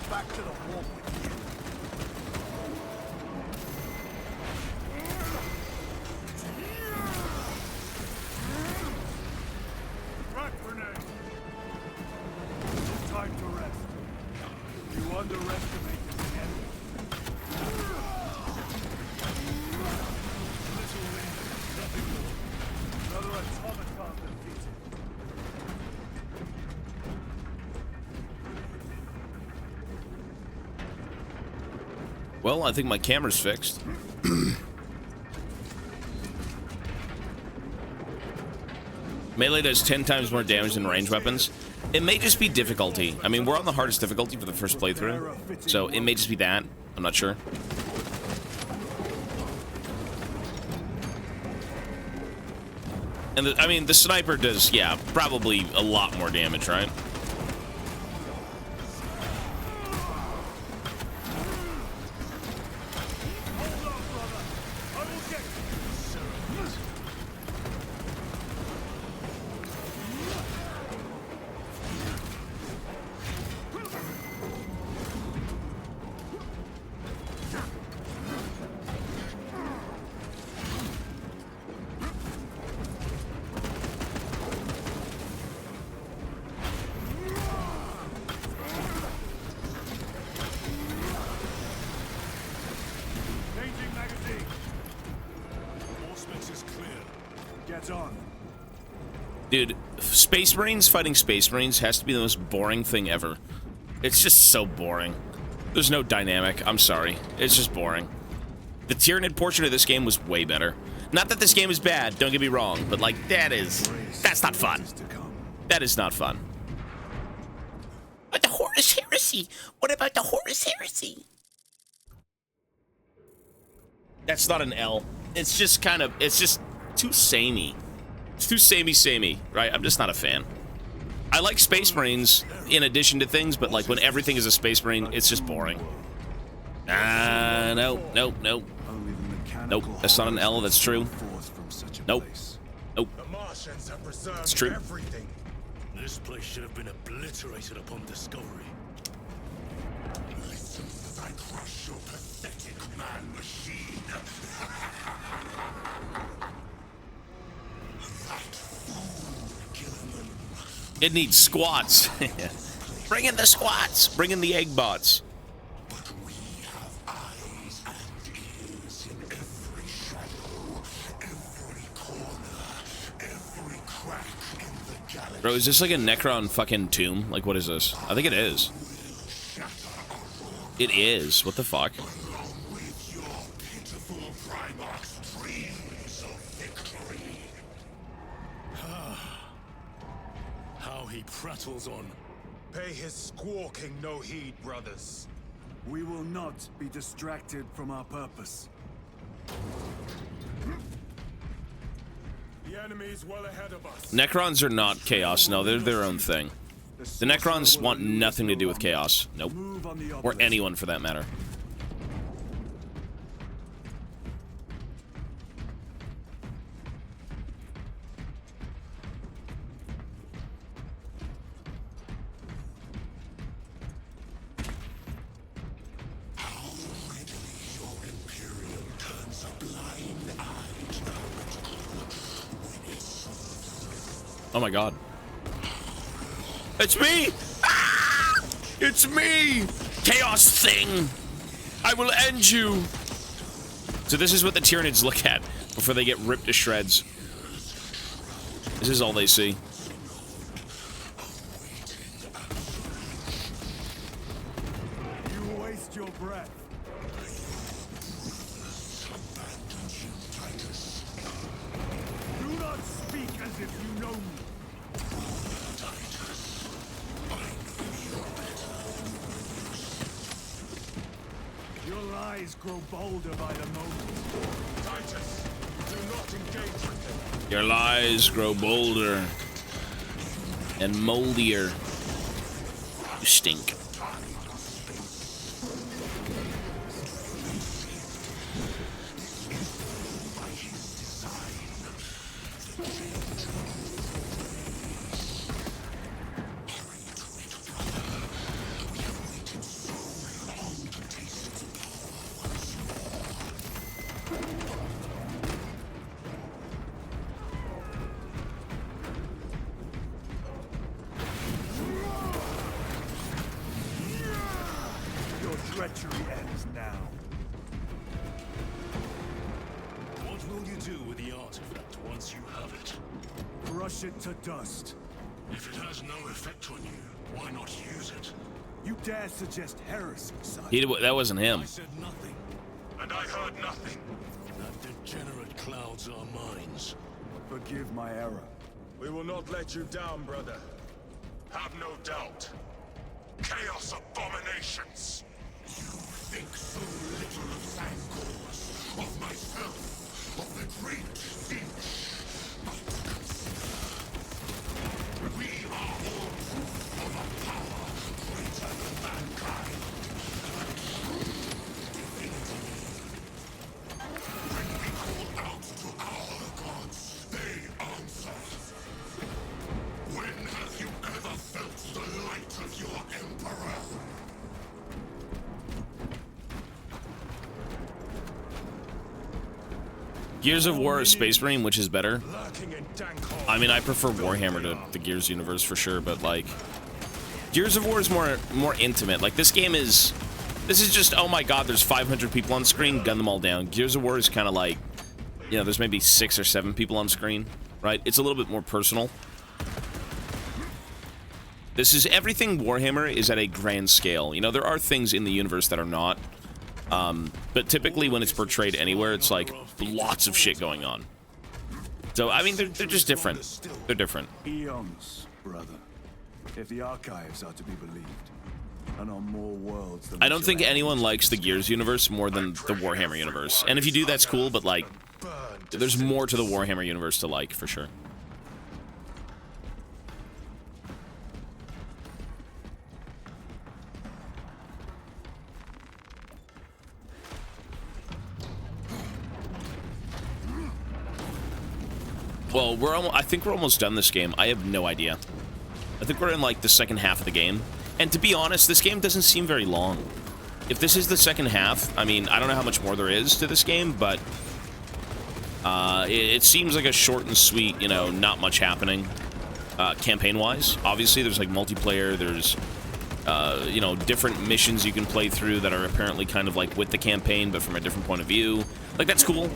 [SPEAKER 2] Back to the warp with you. Frag grenade. Time to rest. You underestimated the enemy. Little wind, nothing more. Another automaton defeated.
[SPEAKER 1] Well, I think my camera's fixed. Melee does 10 times more damage than range weapons. It may just be difficulty. I mean, we're on the hardest difficulty for the first playthrough, so it may just be that. I'm not sure. And I mean, the sniper does, yeah, probably a lot more damage, right? Dude, Space Marines fighting Space Marines has to be the most boring thing ever. It's just so boring. There's no dynamic. I'm sorry. It's just boring. The Tyranid portion of this game was way better. Not that this game is bad, don't get me wrong, but like, that's not fun. That is not fun.
[SPEAKER 13] But the Horus Heresy? What about the Horus Heresy?
[SPEAKER 1] That's not an L. It's just kind of, it's just too samey. It's too samey, right? I'm just not a fan. I like Space Marines in addition to things, but like when everything is a Space Marine, it's just boring. Nope. Nope, that's not an L, that's true. Nope. Nope. It's true.
[SPEAKER 7] This place should have been obliterated upon discovery.
[SPEAKER 12] Listen as I crush your pathetic man machine. That fool, Gilliman.
[SPEAKER 1] It needs squats. Bring in the squats. Bring in the egg bots.
[SPEAKER 12] But we have eyes and ears in every shadow, every corner, every crack in the galaxy.
[SPEAKER 1] Bro, is this like a Necron fucking tomb? Like, what is this? I think it is. It is. What the fuck?
[SPEAKER 12] Along with your pitiful Primarch's dreams of victory.
[SPEAKER 7] How he prattles on.
[SPEAKER 2] Pay his squawking no heed, brothers. We will not be distracted from our purpose. The enemy's well ahead of us.
[SPEAKER 1] Necrons are not Chaos. No, they're their own thing. The Necrons want nothing to do with Chaos. Nope. Or anyone for that matter. Oh my god. It's me! Ah! It's me! Chaos thing! I will end you! So this is what the Tyranids look at before they get ripped to shreds. This is all they see.
[SPEAKER 2] You waste your breath. Do not speak as if you know me. Your lies grow bolder by the moment.
[SPEAKER 12] Titus, do not engage with them.
[SPEAKER 1] Your lies grow bolder and moldier. You stink.
[SPEAKER 2] Your treachery ends now.
[SPEAKER 7] What will you do with the artifact once you have it?
[SPEAKER 2] Crush it to dust.
[SPEAKER 12] If it has no effect on you, why not use it?
[SPEAKER 2] You dare suggest heresy, son?
[SPEAKER 1] That wasn't him.
[SPEAKER 7] I said nothing.
[SPEAKER 12] And I heard nothing.
[SPEAKER 7] That degenerate clouds our minds.
[SPEAKER 2] Forgive my error.
[SPEAKER 12] We will not let you down, brother. Have no doubt. Chaos abominations! You think so little of Sangors, of myself, of the great Finch. But consider, we are all proof of a power greater than mankind. A true divinity. When we call out to our gods, they answer. When have you ever felt the light of your Emperor?
[SPEAKER 1] Gears of War or Space Marine, which is better? I mean, I prefer Warhammer to the Gears universe for sure, but like, Gears of War is more intimate. Like, this game is, this is just, oh my god, there's 500 people on screen, gun them all down. Gears of War is kind of like, you know, there's maybe 6 or 7 people on screen, right? It's a little bit more personal. This is, everything Warhammer is at a grand scale. You know, there are things in the universe that are not. But typically when it's portrayed anywhere, it's like lots of shit going on. So, I mean, they're just different. They're different.
[SPEAKER 2] Eons, brother. If the archives are to be believed. And on more worlds than
[SPEAKER 1] I don't think anyone likes the Gears universe more than the Warhammer universe. And if you do, that's cool, but like, there's more to the Warhammer universe to like, for sure. Well, I think we're almost done this game. I have no idea. I think we're in, like, the second half of the game. And to be honest, this game doesn't seem very long. If this is the second half, I mean, I don't know how much more there is to this game, but it seems like a short and sweet, you know, not much happening campaign-wise. Obviously, there's, like, multiplayer, there's, you know, different missions you can play through that are apparently kind of, like, with the campaign, but from a different point of view. Like, that's cool.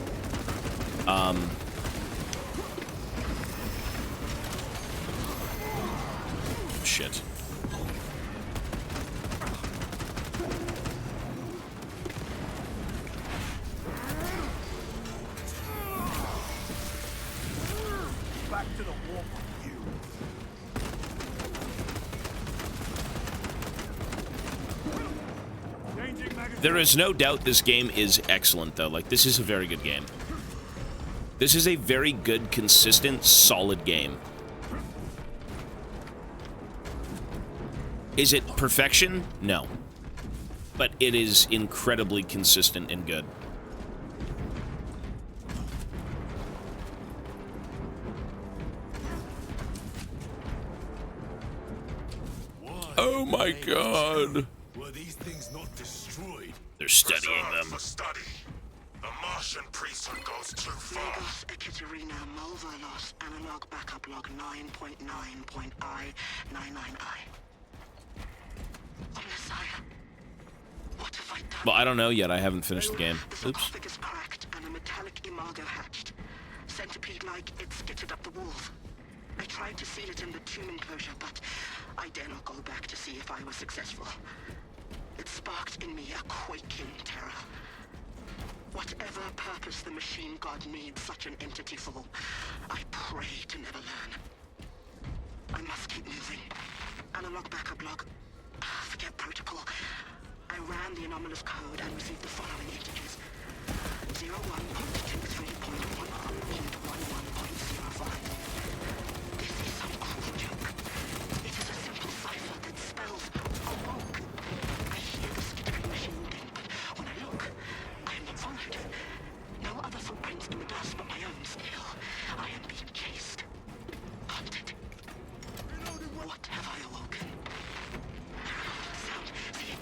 [SPEAKER 1] Shit.
[SPEAKER 2] Back to the warp, you.
[SPEAKER 1] There is no doubt this game is excellent, though. Like, this is a very good game. This is a very good, consistent, solid game. Is it perfection? No. But it is incredibly consistent and good. Oh my god.
[SPEAKER 8] Were these things not destroyed?
[SPEAKER 1] They're studying them.
[SPEAKER 8] For study. The Martian priesthood goes too far.
[SPEAKER 14] Lagos, Ekaterina, Malvalos, analog backup log 9.9.I999I. Messiah, what have I done?
[SPEAKER 1] Well, I don't know yet. I haven't finished the game.
[SPEAKER 14] The
[SPEAKER 1] Oops.
[SPEAKER 14] sarcophagus cracked and a metallic imago hatched. Centipede-like, it skittered up the walls. I tried to seal it in the tomb enclosure, but I dare not go back to see if I was successful. It sparked in me a quaking terror. Whatever purpose the machine god needs such an entity for, I pray to never learn. I must keep moving. Analog backup log. Forget protocol. I ran the anomalous code and received the following integers. 01.23.11.11.05. This is some cruel joke. It is a simple cipher that spells awoke. I hear the skittering machine thing, but when I look, I am not followed. No other footprints in the dust but my own still. I am being chased. Hunted. What have I awoken? Sound. See it?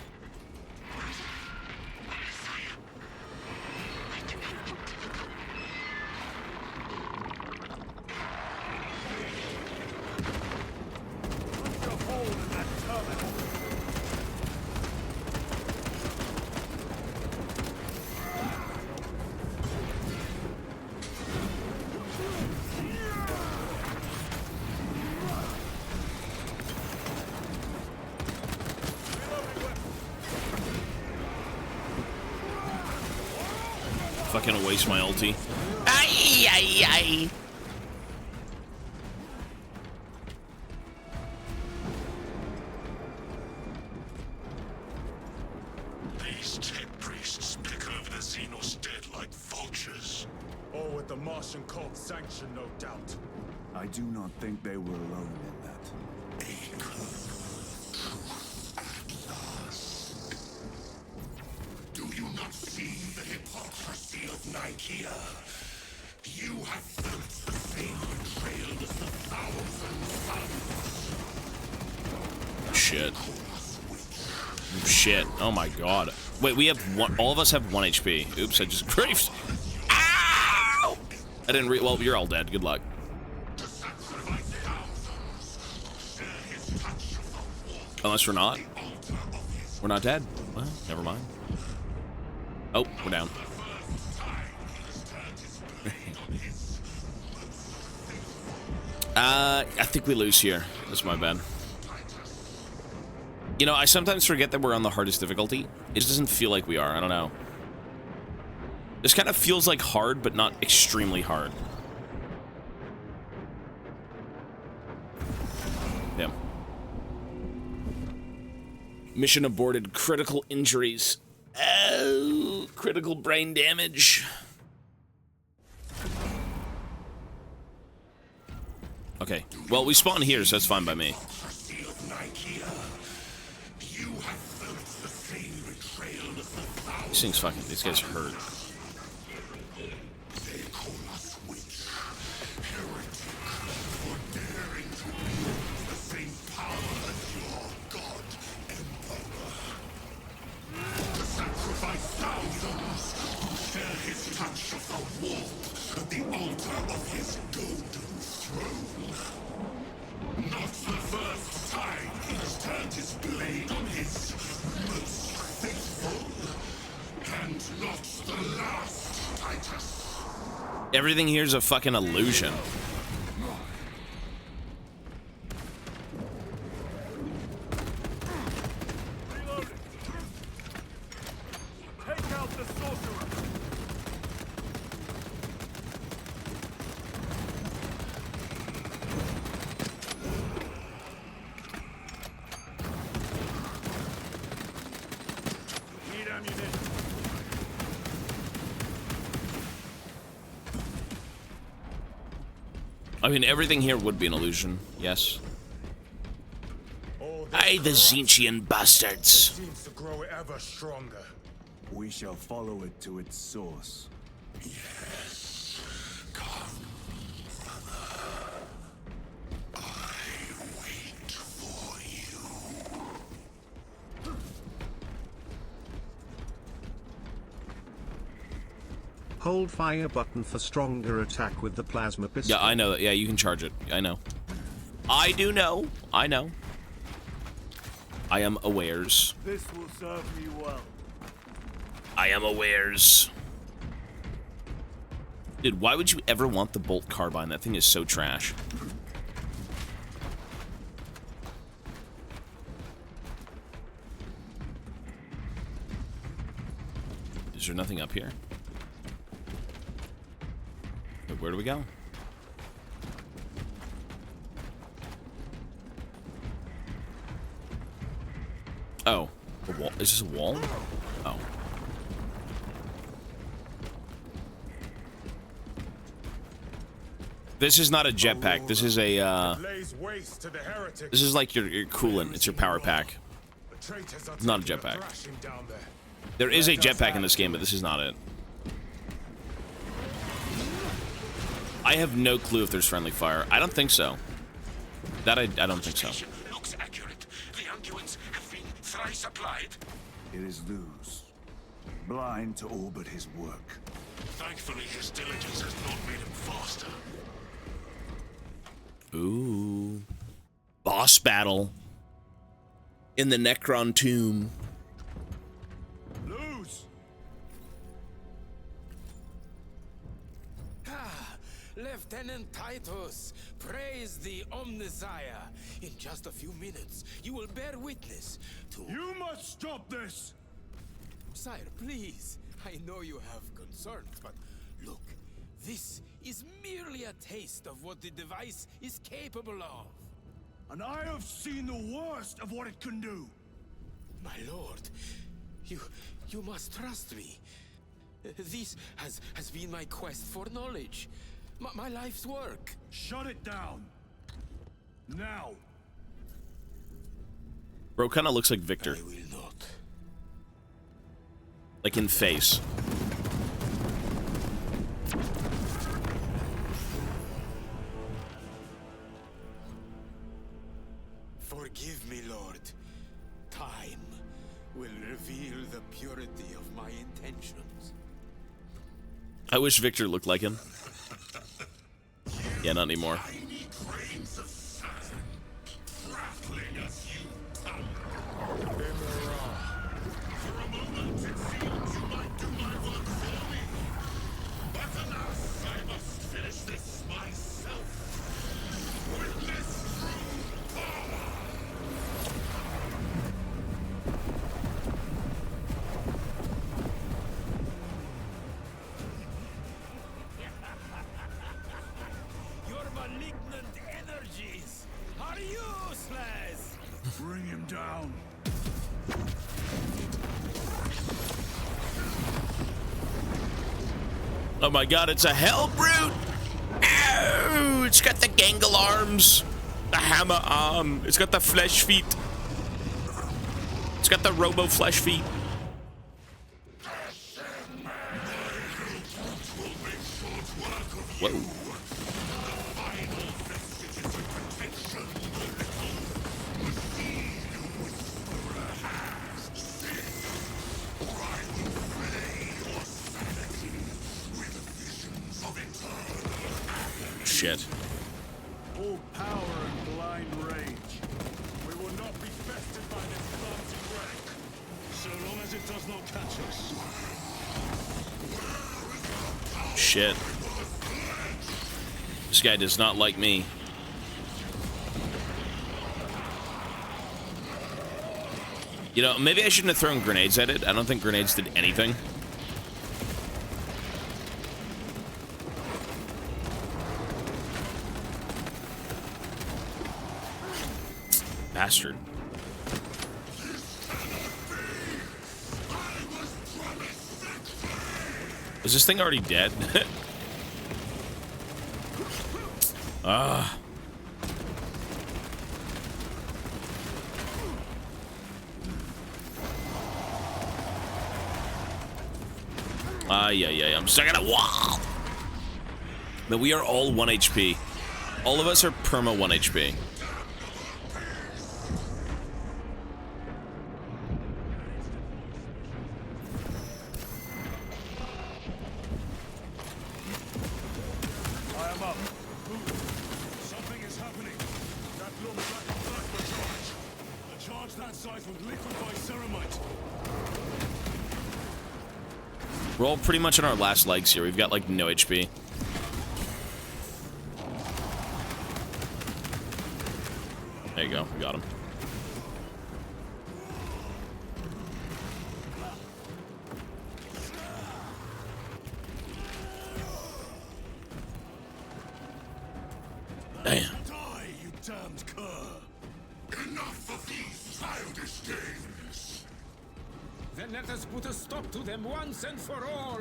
[SPEAKER 14] Where is it? Messiah. I do not want to look.
[SPEAKER 2] Put your hold in that terminal.
[SPEAKER 1] Fucking waste my ulti. Ay, ay, ay.
[SPEAKER 8] These tech priests pick over the Xenos dead like vultures.
[SPEAKER 2] All with the Martian cult's sanction, no doubt. I do not think they were alone in that.
[SPEAKER 8] Do you not see the hypocrisy of Nicaea? You have felt the same betrayal as the 1,000 suns.
[SPEAKER 1] Shit. Shit. Oh my god. Wait, we have one. All of us have 1 HP. Oops, I just griefed. Ow! I didn't well, you're all dead. Good luck. Unless we're not. We're not dead. Well, never mind. Oh, we're down. I think we lose here. That's my bad. You know, I sometimes forget that we're on the hardest difficulty. It just doesn't feel like we are. I don't know. This kind of feels like hard, but not extremely hard. Damn. Mission aborted. Critical injuries. Oh, critical brain damage. Okay. Well, we spawn here, so that's fine by me. These things fucking, these guys hurt.
[SPEAKER 12] those who share his touch of the warp at the altar of his golden throne. Not the first time he has turned his blade on his most faithful, and not the last, Titus.
[SPEAKER 1] Everything here is a fucking illusion.
[SPEAKER 2] Take out the sorcerer! Need ammunition.
[SPEAKER 1] I mean, everything here would be an illusion. Yes. Aye, the Zinchian bastards.
[SPEAKER 16] Seems to grow ever stronger.
[SPEAKER 2] We shall follow it to its source.
[SPEAKER 12] Yes. Come, brother. I wait for you.
[SPEAKER 4] Hold fire button for stronger attack with the plasma pistol.
[SPEAKER 1] Yeah, I know that. Yeah, you can charge it. I know. I do know. I know. I am awares.
[SPEAKER 2] This will serve me well.
[SPEAKER 1] I am awares. Dude, why would you ever want the bolt carbine? That thing is so trash. Is there nothing up here? Where do we go? Oh, a wall. Is this a wall? Oh. This is not a jetpack. This is a, this is like your coolant. It's your power pack. It's not a jetpack. There is a jetpack in this game, but this is not it. I have no clue if there's friendly fire. I don't think so. That I don't think so.
[SPEAKER 12] Looks accurate. The unguents have been thrice applied.
[SPEAKER 2] It is loose. Blind to all but his work.
[SPEAKER 12] Thankfully, his diligence has not made him faster.
[SPEAKER 1] Ooh. Boss battle. In the Necron tomb.
[SPEAKER 2] Lose!
[SPEAKER 17] Lieutenant Titus, praise the Omnissiah. In just a few minutes, you will bear witness to...
[SPEAKER 2] You must stop this!
[SPEAKER 17] Sire, please. I know you have concerns, but look, this is merely a taste of what the device is capable of.
[SPEAKER 2] And I have seen the worst of what it can do.
[SPEAKER 17] My lord, you must trust me. This has been my quest for knowledge. My life's work.
[SPEAKER 2] Shut it down. Now.
[SPEAKER 1] Bro kind of looks like Victor.
[SPEAKER 17] I will not.
[SPEAKER 1] Like in face.
[SPEAKER 17] Forgive me, Lord. Time will reveal the purity of my intentions.
[SPEAKER 1] I wish Victor looked like him. Yeah, not anymore.
[SPEAKER 12] Tiny grains of sand, rattling as you tumble. For a moment, it seemed you might do my work for me. But alas, I must finish this myself. Witness true power.
[SPEAKER 17] Your malignant energies are useless!
[SPEAKER 2] Bring him down.
[SPEAKER 1] Oh my god, it's a hell brute! Ow! It's got the gangle arms, the hammer arm, it's got the flesh feet. It's got the robo flesh feet. Whoa. shit.
[SPEAKER 2] All power and blind rage. We will not be bested by this clumsy wreck.
[SPEAKER 7] So long as it does not catch us.
[SPEAKER 1] Shit. This guy does not like me. You know, maybe I shouldn't have thrown grenades at it. I don't think grenades did anything. Bastard. Is this thing already dead? Ah. Yeah. I'm stuck at a wall. But we are all 1 HP. All of us are perma 1 HP.
[SPEAKER 2] I am up. Something is happening. That looks like a plasma charge. A charge that size would liquefy ceramite.
[SPEAKER 1] We're all pretty much on our last legs here. We've got like no HP. There you go. We got him. Damn.
[SPEAKER 12] Die, you damned cur! Enough of these childish games!
[SPEAKER 17] Then let us put a stop to them once and for all!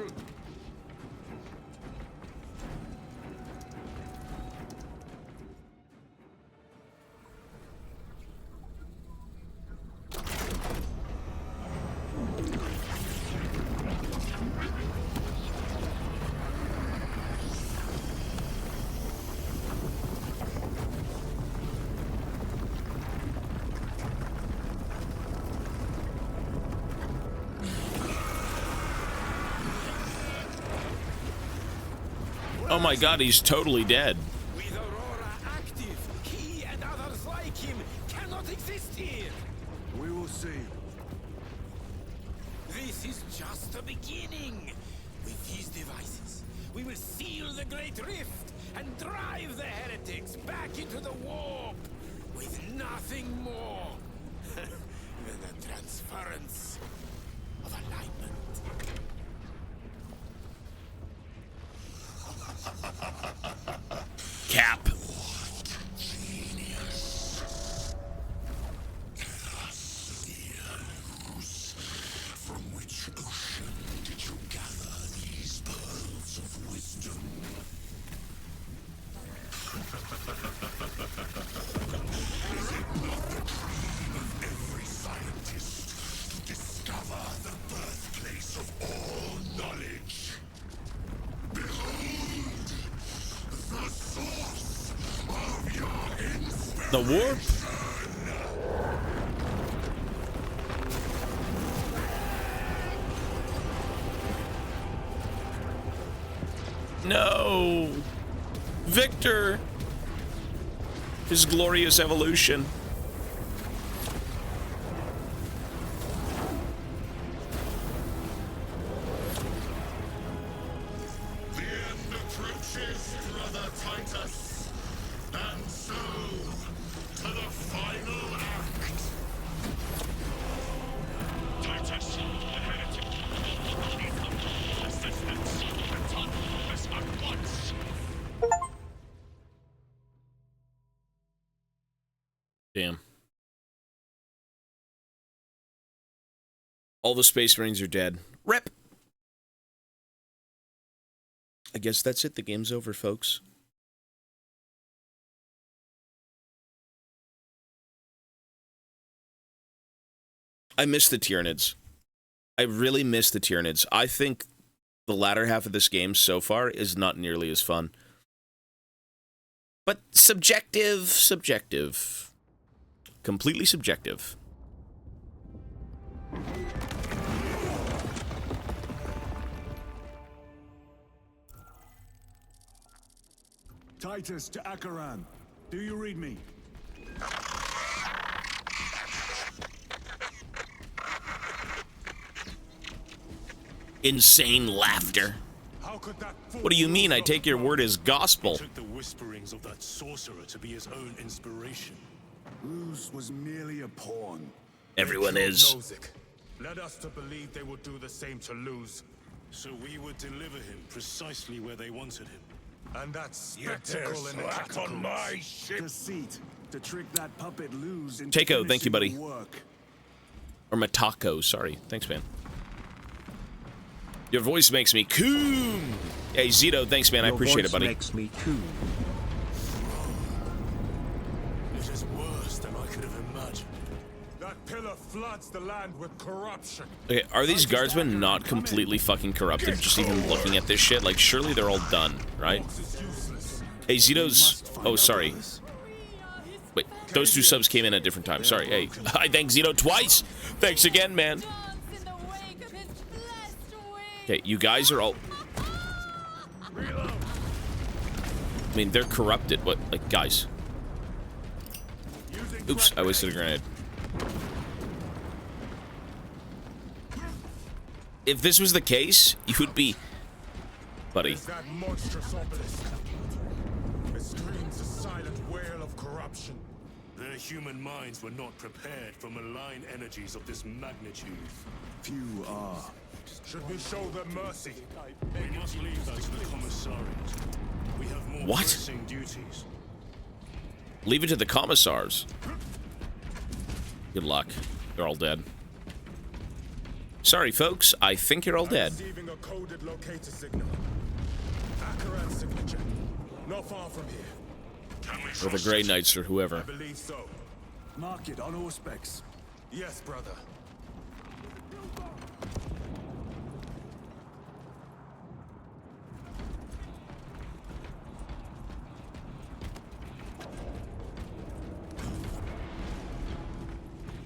[SPEAKER 1] Oh my god, he's totally dead.
[SPEAKER 17] With Aurora active, he and others like him cannot exist here!
[SPEAKER 2] We will see.
[SPEAKER 17] This is just the beginning. With these devices, we will seal the Great Rift and drive the heretics back into the warp with nothing more than the transference of alignment.
[SPEAKER 1] Cap.
[SPEAKER 12] From which ocean did you gather these pearls of wisdom? Is it not the dream of every scientist to discover the birthplace of all knowledge? Behold, the source of your inspiration!
[SPEAKER 1] The warp? No! Victor! His glorious evolution.
[SPEAKER 12] The end approaches, Brother Titus. And so, to the final act. Titus, the heretic. Assistance. Return this at once.
[SPEAKER 1] Damn. All the Space Marines are dead. Rip! I guess that's it. The game's over, folks. I miss the Tyranids. I really miss the Tyranids. I think the latter half of this game so far is not nearly as fun. But subjective. Completely subjective.
[SPEAKER 2] Titus to Acheran. Do you read me?
[SPEAKER 1] Insane laughter. What do you mean? I take your word as gospel.
[SPEAKER 7] He took the whisperings of that sorcerer to be his own inspiration.
[SPEAKER 2] Luz was merely a pawn.
[SPEAKER 1] Everyone is.
[SPEAKER 16] Nozick. Led us to believe they would do the same to Luz.
[SPEAKER 7] So we would deliver him precisely where they wanted him.
[SPEAKER 16] And that spectacle in the catacombs.
[SPEAKER 2] On my ship. Deceit to trick that puppet Luz into
[SPEAKER 1] Takeo, thank you, buddy.
[SPEAKER 2] finishing the work.
[SPEAKER 1] Or Matako, sorry. Thanks, man. Your voice makes me coon. Hey, Zito, thanks, man. I appreciate it, buddy.
[SPEAKER 4] Your voice makes me coon.
[SPEAKER 7] It is worse than I could have imagined.
[SPEAKER 16] That pillar floods the land with corruption.
[SPEAKER 1] Okay, are these guardsmen not completely fucking corrupted? Just even looking at this shit? Like, surely they're all done, right? Hey, Zito's... Oh, sorry. Wait, those two subs came in at different times. Sorry, hey. I thank Zito twice! Thanks again, man. Okay, you guys are all... I mean, they're corrupted. What? Like, guys. Oops, I wasted a grenade. If this was the case, you would be... Buddy.
[SPEAKER 16] That monstrous obelisk. It screams a silent wail of corruption.
[SPEAKER 7] Their human minds were not prepared for malign energies of this magnitude.
[SPEAKER 2] Few are.
[SPEAKER 16] Should we show them mercy?
[SPEAKER 7] We must leave that to the commissariat. We have more pressing duties.
[SPEAKER 1] Leave it to the commissars. Good luck. They're all dead. Sorry, folks. I think you're all dead.
[SPEAKER 16] Receiving a coded locator signal. Acheran signature. Not far from here.
[SPEAKER 1] Or the Grey Knights or whoever.
[SPEAKER 16] I believe so.
[SPEAKER 2] Mark it on Auspex.
[SPEAKER 16] Yes, brother.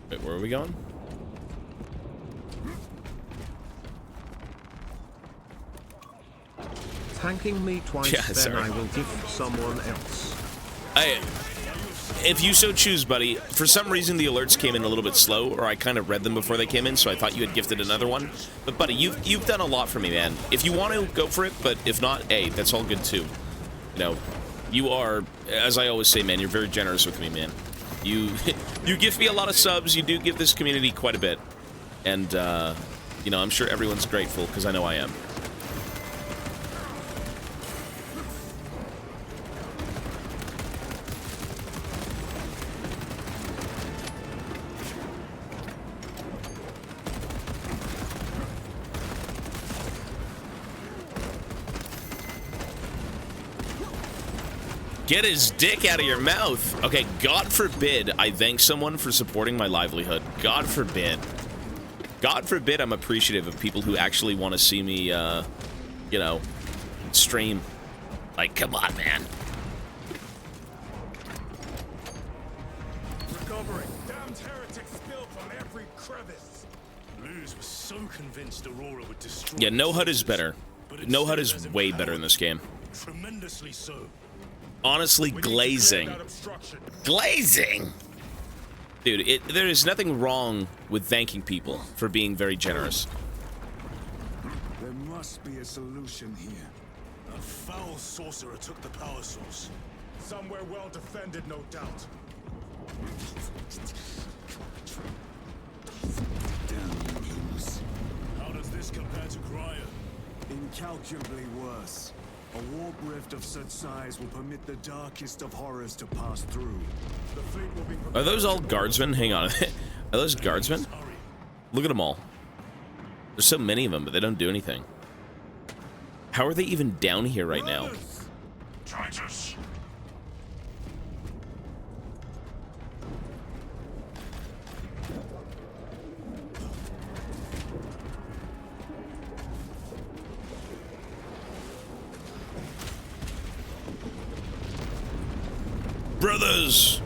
[SPEAKER 1] Wait, where are we going?
[SPEAKER 4] Thanking me twice,
[SPEAKER 1] Yeah,
[SPEAKER 4] then
[SPEAKER 1] sorry.
[SPEAKER 4] I will give someone else.
[SPEAKER 1] If you so choose, buddy. For some reason, the alerts came in a little bit slow, or I kind of read them before they came in, so I thought you had gifted another one. But, buddy, you've done a lot for me, man. If you want to, go for it, but if not, hey, that's all good, too. You know, you are, as I always say, man, you're very generous with me, man. You give me a lot of subs. You do give this community quite a bit. And, you know, I'm sure everyone's grateful, because I know I am. Get his dick out of your mouth. Okay, God forbid I thank someone for supporting my livelihood. God forbid. God forbid I'm appreciative of people who actually want to see me, you know, stream. Like, come on, man.
[SPEAKER 16] Recovering. Damned heretics spill from every crevice.
[SPEAKER 7] Luz was so convinced Aurora would destroy.
[SPEAKER 1] Yeah, no HUD is better. No HUD is way better in this game.
[SPEAKER 7] Tremendously so.
[SPEAKER 1] Honestly, glazing. Glazing! Dude, there is nothing wrong with thanking people for being very generous.
[SPEAKER 2] There must be a solution here.
[SPEAKER 7] A foul sorcerer took the power source.
[SPEAKER 16] Somewhere well defended, no doubt.
[SPEAKER 2] Damn Luz.
[SPEAKER 7] How does this compare to Cryer?
[SPEAKER 2] Incalculably worse. A warp rift of such size will permit the darkest of horrors to pass through. The fleet will be
[SPEAKER 1] Are those all guardsmen? Hang on. Are those guardsmen? Look at them all. There's so many of them, but they don't do anything. How are they even down here right now?
[SPEAKER 8] Titus.
[SPEAKER 1] Brothers!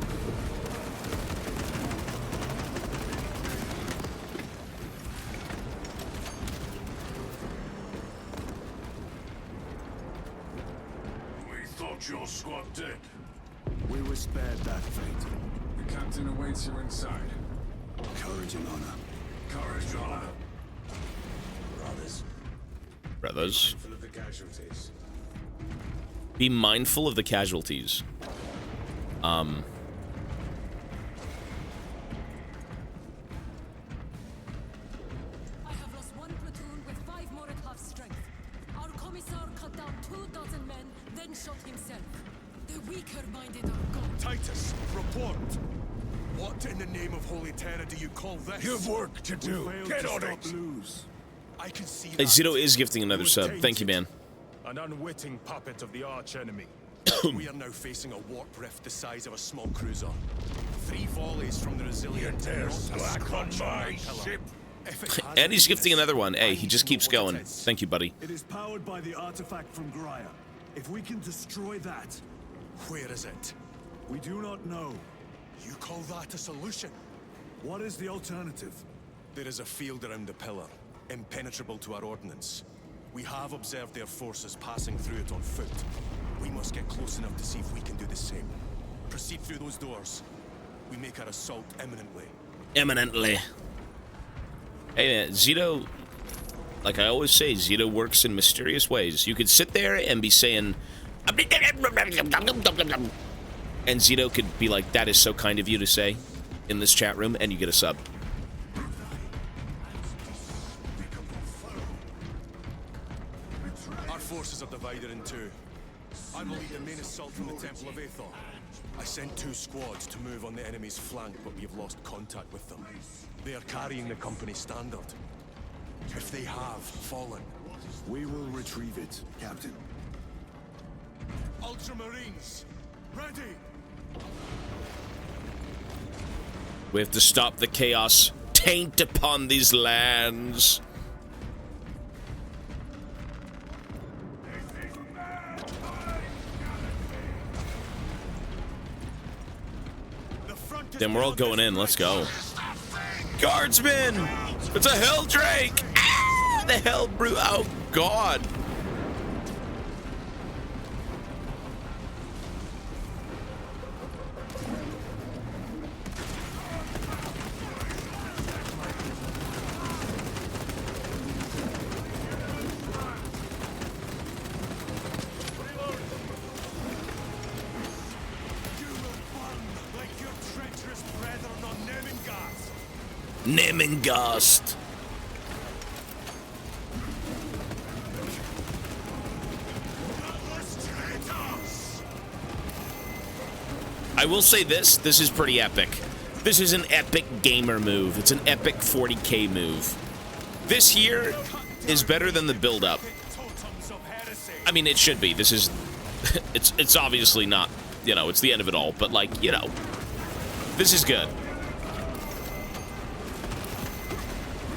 [SPEAKER 8] We thought
[SPEAKER 12] want your squad dead?
[SPEAKER 2] We were spared that fate.
[SPEAKER 15] The captain awaits you inside.
[SPEAKER 2] Courage and honor.
[SPEAKER 15] Courage and honor.
[SPEAKER 1] Brothers.
[SPEAKER 15] Full of the casualties.
[SPEAKER 1] Be mindful of the casualties.
[SPEAKER 18] I have lost one platoon with 5 more at half strength. Our commissar cut down 24 men, then shot himself. The weaker-minded are gone.
[SPEAKER 3] Titus, report! What in the name of Holy Terror do you call this?
[SPEAKER 12] You've work to do. Get on it.
[SPEAKER 2] Lose.
[SPEAKER 3] I can see
[SPEAKER 1] Hey,
[SPEAKER 3] that.
[SPEAKER 1] Zito is gifting another
[SPEAKER 2] was
[SPEAKER 1] sub. Thank you, man.
[SPEAKER 2] An unwitting puppet of the arch-enemy.
[SPEAKER 3] We are now facing a warp rift the size of a small cruiser. 3 volleys from the resilient
[SPEAKER 12] Dare
[SPEAKER 3] not a
[SPEAKER 12] slack on
[SPEAKER 3] scratch
[SPEAKER 12] my
[SPEAKER 3] pillar.
[SPEAKER 12] ship.
[SPEAKER 3] If it has
[SPEAKER 1] And he's gifting
[SPEAKER 3] weakness,
[SPEAKER 1] another one. Hey,
[SPEAKER 3] I
[SPEAKER 1] he
[SPEAKER 3] need
[SPEAKER 1] just
[SPEAKER 3] to know
[SPEAKER 1] keeps
[SPEAKER 3] what
[SPEAKER 1] going.
[SPEAKER 3] it is.
[SPEAKER 1] Thank you, buddy.
[SPEAKER 2] It is powered by the artifact from Graia. If we can destroy that,
[SPEAKER 3] Where is it?
[SPEAKER 2] we do not know.
[SPEAKER 3] You call that a solution?
[SPEAKER 2] What is the alternative?
[SPEAKER 3] There is a field around the pillar, impenetrable to our ordnance. We have observed their forces passing through it on foot. We must get close enough to see if we can do the same. Proceed through those doors. We make our assault imminently.
[SPEAKER 1] Eminently. Hey, man, Zito, like I always say, Zito works in mysterious ways. You could sit there and be saying, and Zito could be like, that is so kind of you to say in this chat room, and you get a sub.
[SPEAKER 3] Our forces are divided in two. I will lead the main assault from the Temple of Aethor. I sent 2 squads to move on the enemy's flank, but we have lost contact with them. They are carrying the company standard. If they have fallen,
[SPEAKER 2] We will retrieve it, Captain.
[SPEAKER 3] Ultramarines, ready!
[SPEAKER 1] We have to stop the chaos taint upon these lands. Then we're all going in. Let's go. Guardsmen! It's a Hell Drake! Ah! The Hell Brew. Oh, God. Nemengast. I will say this is pretty epic. This is an epic gamer move. It's an epic 40k move. This here is better than the build-up. I mean, it should be. This is... it's obviously not, you know, it's the end of it all, but, like, you know, this is good.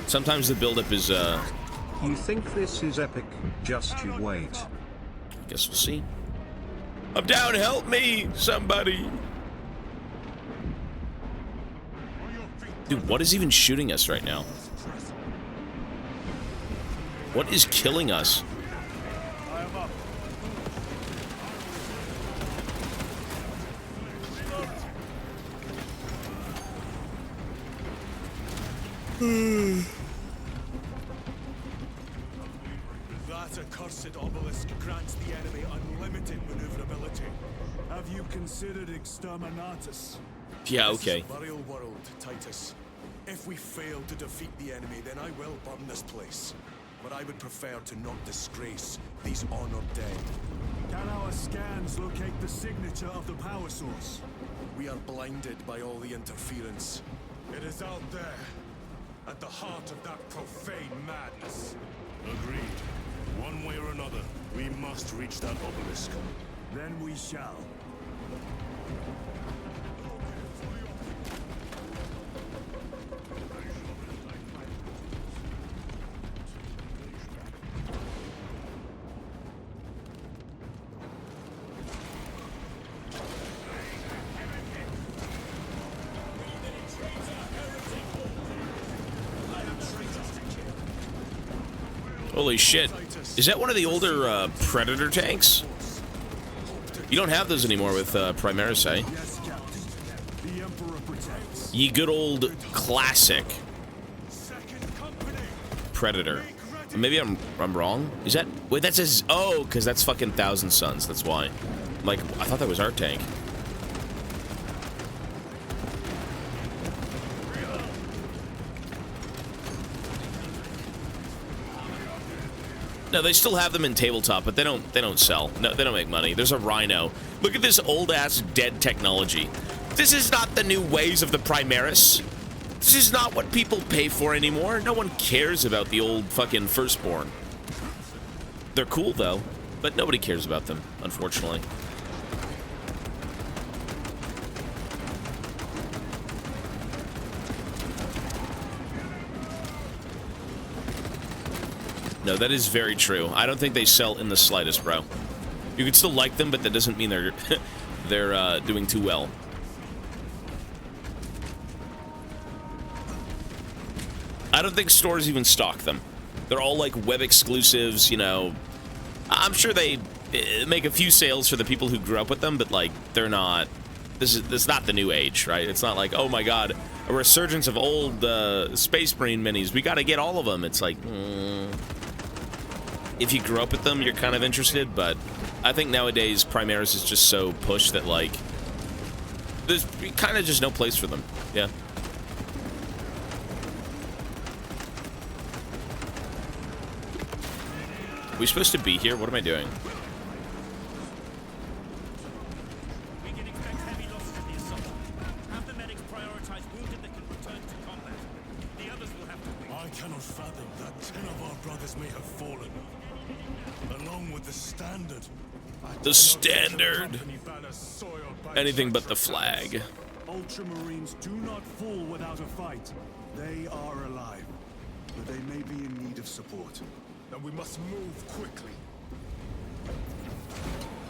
[SPEAKER 1] Sometimes the build-up is,
[SPEAKER 4] You think this is epic? Just you wait.
[SPEAKER 1] Guess we'll see. I'm down, help me, somebody. Dude, what is even shooting us right now? What is killing us?
[SPEAKER 2] I am up.
[SPEAKER 3] That accursed obelisk grants the enemy unlimited maneuverability.
[SPEAKER 2] Have you considered exterminatus?
[SPEAKER 1] Yeah,
[SPEAKER 3] This
[SPEAKER 1] okay.
[SPEAKER 3] is a burial world, Titus. If we fail to defeat the enemy, then I will burn this place. But I would prefer to not disgrace these honored dead.
[SPEAKER 2] Can our scans locate the signature of the power source?
[SPEAKER 3] We are blinded by all the interference.
[SPEAKER 2] It is out there, at the heart of that profane madness.
[SPEAKER 7] Agreed. One way or another, we must reach that obelisk.
[SPEAKER 2] Then we shall.
[SPEAKER 1] Holy shit. Is that one of the older Predator tanks?
[SPEAKER 3] Hope to
[SPEAKER 1] You don't have those anymore with Primaris, eh?
[SPEAKER 2] Yes, Captain. The Emperor protects.
[SPEAKER 1] Ye good old classic Predator. Maybe I'm wrong. Is that wait? That says because that's fucking Thousand Suns. That's why. Like I thought that was our tank. No, they still have them in tabletop, but they don't sell. No, they don't make money. There's a Rhino. Look at this old ass dead technology. This is not the new ways of the Primaris. This is not what people pay for anymore. No one cares about the old fucking Firstborn. They're cool though, but nobody cares about them, unfortunately. No, that is very true. I don't think they sell in the slightest, bro. You can still like them, but that doesn't mean they're they're doing too well. I don't think stores even stock them. They're all like web exclusives, you know. I'm sure they make a few sales for the people who grew up with them, but like they're not. This is not the new age, right? It's not like, oh my god, a resurgence of old Space Marine minis. We got to get all of them. It's like. If you grew up with them, you're kind of interested, but I think nowadays Primaris is just so pushed that, like, there's kind of just no place for them. Yeah. Are we supposed to be here? What am I doing?
[SPEAKER 19] We can expect heavy losses in the assault. Have the medics prioritize wounded that can return to combat. The others will have to wait.
[SPEAKER 2] I cannot fathom that 10 of our brothers may have fallen. Along with the standard.
[SPEAKER 1] The standard. Anything but the flag.
[SPEAKER 2] Ultramarines do not fall without a fight. They are alive, but they may be in need of support. And we must move quickly.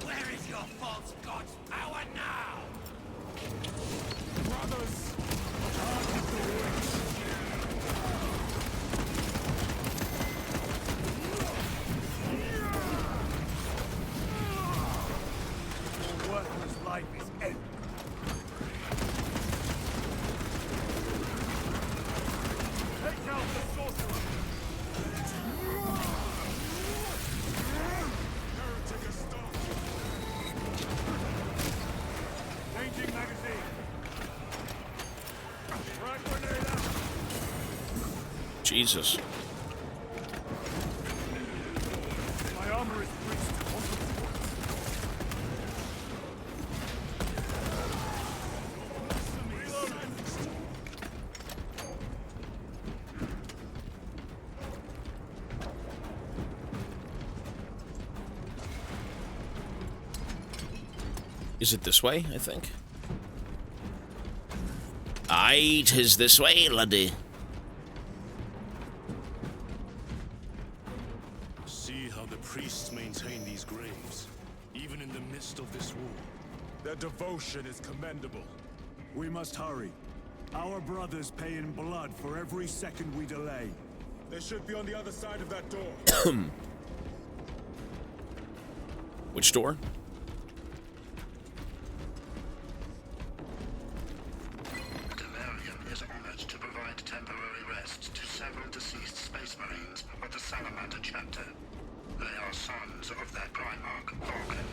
[SPEAKER 12] Where is your false god's power now?
[SPEAKER 2] Brothers, target the witch. Your worthless life is ended. Take out the sorcerer. Changing magazine. Frag grenade out.
[SPEAKER 1] Jesus.
[SPEAKER 2] My armor is breached.
[SPEAKER 1] Is it this way, I think? Aye, 'tis this way, laddie.
[SPEAKER 7] See how the priests maintain these graves, even in the midst of this war.
[SPEAKER 2] Their devotion is commendable. We must hurry. Our brothers pay in blood for every second we delay. They should be on the other side of that door.
[SPEAKER 1] Which door?
[SPEAKER 20] Is honored to provide temporary rest to several deceased Space Marines of the Salamander chapter. They are sons of their Primarch, Vulcan,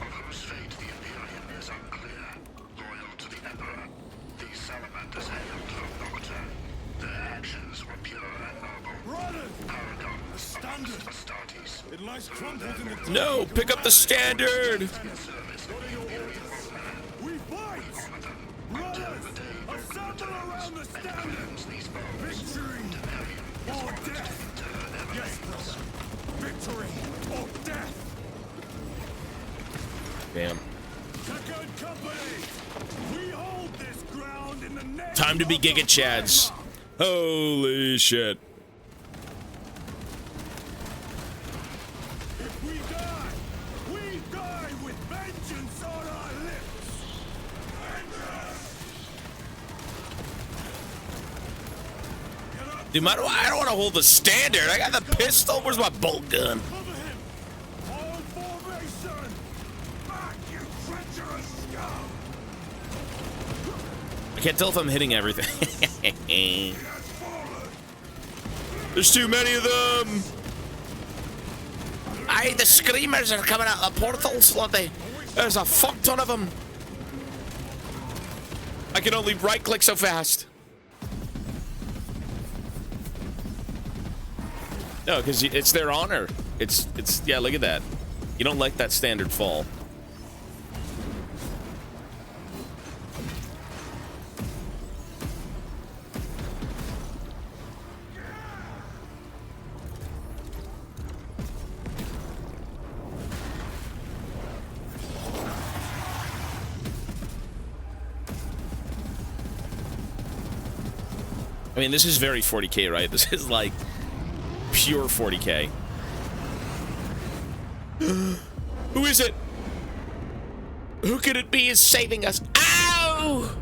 [SPEAKER 20] of whose fate the Imperium is unclear. Loyal to the Emperor, these Salamanders hailed from Nocturne. Their actions were pure and noble. Paragons
[SPEAKER 2] standard.
[SPEAKER 20] Astartes.
[SPEAKER 2] It lies crumpled in the
[SPEAKER 1] No, pick up the standard.
[SPEAKER 2] We fight! Brothers, assemble around the standard! Victory or death! Yes, brother. Victory or death!
[SPEAKER 1] Damn.
[SPEAKER 2] Second company! We hold this ground in the name
[SPEAKER 1] Time to be Giga Chads. Holy shit.
[SPEAKER 2] If we die with vengeance on our lips!
[SPEAKER 1] Dude, I don't want to hold the standard. I got the pistol. Where's my bolt gun?
[SPEAKER 2] Cover him! Hold formation! Back!
[SPEAKER 1] can't tell if I'm hitting everything. There's too many of them. Aye, the screamers are coming out of the portals, Lottie. There's a fuck ton of them. I can only right-click so fast. No, because it's their honor. It's yeah, look at that. You don't like that standard fall. I mean, this is very 40k, right? This is like pure 40k. Who is it? Who could it be is saving us? Ow!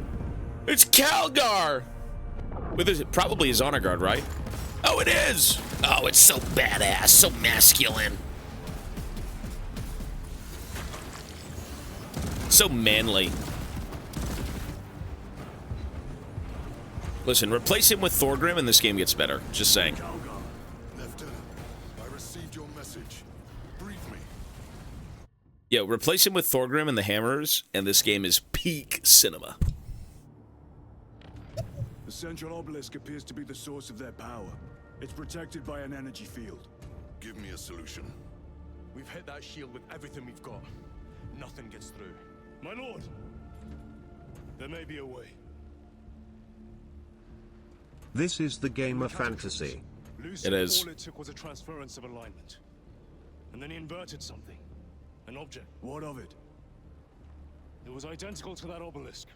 [SPEAKER 1] It's Calgar! With his, probably his honor guard, right? Oh, it is! Oh, it's so badass, so masculine. So manly. Listen, replace him with Thorgrim and this game gets better. Just saying.
[SPEAKER 2] Lieutenant, I received your message. Brief me.
[SPEAKER 1] Yeah, replace him with Thorgrim and the Hammerers, and this game is peak cinema.
[SPEAKER 2] The central obelisk appears to be the source of their power. It's protected by an energy field.
[SPEAKER 5] Give me a solution.
[SPEAKER 3] We've hit that shield with everything we've got. Nothing gets through.
[SPEAKER 7] My lord, there may be a way.
[SPEAKER 4] This is the game of fantasy.
[SPEAKER 7] Lucian,
[SPEAKER 1] It is.
[SPEAKER 7] all it took was a transference of alignment. And then he inverted something. An object.
[SPEAKER 2] What of it?
[SPEAKER 7] It was identical to that obelisk.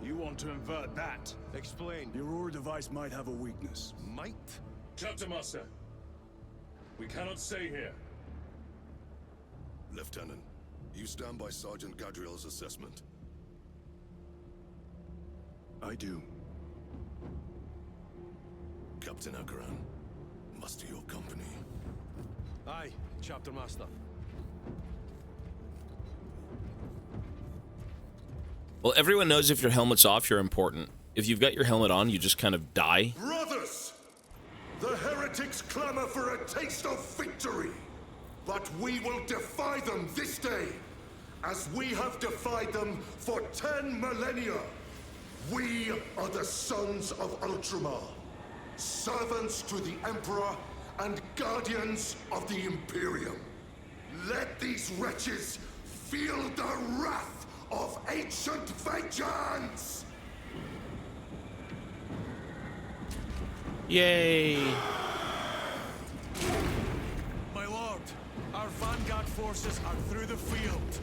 [SPEAKER 2] You want to invert that?
[SPEAKER 3] Explain.
[SPEAKER 2] The Aurora device might have a weakness.
[SPEAKER 3] Might?
[SPEAKER 7] Chapter Master, we cannot stay here.
[SPEAKER 5] Lieutenant, you stand by Sergeant Gadriel's assessment.
[SPEAKER 2] I do.
[SPEAKER 5] Captain Akaran, muster your company.
[SPEAKER 3] Aye, Chapter Master.
[SPEAKER 1] Well, everyone knows if your helmet's off, you're important. If you've got your helmet on, you just kind of die.
[SPEAKER 5] Brothers! The heretics clamor for a taste of victory! But we will defy them this day, as we have defied them for 10 millennia. We are the sons of Ultramar, servants to the Emperor and guardians of the Imperium. Let these wretches feel the wrath of ancient vengeance!
[SPEAKER 1] Yay!
[SPEAKER 3] My lord, our vanguard forces are through the field.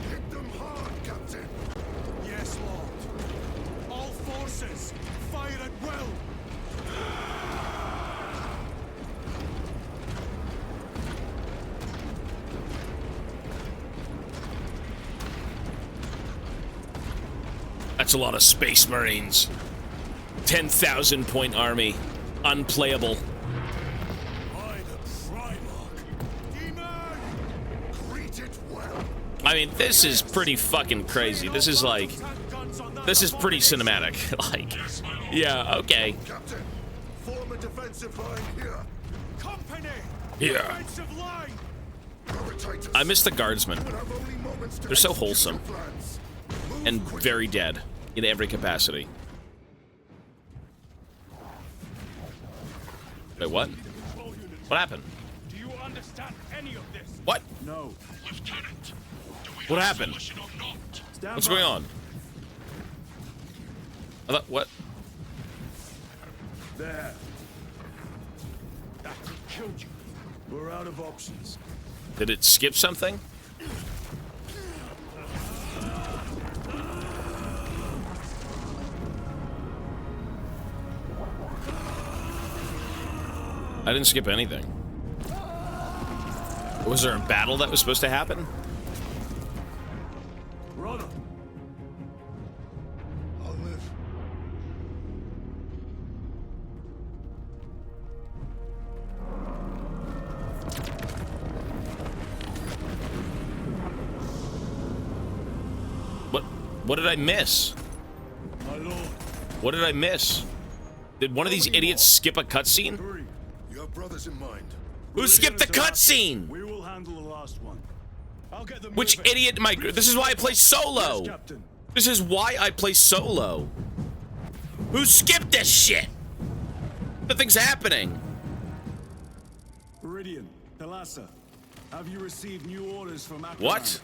[SPEAKER 5] Hit them hard, Captain!
[SPEAKER 3] Yes, Lord. All forces, fire at will!
[SPEAKER 1] That's a lot of Space Marines. 10,000 point army. Unplayable. I mean, this is pretty fucking crazy. This is like... This is pretty cinematic. Like, yeah, okay.
[SPEAKER 5] Captain, form a defensive line here.
[SPEAKER 3] Company!
[SPEAKER 1] Yeah.
[SPEAKER 3] Defensive line!
[SPEAKER 1] I miss the guardsmen. They're so wholesome. And very dead in every capacity. Wait, what? What happened?
[SPEAKER 7] Do you understand any of this?
[SPEAKER 1] What?
[SPEAKER 2] No.
[SPEAKER 7] Lieutenant,
[SPEAKER 1] What happened? What's going on? I thought, what?
[SPEAKER 2] There.
[SPEAKER 7] That killed you.
[SPEAKER 2] We're out of options.
[SPEAKER 1] Did it skip something? I didn't skip anything. Was there a battle that was supposed to happen?
[SPEAKER 2] Brother. I'll live.
[SPEAKER 1] What did I miss?
[SPEAKER 2] My lord.
[SPEAKER 1] What did I miss? Did one of these idiots skip a cutscene?
[SPEAKER 5] You have brothers in mind.
[SPEAKER 1] Who skipped the cutscene?
[SPEAKER 2] We will handle the last one. I'll get them.
[SPEAKER 1] Which idiot am I? This is why I play solo. This is why I play solo. Who skipped this shit? Nothing's happening.
[SPEAKER 2] Viridian, Thalassa, have you received new orders from Acheron?
[SPEAKER 1] What?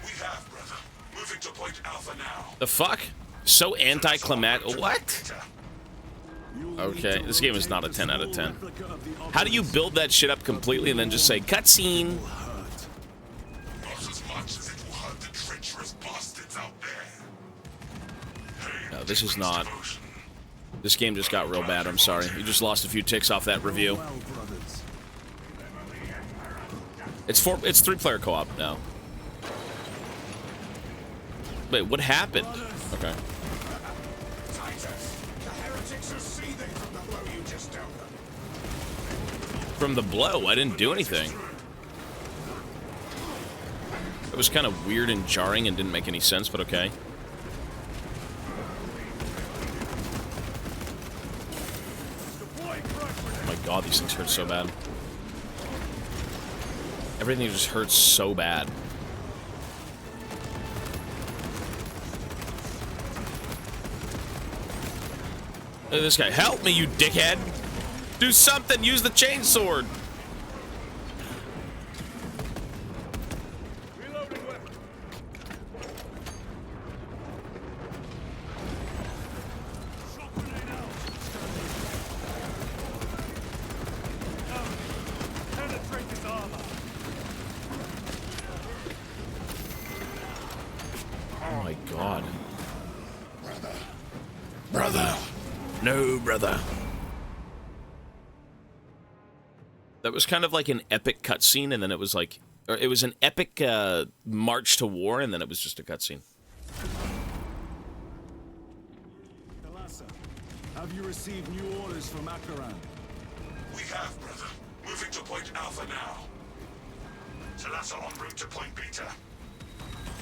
[SPEAKER 8] We have, brother. Moving to point Alpha now.
[SPEAKER 1] The fuck? So anticlimactic. What? Okay, this game is not a 10 out of 10. How do you build that shit up completely and then just say cutscene?
[SPEAKER 8] Not as much as it will hurt the treacherous bastards out there.
[SPEAKER 1] No, this is not. This game just got real bad. I'm sorry. You just lost a few ticks off that review. It's 3-player co-op now. Wait, what happened? Okay. From the blow, I didn't do anything. It was kind of weird and jarring and didn't make any sense, but okay. Oh my god, these things hurt so bad. Everything just hurts so bad. Look at this guy. Help me, you dickhead! Do something! Use the chainsword! Oh my god. Brother! No, brother. That was kind of like an epic cutscene, and then it was like, or it was an epic march to war, and then it was just a cutscene.
[SPEAKER 2] Thalassa, have you received new orders from Acheron?
[SPEAKER 8] We have, brother. Moving to point Alpha now. Thalassa en route to point Beta.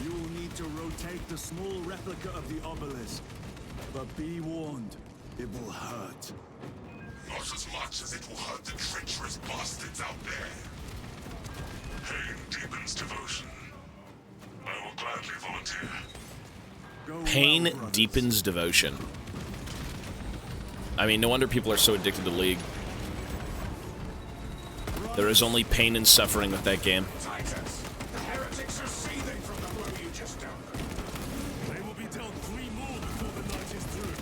[SPEAKER 2] You will need to rotate the small replica of the obelisk. But be warned, it will hurt.
[SPEAKER 8] Not as much as it will hurt the treacherous bastards out there. Pain deepens devotion. I will gladly volunteer.
[SPEAKER 1] Pain deepens devotion. I mean, no wonder people are so addicted to League. There is only pain and suffering with that game.
[SPEAKER 12] Titans, the heretics are seething from the blow you just dealt them.
[SPEAKER 2] They will be dealt 3 more before the night is through.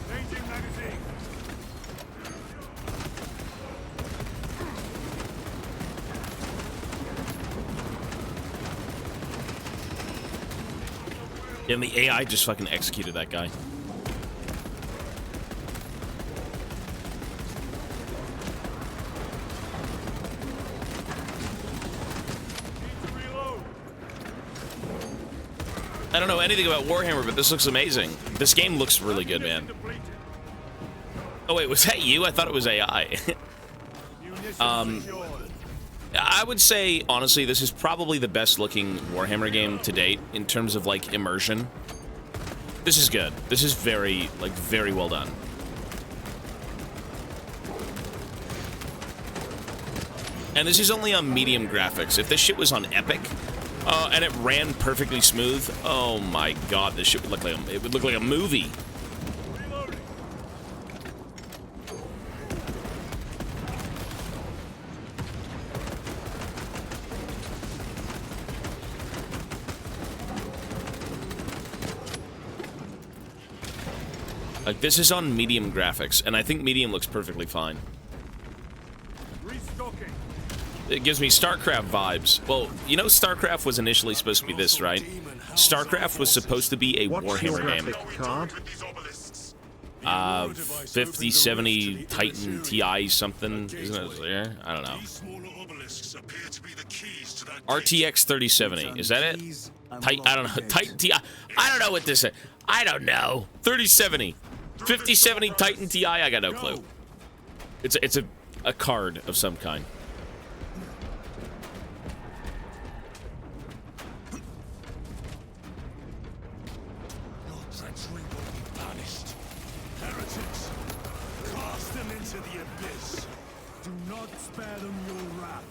[SPEAKER 2] Changing magazine.
[SPEAKER 1] And the AI just fucking executed that guy. I don't know anything about Warhammer, but this looks amazing. This game looks really good, man. Oh wait, was that you? I thought it was AI. I would say, honestly, this is probably the best looking Warhammer game to date in terms of, like, immersion. This is good. This is very, like, very well done. And this is only on medium graphics. If this shit was on epic, and it ran perfectly smooth, oh my god, this shit would look like it would look like a movie. Like, this is on medium graphics, and I think medium looks perfectly fine.
[SPEAKER 2] Restocking.
[SPEAKER 1] It gives me StarCraft vibes. Well, you know StarCraft was initially supposed to be this, right? StarCraft was supposed to be a Warhammer game. 5070 Titan TI something, isn't it there? I don't know. RTX 3070, is that it? I don't know. Titan TI. I don't know what this is. I don't know. 3070. 5070 Titan TI, I got no clue. It's a card of some kind.
[SPEAKER 2] Your treachery will be punished. Heretics, cast them into the abyss. Do not spare them your wrath.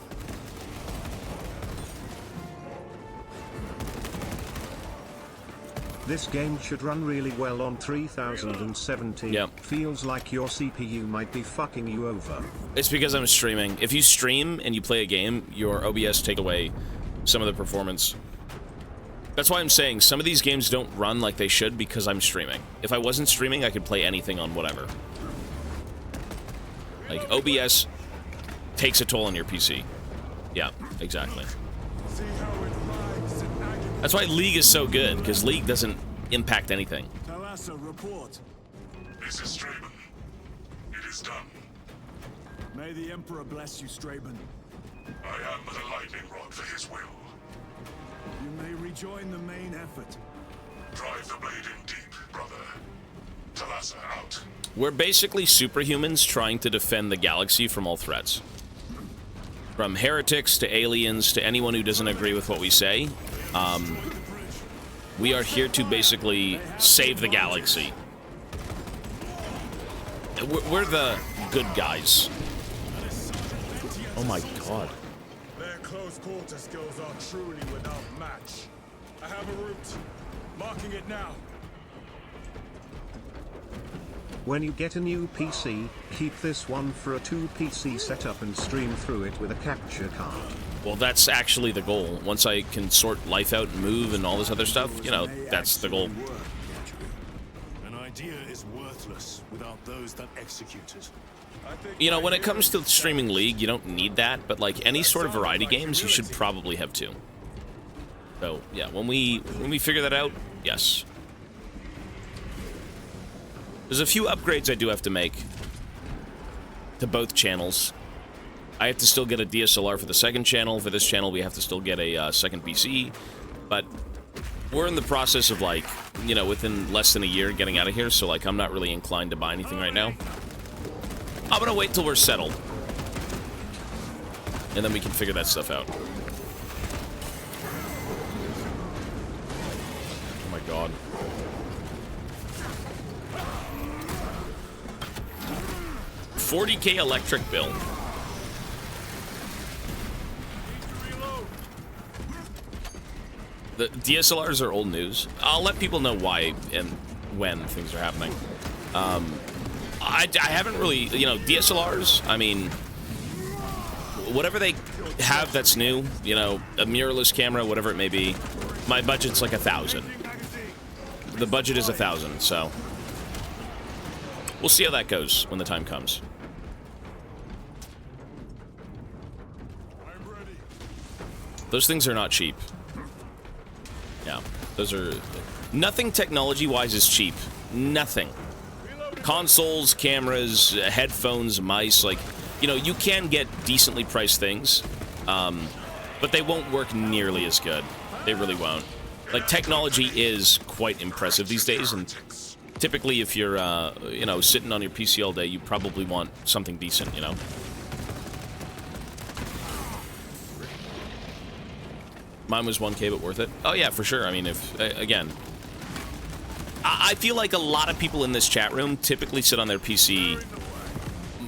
[SPEAKER 4] This game should run really well on 3070.
[SPEAKER 1] Yep.
[SPEAKER 4] Feels like your CPU might be fucking you over.
[SPEAKER 1] It's because I'm streaming. If you stream and you play a game, your OBS take away some of the performance. That's why I'm saying some of these games don't run like they should because I'm streaming. If I wasn't streaming, I could play anything on whatever. Like, OBS takes a toll on your PC. Yeah, exactly. That's why League is so good, because League doesn't impact anything.
[SPEAKER 2] Talassa, report.
[SPEAKER 8] This is Straben. It is done.
[SPEAKER 2] May the Emperor bless you, Straben.
[SPEAKER 8] I am but a lightning rod for his will.
[SPEAKER 2] You may rejoin the main effort.
[SPEAKER 8] Drive the blade in deep, brother. Talassa out.
[SPEAKER 1] We're basically superhumans trying to defend the galaxy from all threats. From heretics to aliens to anyone who doesn't agree with what we say. We are here to basically save the galaxy. We're the good guys. Oh my god.
[SPEAKER 2] Their close quarter skills are truly without match. I have a route. Marking it now.
[SPEAKER 4] When you get a new PC, keep this one for a 2 PC setup and stream through it with a capture card.
[SPEAKER 1] Well, that's actually the goal. Once I can sort life out and move and all this other stuff, you know, that's the goal.
[SPEAKER 2] An idea is worthless without those that execute it.
[SPEAKER 1] You know, when it comes to streaming League, you don't need that, but like any sort of variety games, you should probably have two. So, yeah, when we figure that out, yes. There's a few upgrades I do have to make to both channels. I have to still get a DSLR for the second channel. For this channel, we have to still get a second PC. But we're in the process of, like, you know, within less than a year getting out of here. So, like, I'm not really inclined to buy anything right now. I'm gonna wait till we're settled. And then we can figure that stuff out. Oh my god. $40K electric bill. The DSLRs are old news. I'll let people know why and when things are happening. I haven't really, you know, DSLRs, I mean, whatever they have that's new, you know, a mirrorless camera, whatever it may be, my budget's like 1,000. The budget is 1,000, so we'll see how that goes when the time comes. Those things are not cheap. Yeah, those are... Nothing technology-wise is cheap. Nothing. Consoles, cameras, headphones, mice, like, you know, you can get decently priced things, but they won't work nearly as good. They really won't. Like, technology is quite impressive these days, and typically if you're, you know, sitting on your PC all day, you probably want something decent, you know? Mine was 1K, but worth it. Oh, yeah, for sure. I mean, if, again... I feel like a lot of people in this chat room typically sit on their PC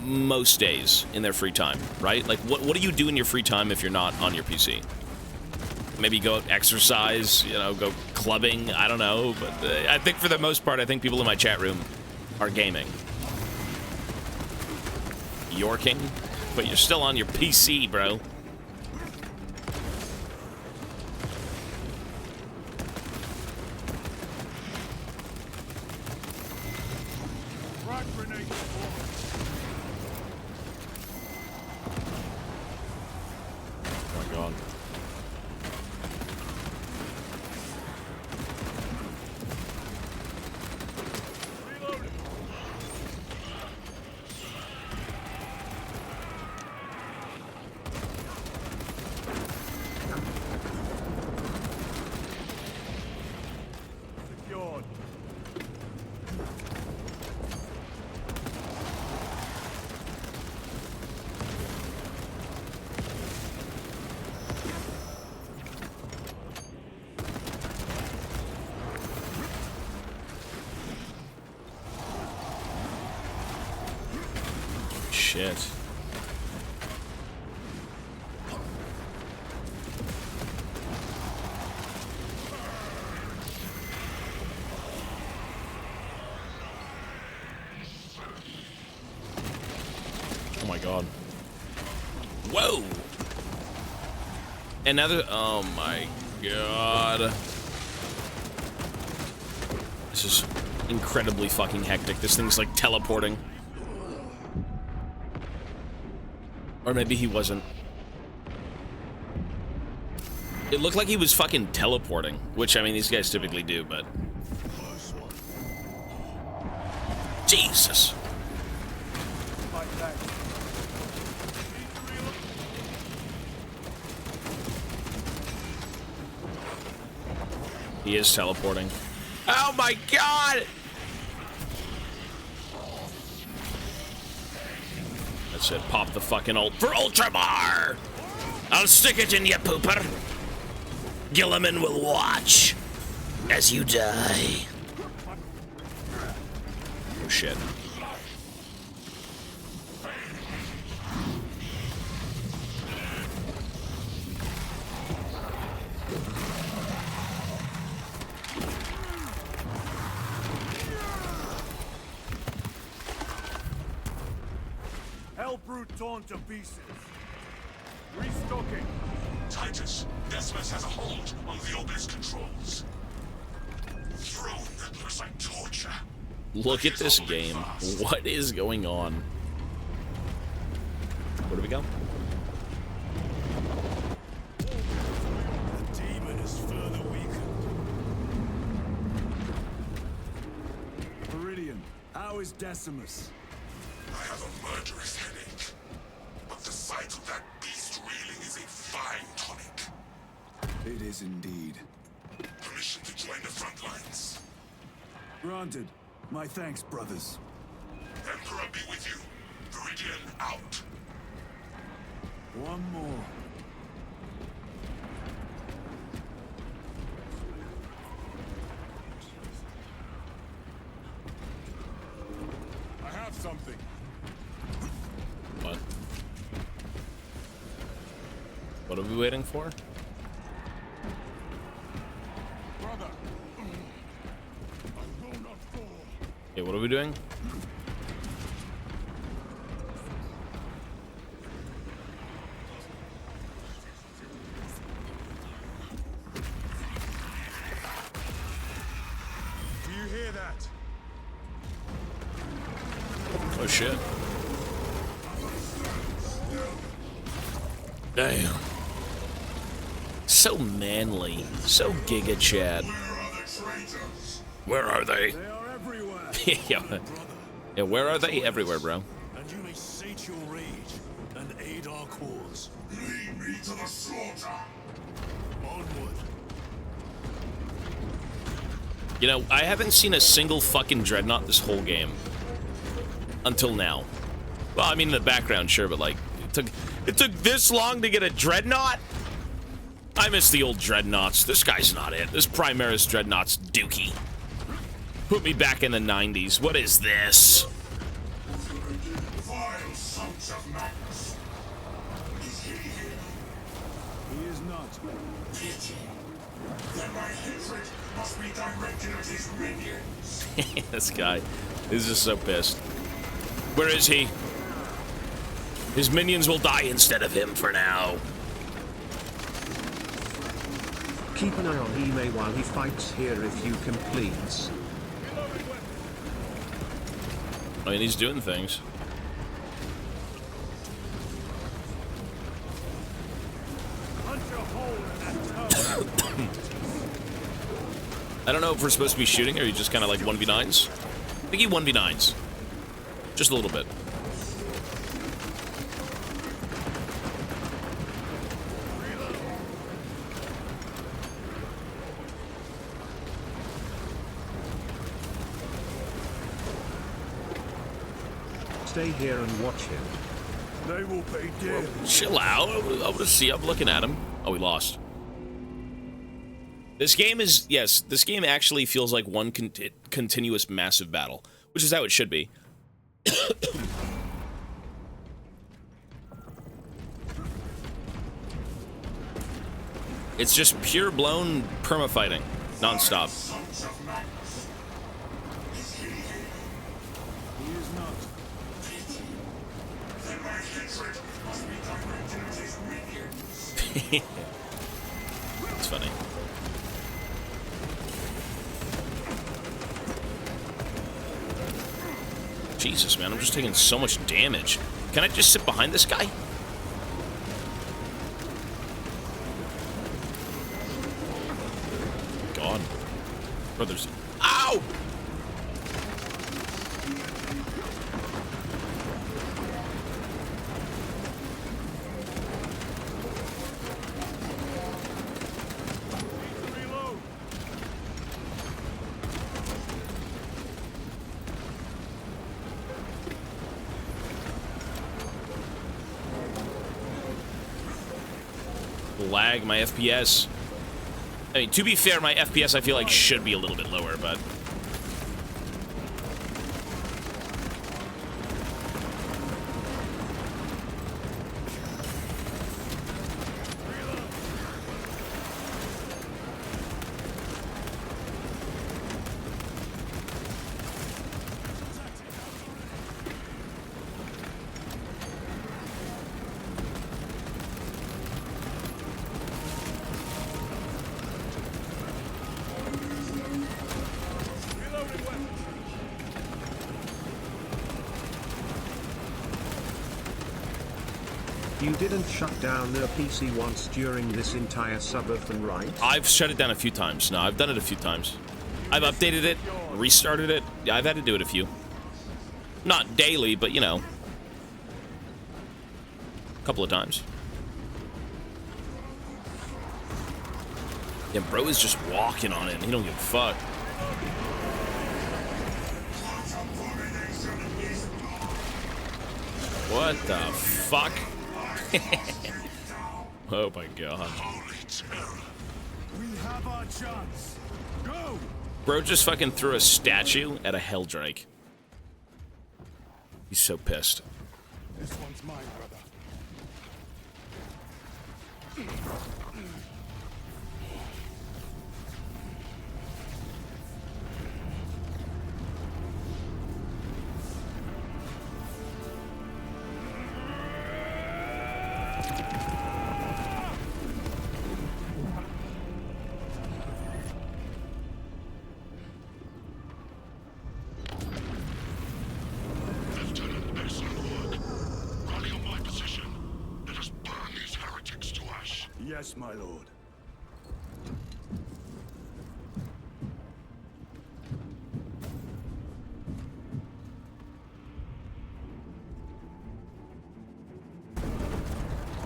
[SPEAKER 1] most days in their free time, right? Like, what do you do in your free time if you're not on your PC? Maybe go exercise, you know, go clubbing, I don't know. But I think for the most part, I think people in my chat room are gaming. Yorking? But you're still on your PC, bro. shit. Oh my god. Whoa! Another. Oh my god. This is incredibly fucking hectic. This thing's like teleporting. Or maybe he wasn't. It looked like he was fucking teleporting, which, I mean, these guys typically do, but... Jesus! He is teleporting. Oh my god! That's it. Pop the fucking ult for Ultramar! I'll stick it in ya, pooper. Gilliman will watch as you die. Oh shit.
[SPEAKER 2] Hellbrute torn to pieces. Restocking.
[SPEAKER 8] Titus, Decimus has a hold on the obelisk controls. Throne that looks like torture.
[SPEAKER 1] Look at this game. What is going on? Where do we go?
[SPEAKER 2] The demon is further weakened. Viridian, how is Decimus?
[SPEAKER 8] I have a murderous headache. But the sight of that beast reeling is a fine tonic.
[SPEAKER 2] It is indeed.
[SPEAKER 8] Permission to join the front lines.
[SPEAKER 2] Granted. My thanks, brothers.
[SPEAKER 8] Emperor be with you. Viridian out.
[SPEAKER 2] One more. I have something.
[SPEAKER 1] What? What are we waiting for?
[SPEAKER 2] Brother.
[SPEAKER 1] Okay, what are we doing?
[SPEAKER 2] Do you hear that?
[SPEAKER 1] Oh shit. Damn. So manly. So Giga Chad. Where are they?
[SPEAKER 2] They are everywhere.
[SPEAKER 1] Yeah, where are they? Everywhere, bro.
[SPEAKER 2] And you may sate your rage and aid our cause.
[SPEAKER 8] Lead me to the slaughter.
[SPEAKER 2] Onward.
[SPEAKER 1] You know, I haven't seen a single fucking dreadnought this whole game. Until now. Well, I mean, in the background, sure, but like, it took this long to get a dreadnought? I miss the old dreadnoughts. This guy's not it. This Primaris dreadnought's dookie. Put me back in the 90s. What is this?
[SPEAKER 8] Vile sons of madness. Is he here?
[SPEAKER 2] He is not.
[SPEAKER 8] Pity. Then my hatred must be directed at his minions.
[SPEAKER 1] This guy is just so pissed. Where is he? His minions will die instead of him for now.
[SPEAKER 4] Keep an eye on Hime while he fights here if you can, please.
[SPEAKER 1] I mean, he's doing things. I don't know if we're supposed to be shooting or you just kind of like 1v9s. I think he 1v9s. Just a little bit.
[SPEAKER 4] Stay here and watch him.
[SPEAKER 2] They will pay dearly.
[SPEAKER 1] Chill out. I want to see. I'm looking at him. Oh, we lost. This game is, yes, this game actually feels like one continuous massive battle, which is how it should be. It's just pure blown perma fighting, non-stop. It's funny. Jesus, man, I'm just taking so much damage. Can I just sit behind this guy? God. Brothers. Ow! Lag, my FPS. I mean, to be fair, my FPS I feel like should be a little bit lower, but...
[SPEAKER 4] You didn't shut down their PC once during this entire subathon, right?
[SPEAKER 1] I've shut it down a few times. No, I've done it a few times. I've updated it, restarted it. Yeah, I've had to do it a few. Not daily, but you know. A couple of times. Yeah, bro is just walking on it. He don't give a fuck. What the fuck? Oh my god.
[SPEAKER 2] We have our chance. Go!
[SPEAKER 1] Bro just fucking threw a statue at a Helldrake. He's so pissed.
[SPEAKER 2] This one's mine, brother. Yes, my lord.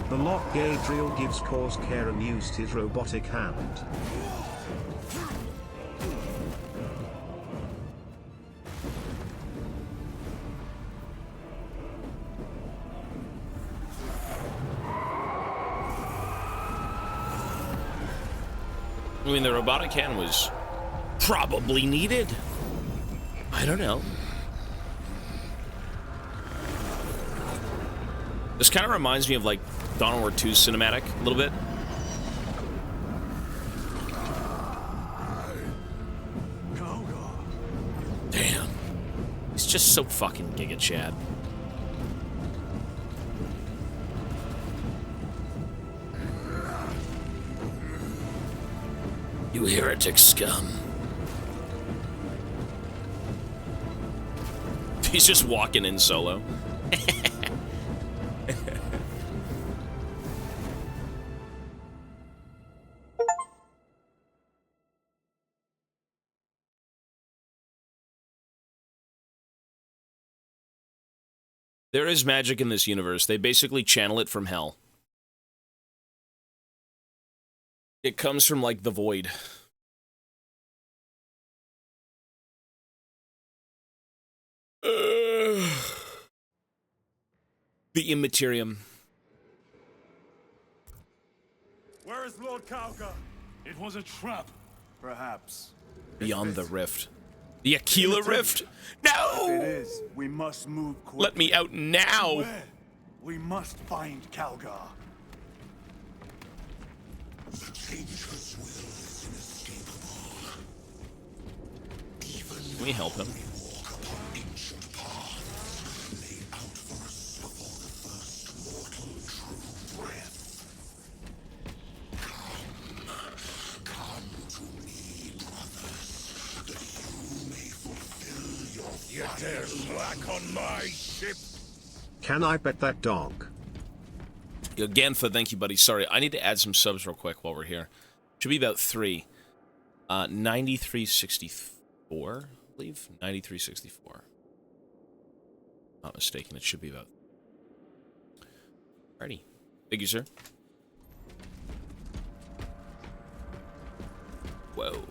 [SPEAKER 4] The lock Gadriel gives cause Karen used his robotic hand.
[SPEAKER 1] I mean, the robotic hand was probably needed. I don't know. This kind of reminds me of, like, Dawn of War 2's cinematic, a little bit. Damn. He's just so fucking Giga Chad. You heretic scum. He's just walking in solo. There is magic in this universe. They basically channel it from hell. It comes from, like, the void. The Immaterium.
[SPEAKER 2] Where is Lord Kalga? It was a trap, perhaps.
[SPEAKER 1] Beyond the rift. The Aquila Rift? No!
[SPEAKER 2] It is. We must move quickly.
[SPEAKER 1] Let me out now!
[SPEAKER 2] Where? We must find Kalgar.
[SPEAKER 1] Can we help him?
[SPEAKER 12] You dare slack on my ship?
[SPEAKER 4] Can I pet that dog?
[SPEAKER 1] Yo, Ganfa, thank you, buddy. Sorry, I need to add some subs real quick while we're here. Should be about 3. 9364, I believe? 9364. Not mistaken, it should be about... Alrighty. Thank you, sir. Whoa.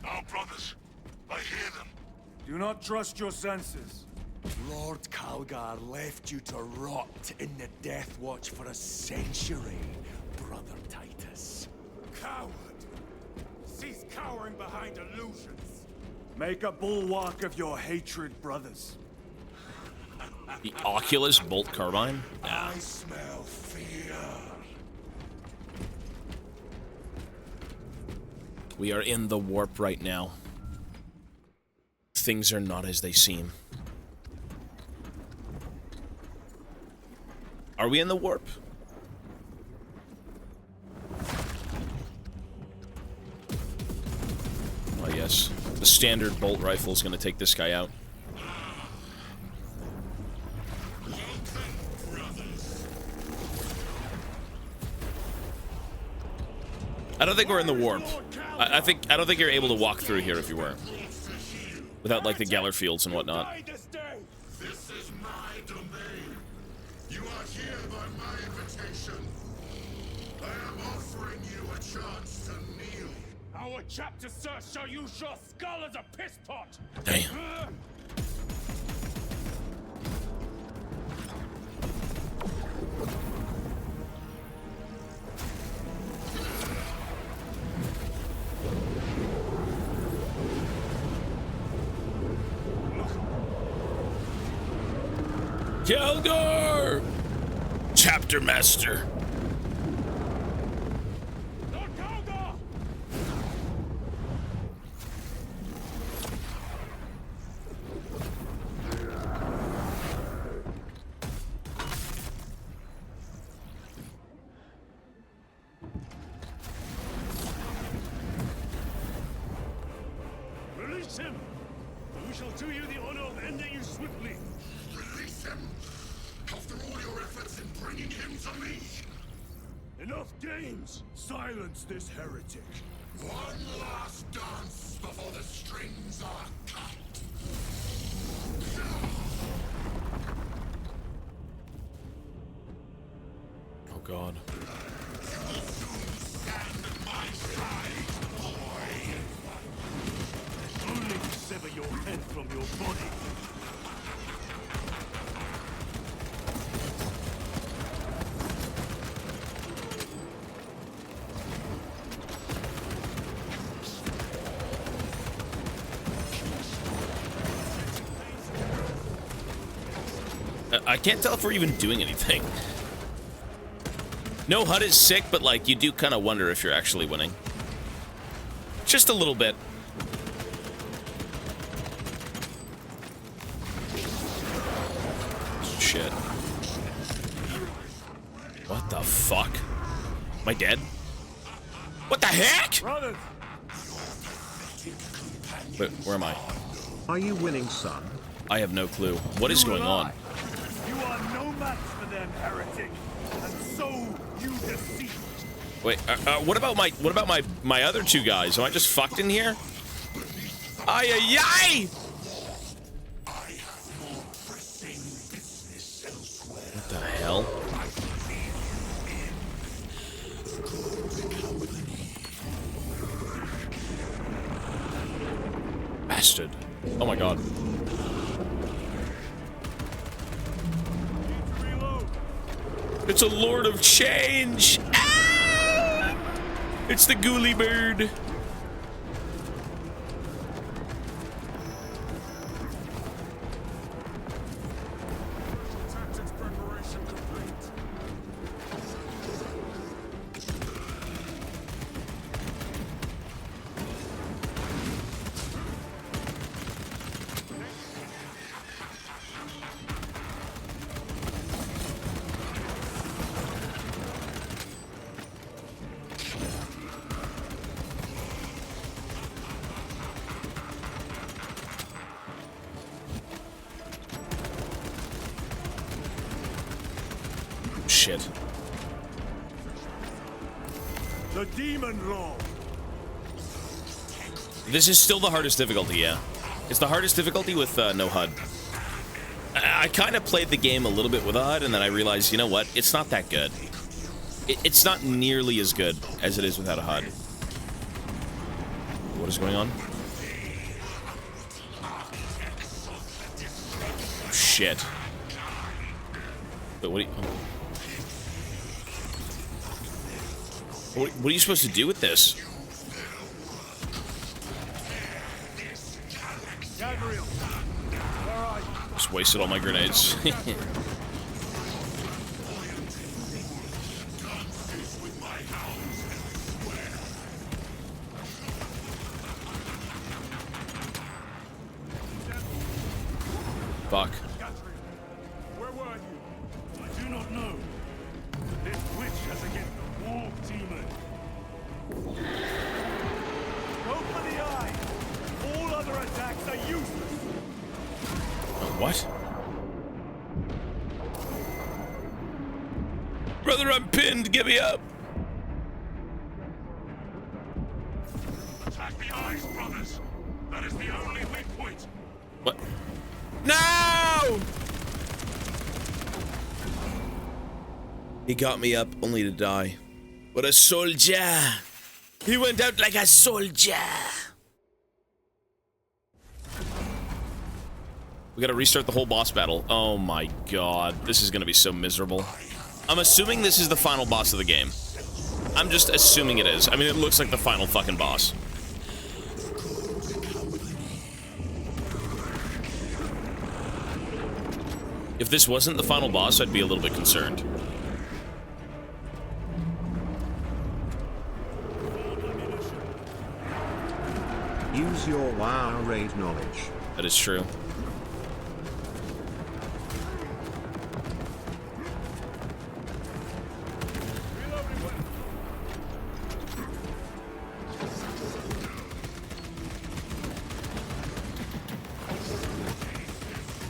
[SPEAKER 8] Our brothers. I hear them.
[SPEAKER 2] Do not trust your senses. Lord Calgar left you to rot in the Death Watch for a century, Brother Titus.
[SPEAKER 16] Coward! Cease cowering behind illusions.
[SPEAKER 2] Make a bulwark of your hatred, brothers.
[SPEAKER 1] The Oculus Bolt Carbine? Nah.
[SPEAKER 12] I smell fear.
[SPEAKER 1] We are in the warp right now. Things are not as they seem. Are we in the warp? Oh yes. The standard bolt rifle is going to take this guy out. I don't think we're in the warp. I don't think you're able to walk through here if you were. Without like the Geller fields and whatnot.
[SPEAKER 8] This is my domain. You are here by my invitation. I am offering you a chance to kneel.
[SPEAKER 16] Our chapter, sir, shall use your skull as a piss pot.
[SPEAKER 1] Damn. Keldor! Chapter Master.
[SPEAKER 16] Release him, and we shall do you the honor of ending you swiftly.
[SPEAKER 8] Release him. After all your efforts in bringing him to me.
[SPEAKER 16] Enough games.
[SPEAKER 2] Silence this heretic.
[SPEAKER 8] One last dance before the strings are cut.
[SPEAKER 1] Oh God.
[SPEAKER 8] Stand at my side, boy.
[SPEAKER 16] Only to sever your head from your body.
[SPEAKER 1] I can't tell if we're even doing anything. No HUD is sick, but like you do kind of wonder if you're actually winning. Just a little bit. Shit. What the fuck? Am I dead? What the heck?
[SPEAKER 2] Brothers.
[SPEAKER 1] Wait, where am I?
[SPEAKER 4] Are you winning, son?
[SPEAKER 1] I have no clue. What is going on?
[SPEAKER 2] You are no match for them, heretic, and so you deceive.
[SPEAKER 1] Wait, what about my other two guys? Am I just fucked in here? Ay ay ay! What the hell? Bastard. Oh my god. It's a Lord of Change! Ah! It's the Ghoulie Bird. shit.
[SPEAKER 2] The Demon Lord.
[SPEAKER 1] This is still the hardest difficulty, yeah. It's the hardest difficulty with no HUD. I kind of played the game a little bit with a HUD, and then I realized, you know what? It's not that good. It's not nearly as good as it is without a HUD. What is going on? Shit. But what are you supposed to do with this? Just wasted all my grenades. Fuck.
[SPEAKER 2] Where were you? I do not know. This witch has against the Warp Demon. Go for the eye. All other attacks are useless.
[SPEAKER 1] What? Brother, I'm pinned. Get me up.
[SPEAKER 8] Attack the eyes, brothers. That is the only weak point.
[SPEAKER 1] What? No! He got me up only to die. What a soldier! He went out like a soldier! We gotta restart the whole boss battle. Oh my god, this is gonna be so miserable. I'm assuming this is the final boss of the game. I'm just assuming it is. I mean, it looks like the final fucking boss. If this wasn't the final boss, I'd be a little bit concerned.
[SPEAKER 4] Use your WoW raid knowledge.
[SPEAKER 1] That is true.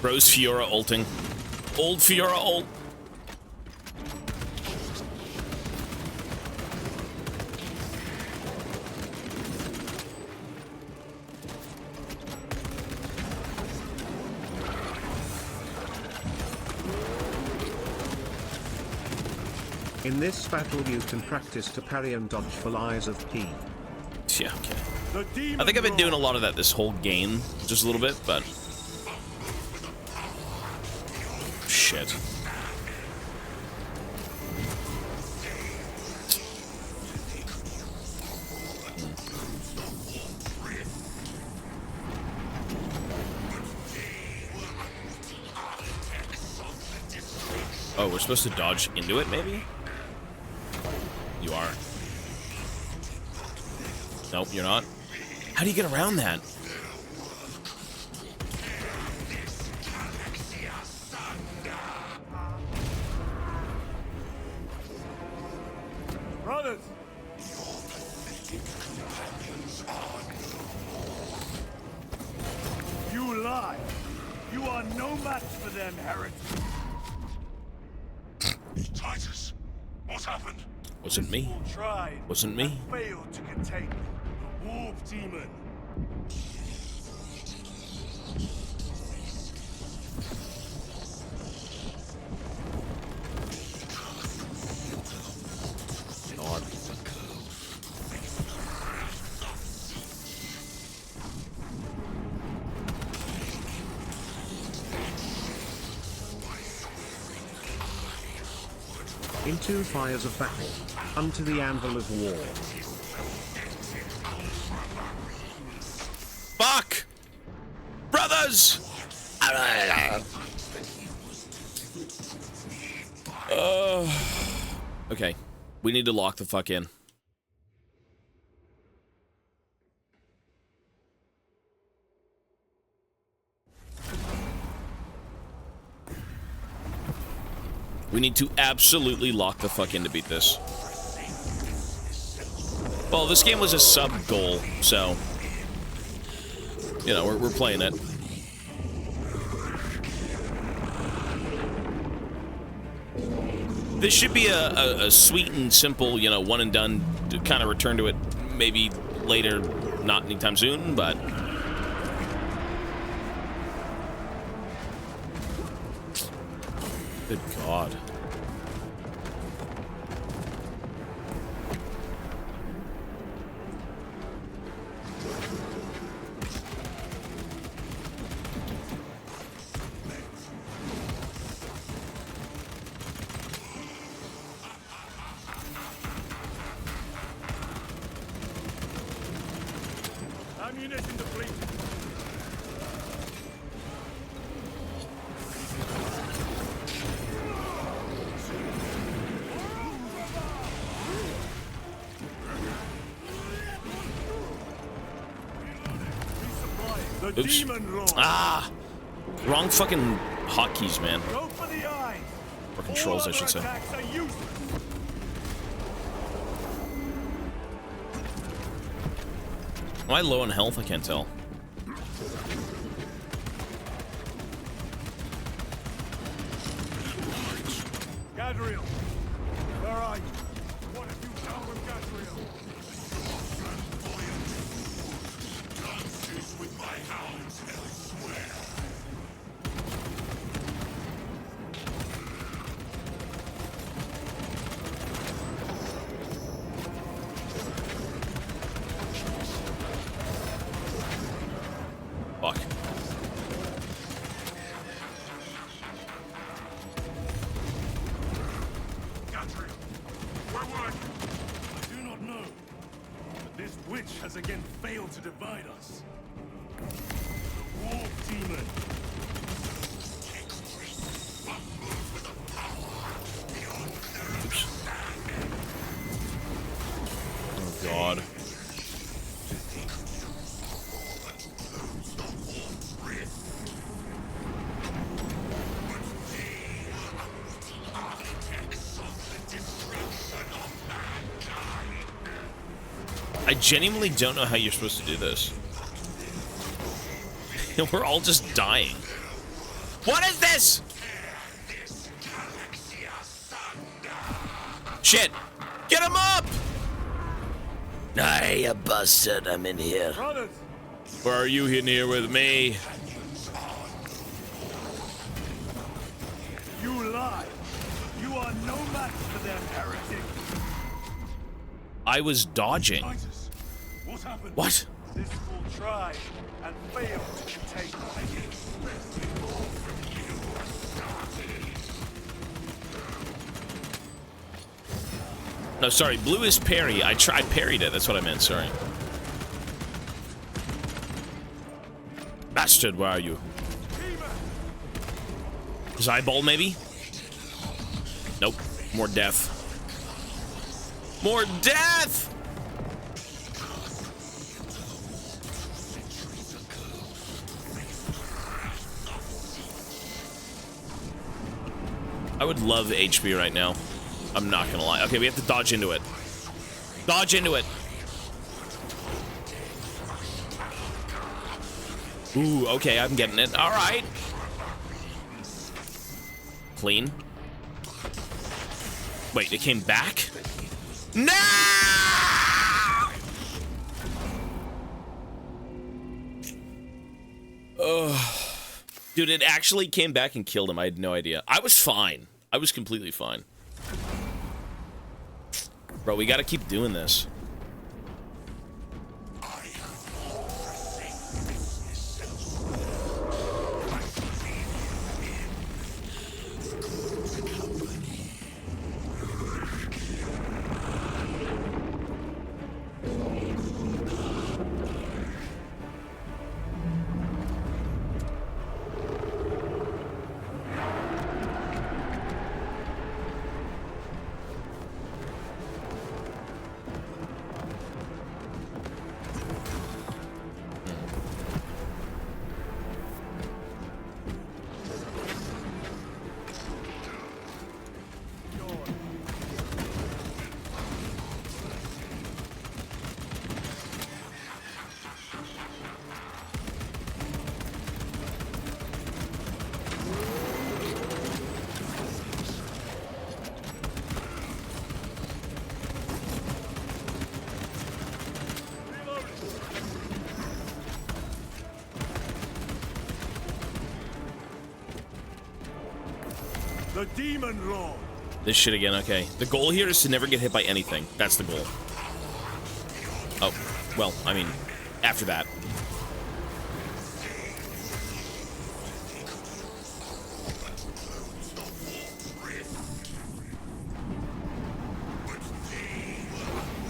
[SPEAKER 1] Bro's Fiora ulting. Old Fiora ult.
[SPEAKER 4] In this battle you can practice to parry and dodge for lies of P.
[SPEAKER 1] Yeah, okay. I think I've been doing a lot of that this whole game, just a little bit, but... Shit. Oh, we're supposed to dodge into it, maybe? You are. Nope, you're not. How do you get around that?
[SPEAKER 2] Brothers! You lie! You are no match for them, heretics!
[SPEAKER 8] Titus, what happened?
[SPEAKER 1] Wasn't me.
[SPEAKER 2] Tried.
[SPEAKER 1] Wasn't me.
[SPEAKER 2] Failed to contain the Warp Demon.
[SPEAKER 1] God.
[SPEAKER 4] Into fires of battle, unto the anvil of war.
[SPEAKER 1] Fuck! Brothers! Okay, we need to lock the fuck in. We need to absolutely lock the fuck in to beat this. Well, this game was a sub-goal, so... You know, we're playing it. This should be a sweet and simple, you know, one and done. To kind of return to it maybe later, not anytime soon, but... Good God.
[SPEAKER 2] Ammunition depleted.
[SPEAKER 1] Oops. Ah! Wrong fucking hotkeys, man.
[SPEAKER 2] Go for the eye.
[SPEAKER 1] Or controls, I should say.
[SPEAKER 2] Attacks are useless.
[SPEAKER 1] Am I low on health? I can't tell.
[SPEAKER 2] Gadriel, where are you? What have you done with Gadriel?
[SPEAKER 8] Dances with my hounds elsewhere.
[SPEAKER 1] Fuck.
[SPEAKER 2] Gadriel, where were you? I do not know. But this witch has again failed to divide us. The Wolf Demon.
[SPEAKER 1] Oh, God. I genuinely don't know how you're supposed to do this. We're all just dying. What is this? Shit! Get him up! Aye, you bastard, I'm in here.
[SPEAKER 2] Brothers!
[SPEAKER 1] Where are you in here with me?
[SPEAKER 2] You lie. You are no match for them, heretic.
[SPEAKER 1] I was dodging.
[SPEAKER 2] Titus, what happened?
[SPEAKER 1] What?
[SPEAKER 2] This fool tried and failed to contain me.
[SPEAKER 1] No, sorry, blue is parry. I parried it, that's what I meant, sorry. Bastard, where are you? His eyeball, maybe? Nope, more death. More death! I would love HP right now. I'm not gonna lie. Okay, we have to dodge into it. Dodge into it. Ooh, okay, I'm getting it. All right. Clean. Wait, it came back? No! Ugh. Dude, it actually came back and killed him. I had no idea. I was fine. I was completely fine. Bro, we gotta keep doing this.
[SPEAKER 2] The Demon Lord.
[SPEAKER 1] This shit again, okay. The goal here is to never get hit by anything. That's the goal. Oh, well, I mean, after that.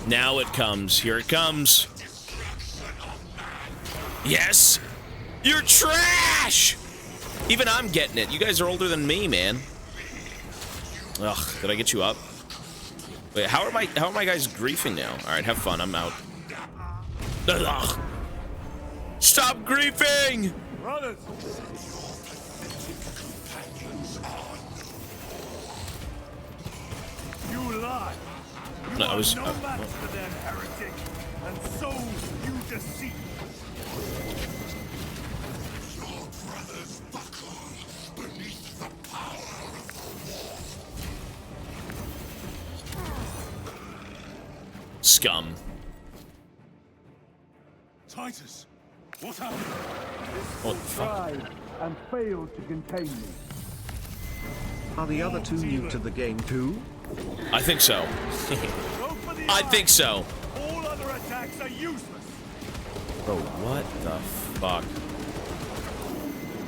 [SPEAKER 1] Now it comes. Here it comes. Yes! You're trash! Even I'm getting it. You guys are older than me, man. Ugh, did I get you up? Wait, how are my guys griefing now? Alright, have fun, I'm out. Ugh. Stop griefing!
[SPEAKER 2] Brothers! You lie!
[SPEAKER 1] No, I was...
[SPEAKER 2] no match for them, heretic, and so you deceive.
[SPEAKER 12] Your brothers buckle beneath the power of the war.
[SPEAKER 1] Scum.
[SPEAKER 2] Titus, what happened?
[SPEAKER 1] What the fuck?
[SPEAKER 2] Tried and failed to contain me.
[SPEAKER 4] Are the other two new to the game too?
[SPEAKER 1] I think so. I think so.
[SPEAKER 2] All other attacks are useless.
[SPEAKER 1] Bro, what the fuck?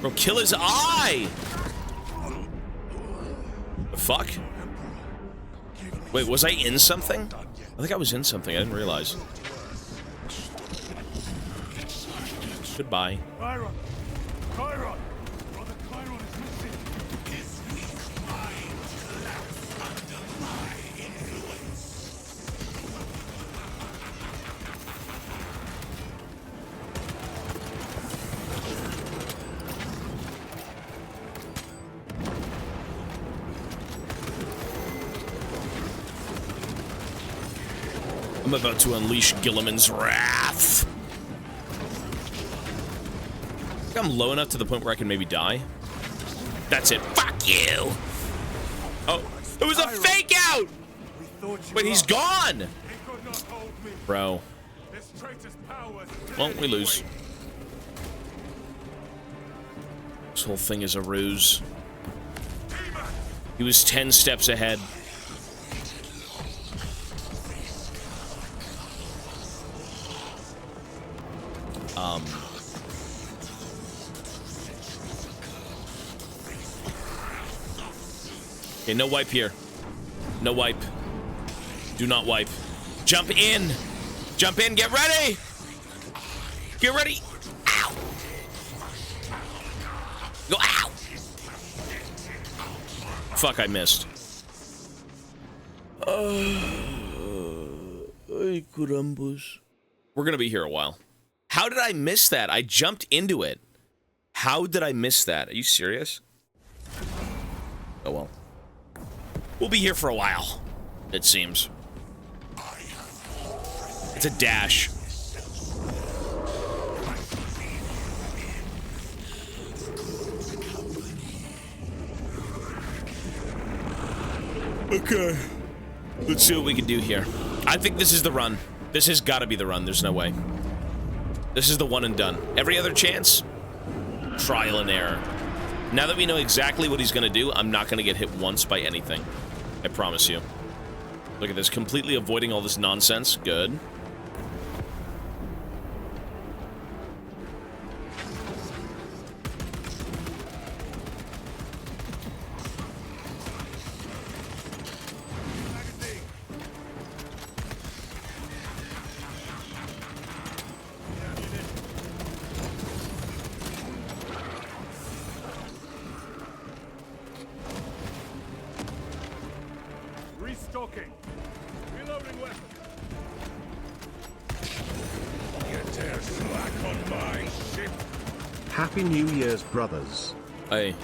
[SPEAKER 1] Bro, kill his eye! The fuck? Wait, was I in something? I think I was in something, I didn't realize. Goodbye.
[SPEAKER 2] Chiron! Chiron! Brother Chiron is missing.
[SPEAKER 12] His weak mind collapsed under my influence.
[SPEAKER 1] I'm about to unleash Gilliman's wrath. I'm low enough to the point where I can maybe die. That's it. Fuck you! Oh, it was a fake out! Wait, he's gone! Bro. Well, we lose. This whole thing is a ruse. He was 10 steps ahead. Okay, no wipe here. No wipe. Do not wipe. Jump in! Jump in, get ready! Get ready! Ow! Go, ow! Fuck, I missed. Ay, carambos. We're gonna be here a while. How did I miss that? I jumped into it. How did I miss that? Are you serious? Oh well. We'll be here for a while, it seems. It's a dash. Okay. Let's see what we can do here. I think this is the run. This has got to be the run. There's no way. This is the one and done. Every other chance, trial and error. Now that we know exactly what he's going to do, I'm not going to get hit once by anything. I promise you. Look at this, completely avoiding all this nonsense. Good.
[SPEAKER 2] Restocking. Reloading weapon.
[SPEAKER 12] You dare slack on my ship.
[SPEAKER 4] Happy New Year's, brothers.
[SPEAKER 1] Hey.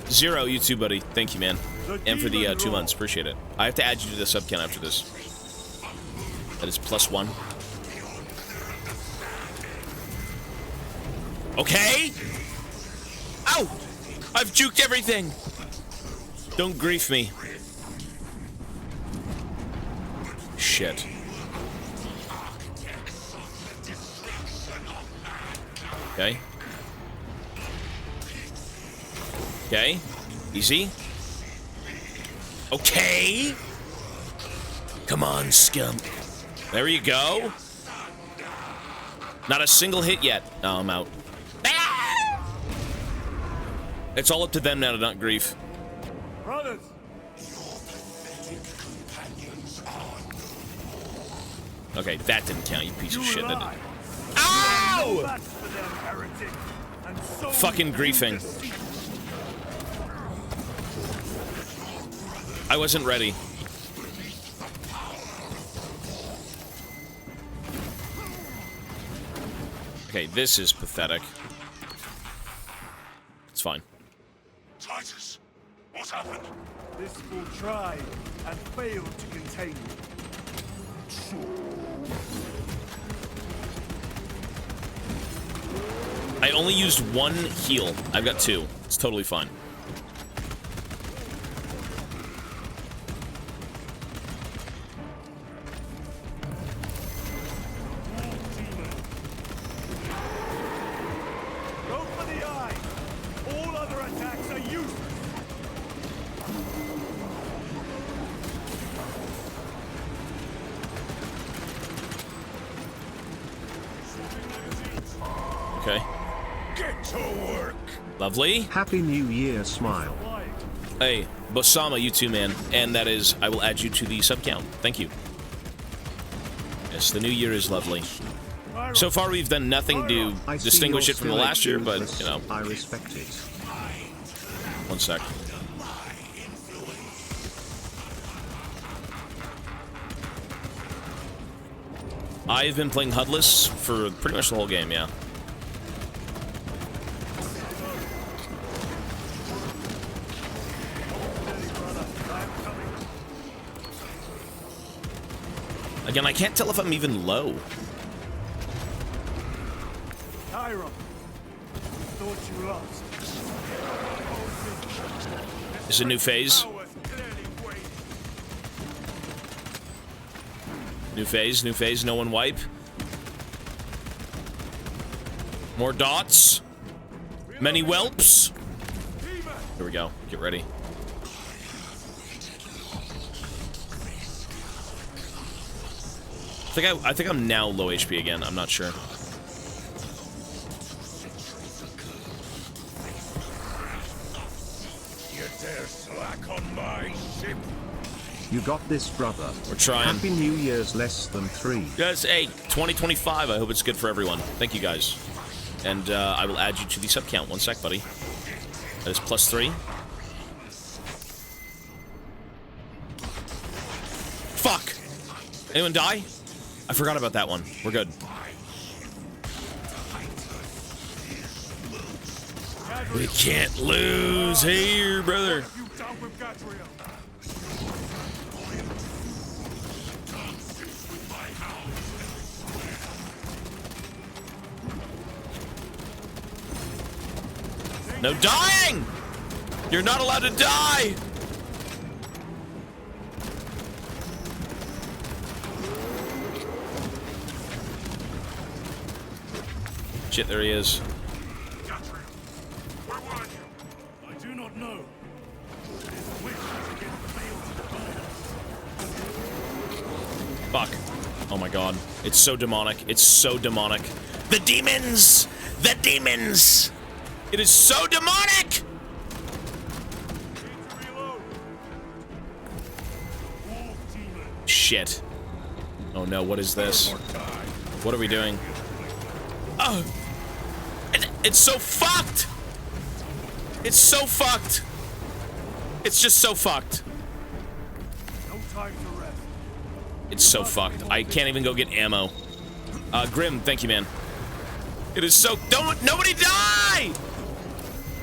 [SPEAKER 1] Zero, you too, buddy. Thank you, man. And for the 2 months. Appreciate it. I have to add you to the sub count after this. That is +1. Okay. Ow! I've juked everything. Don't grief me. Shit. Okay. Okay. Easy. Okay. Come on, scum. There you go. Not a single hit yet. Oh, I'm out. Ah! It's all up to them now to not grief.
[SPEAKER 2] Brothers!
[SPEAKER 1] Okay, that didn't count, you piece of shit, didn't it?
[SPEAKER 2] Ow!
[SPEAKER 1] Ow! Fucking griefing. I wasn't ready. Okay, this is pathetic. It's fine.
[SPEAKER 8] Titus, what happened?
[SPEAKER 2] This will try and fail to contain you.
[SPEAKER 1] I only used one heal. I've got two. It's totally fine.
[SPEAKER 2] Go for the eye. All other attacks are useless.
[SPEAKER 1] Okay.
[SPEAKER 2] Get to work.
[SPEAKER 1] Lovely.
[SPEAKER 4] Happy New Year, smile.
[SPEAKER 1] Hey, Bosama, you too, man. And that is, I will add you to the sub count. Thank you. Yes, the new year is lovely. So far, we've done nothing to distinguish it from the last year, but, you know.
[SPEAKER 4] I respect it.
[SPEAKER 1] One sec. I've been playing HUDless for pretty much the whole game, yeah. Again, I can't tell if I'm even low.
[SPEAKER 2] Tyron, thought you lost.
[SPEAKER 1] Is it a new phase? New phase, no one wipe. More dots. Many whelps. Here we go. Get ready. I think I'm now low HP again. I'm not sure.
[SPEAKER 2] You dare slack on my ship?
[SPEAKER 4] You got this, brother.
[SPEAKER 1] We're trying.
[SPEAKER 4] Happy New Year's less than 3.
[SPEAKER 1] Guys, hey, 2025. I hope it's good for everyone. Thank you, guys. And I will add you to the sub count. One sec, buddy. That is +3. Fuck! Anyone die? I forgot about that one. We're good. We can't lose here, brother. No dying! You're not allowed to die! Shit, there he is.
[SPEAKER 2] I do not know.
[SPEAKER 1] Fuck. Oh my god. It's so demonic. It's so demonic. The demons! The demons! It is so demonic! Shit. Oh no, what is this? What are we doing? Oh! It's so fucked! It's so fucked! It's just so fucked.
[SPEAKER 2] No time to rest.
[SPEAKER 1] It's so fucked. I can't even go get ammo. Grim, thank you, man. It is so... Nobody die!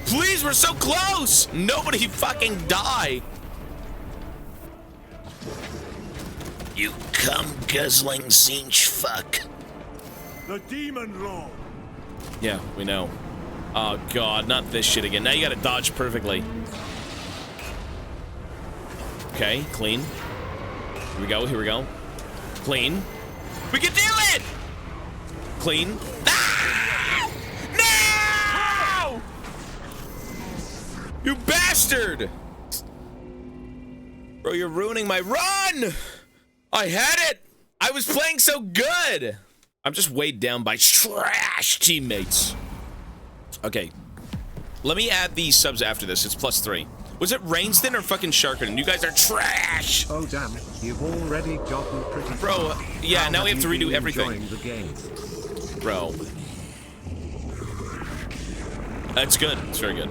[SPEAKER 1] Please, we're so close! Nobody fucking die! You cum-guzzling zinch fuck.
[SPEAKER 2] The Demon Lord.
[SPEAKER 1] Yeah, we know. Oh god, not this shit again. Now you gotta dodge perfectly. Okay, clean. Here we go, here we go. Clean. We can do it! Clean. Ah! No! You bastard!
[SPEAKER 13] Bro, you're ruining my run! I had it! I was playing so good! I'm just weighed down by trash teammates. Okay. Let me add these subs after this. It's +3. Was it Rainston or fucking Sharkden? You guys are trash!
[SPEAKER 4] Oh damn, you've already gotten pretty
[SPEAKER 13] Bro,
[SPEAKER 4] far.
[SPEAKER 13] yeah,
[SPEAKER 4] How
[SPEAKER 13] now we have to
[SPEAKER 4] you
[SPEAKER 13] redo
[SPEAKER 4] been
[SPEAKER 13] everything.
[SPEAKER 4] enjoying the game?
[SPEAKER 13] Bro. That's good. It's very good.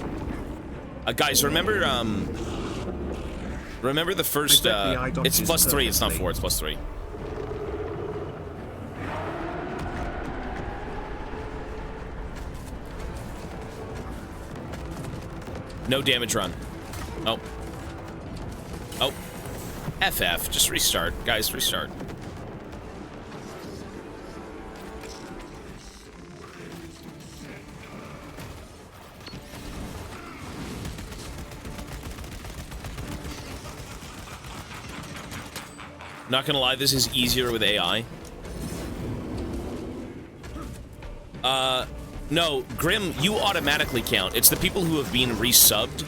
[SPEAKER 13] Guys, remember the first, it's +3, it's not 4, it's +3. No damage run. Oh. Oh. FF. Just restart. Guys, restart. Not gonna lie, this is easier with AI. No, Grim, you automatically count. It's the people who have been resubbed,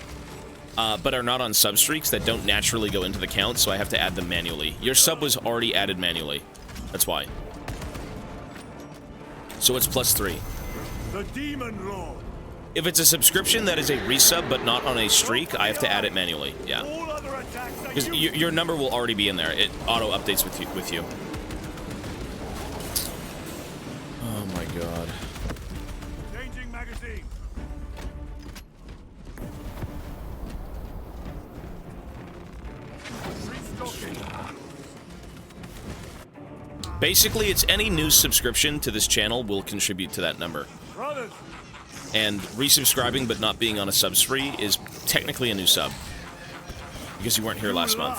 [SPEAKER 13] but are not on substreaks that don't naturally go into the count, so I have to add them manually. Your sub was already added manually. That's why. So it's +3.
[SPEAKER 2] The Demon Lord.
[SPEAKER 13] If it's a subscription that is a resub but not on a streak, I have to add it manually. Yeah. Because your number will already be in there. It auto updates with you. Oh my god.
[SPEAKER 2] Changing magazine.
[SPEAKER 13] Basically, it's any new subscription to this channel will contribute to that number.
[SPEAKER 2] Brothers.
[SPEAKER 13] And resubscribing but not being on a sub spree is technically a new sub. Because you weren't here last month.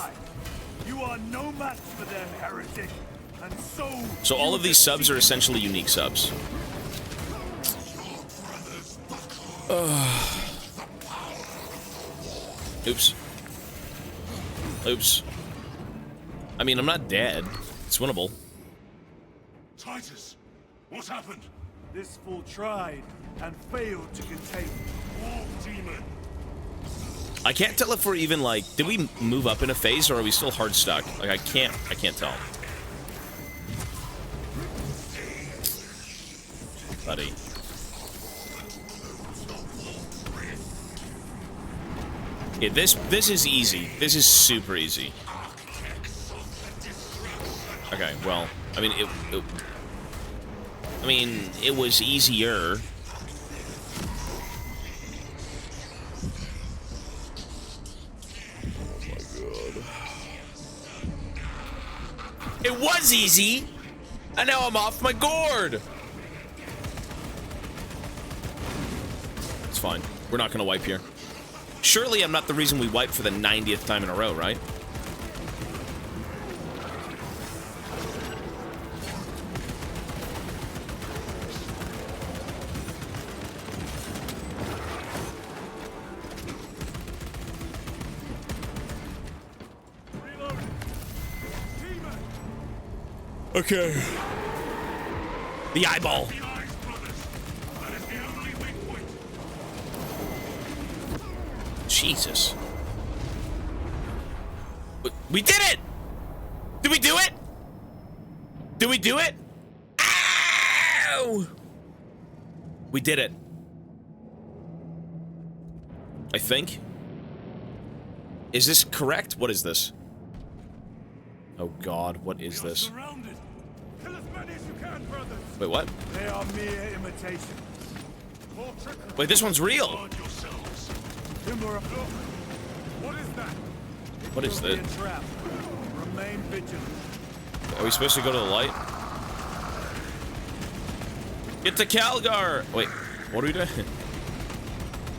[SPEAKER 2] You are no match for them, heretic. And
[SPEAKER 13] so all of these subs are essentially unique subs. Oops. Oops. I mean, I'm not dead. It's winnable.
[SPEAKER 5] Titus, what happened?
[SPEAKER 2] This fool tried and failed to contain
[SPEAKER 5] War demon.
[SPEAKER 13] I can't tell if we're even like, did we move up in a phase or are we still hard stuck? Like I can't tell. Buddy. Yeah, this is easy. This is super easy. Okay, well, I mean it was easier. It was easy, and now I'm off my gourd. It's fine. We're not gonna wipe here. Surely I'm not the reason we wipe for the 90th time in a row, right? Okay. The eyeball. Jesus. We did it! Did we do it? Did we do it? Ow! We did it. I think. Is this correct? What is this? Oh God, what is this?
[SPEAKER 2] Kill as many as you can, brothers.
[SPEAKER 13] Wait, what?
[SPEAKER 2] They are mere imitations.
[SPEAKER 13] Wait, this one's real.
[SPEAKER 2] What is that?
[SPEAKER 13] What is that?
[SPEAKER 2] Remain vigilant.
[SPEAKER 13] Are we supposed to go to the light? Get to Calgar! Wait, what are we doing?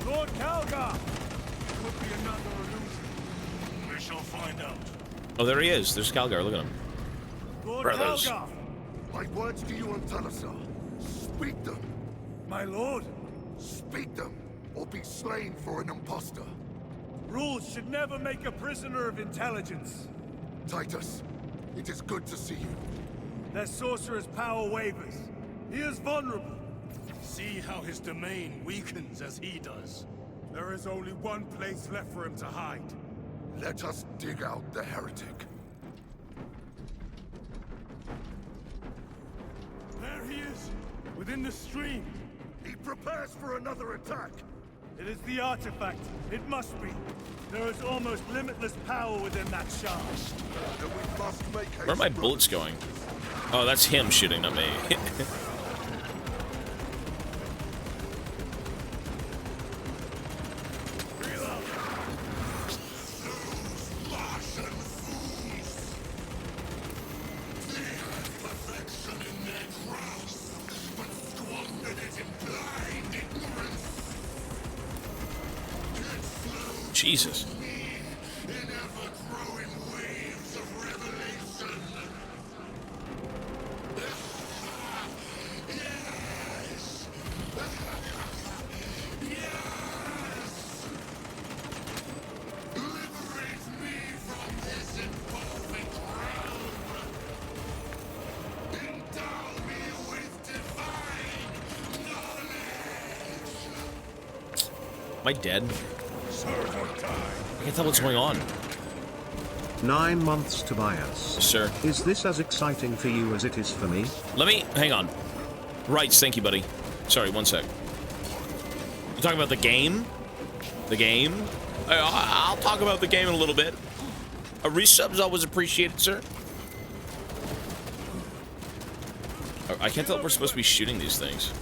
[SPEAKER 2] Lord Calgar! It would be another illusion.
[SPEAKER 5] We shall find out.
[SPEAKER 13] Oh, there he is. There's Calgar. Look at him.
[SPEAKER 2] Lord
[SPEAKER 13] Brothers.
[SPEAKER 2] Calgar!
[SPEAKER 5] My words to you on Talasar. Speak them.
[SPEAKER 2] My lord!
[SPEAKER 5] Speak them, or be slain for an impostor.
[SPEAKER 2] Rules should never make a prisoner of intelligence.
[SPEAKER 5] Titus, it is good to see you.
[SPEAKER 2] Their sorcerer's power wavers. He is vulnerable.
[SPEAKER 7] See how his domain weakens as he does.
[SPEAKER 2] There is only one place left for him to hide.
[SPEAKER 5] Let us dig out the heretic.
[SPEAKER 2] There he is, within the stream.
[SPEAKER 5] He prepares for another attack.
[SPEAKER 2] It is the artifact. It must be. There is almost limitless power within that shard.
[SPEAKER 5] Then we must make haste.
[SPEAKER 13] Where are my bullets going? Oh, that's him shooting at me. Jesus. Am I dead? I can't tell what's going on.
[SPEAKER 4] 9 months, Tobias.
[SPEAKER 13] Yes, sir.
[SPEAKER 4] Is this as exciting for you as it is for me?
[SPEAKER 13] Let me... Hang on. Rights, thank you, buddy. Sorry, one sec. You talking about the game? The game? I'll talk about the game in a little bit. A resub's always appreciated, sir. I can't tell if we're supposed to be shooting these things.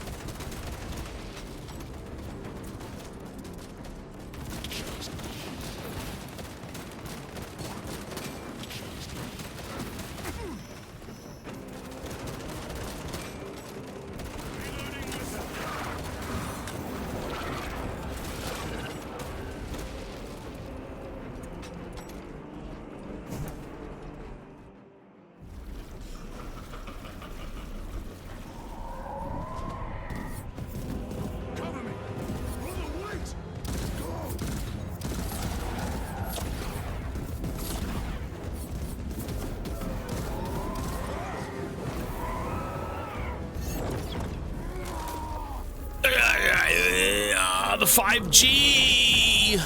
[SPEAKER 13] The 5G!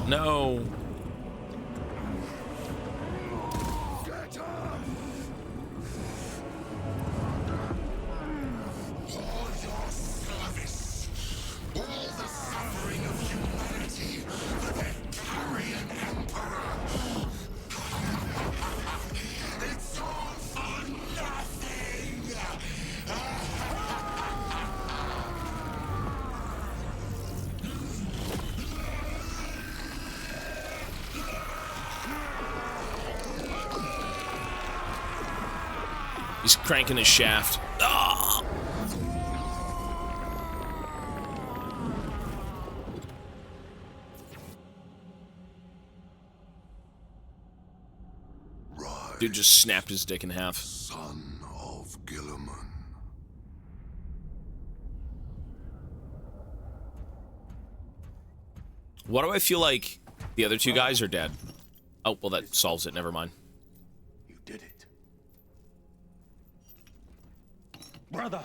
[SPEAKER 13] No. He's cranking his shaft. Ah! Dude just snapped his dick in half.
[SPEAKER 5] Son of Gilliman.
[SPEAKER 13] Why do I feel like the other two guys are dead? Oh, well, that solves it. Never mind.
[SPEAKER 2] You did it. Brother!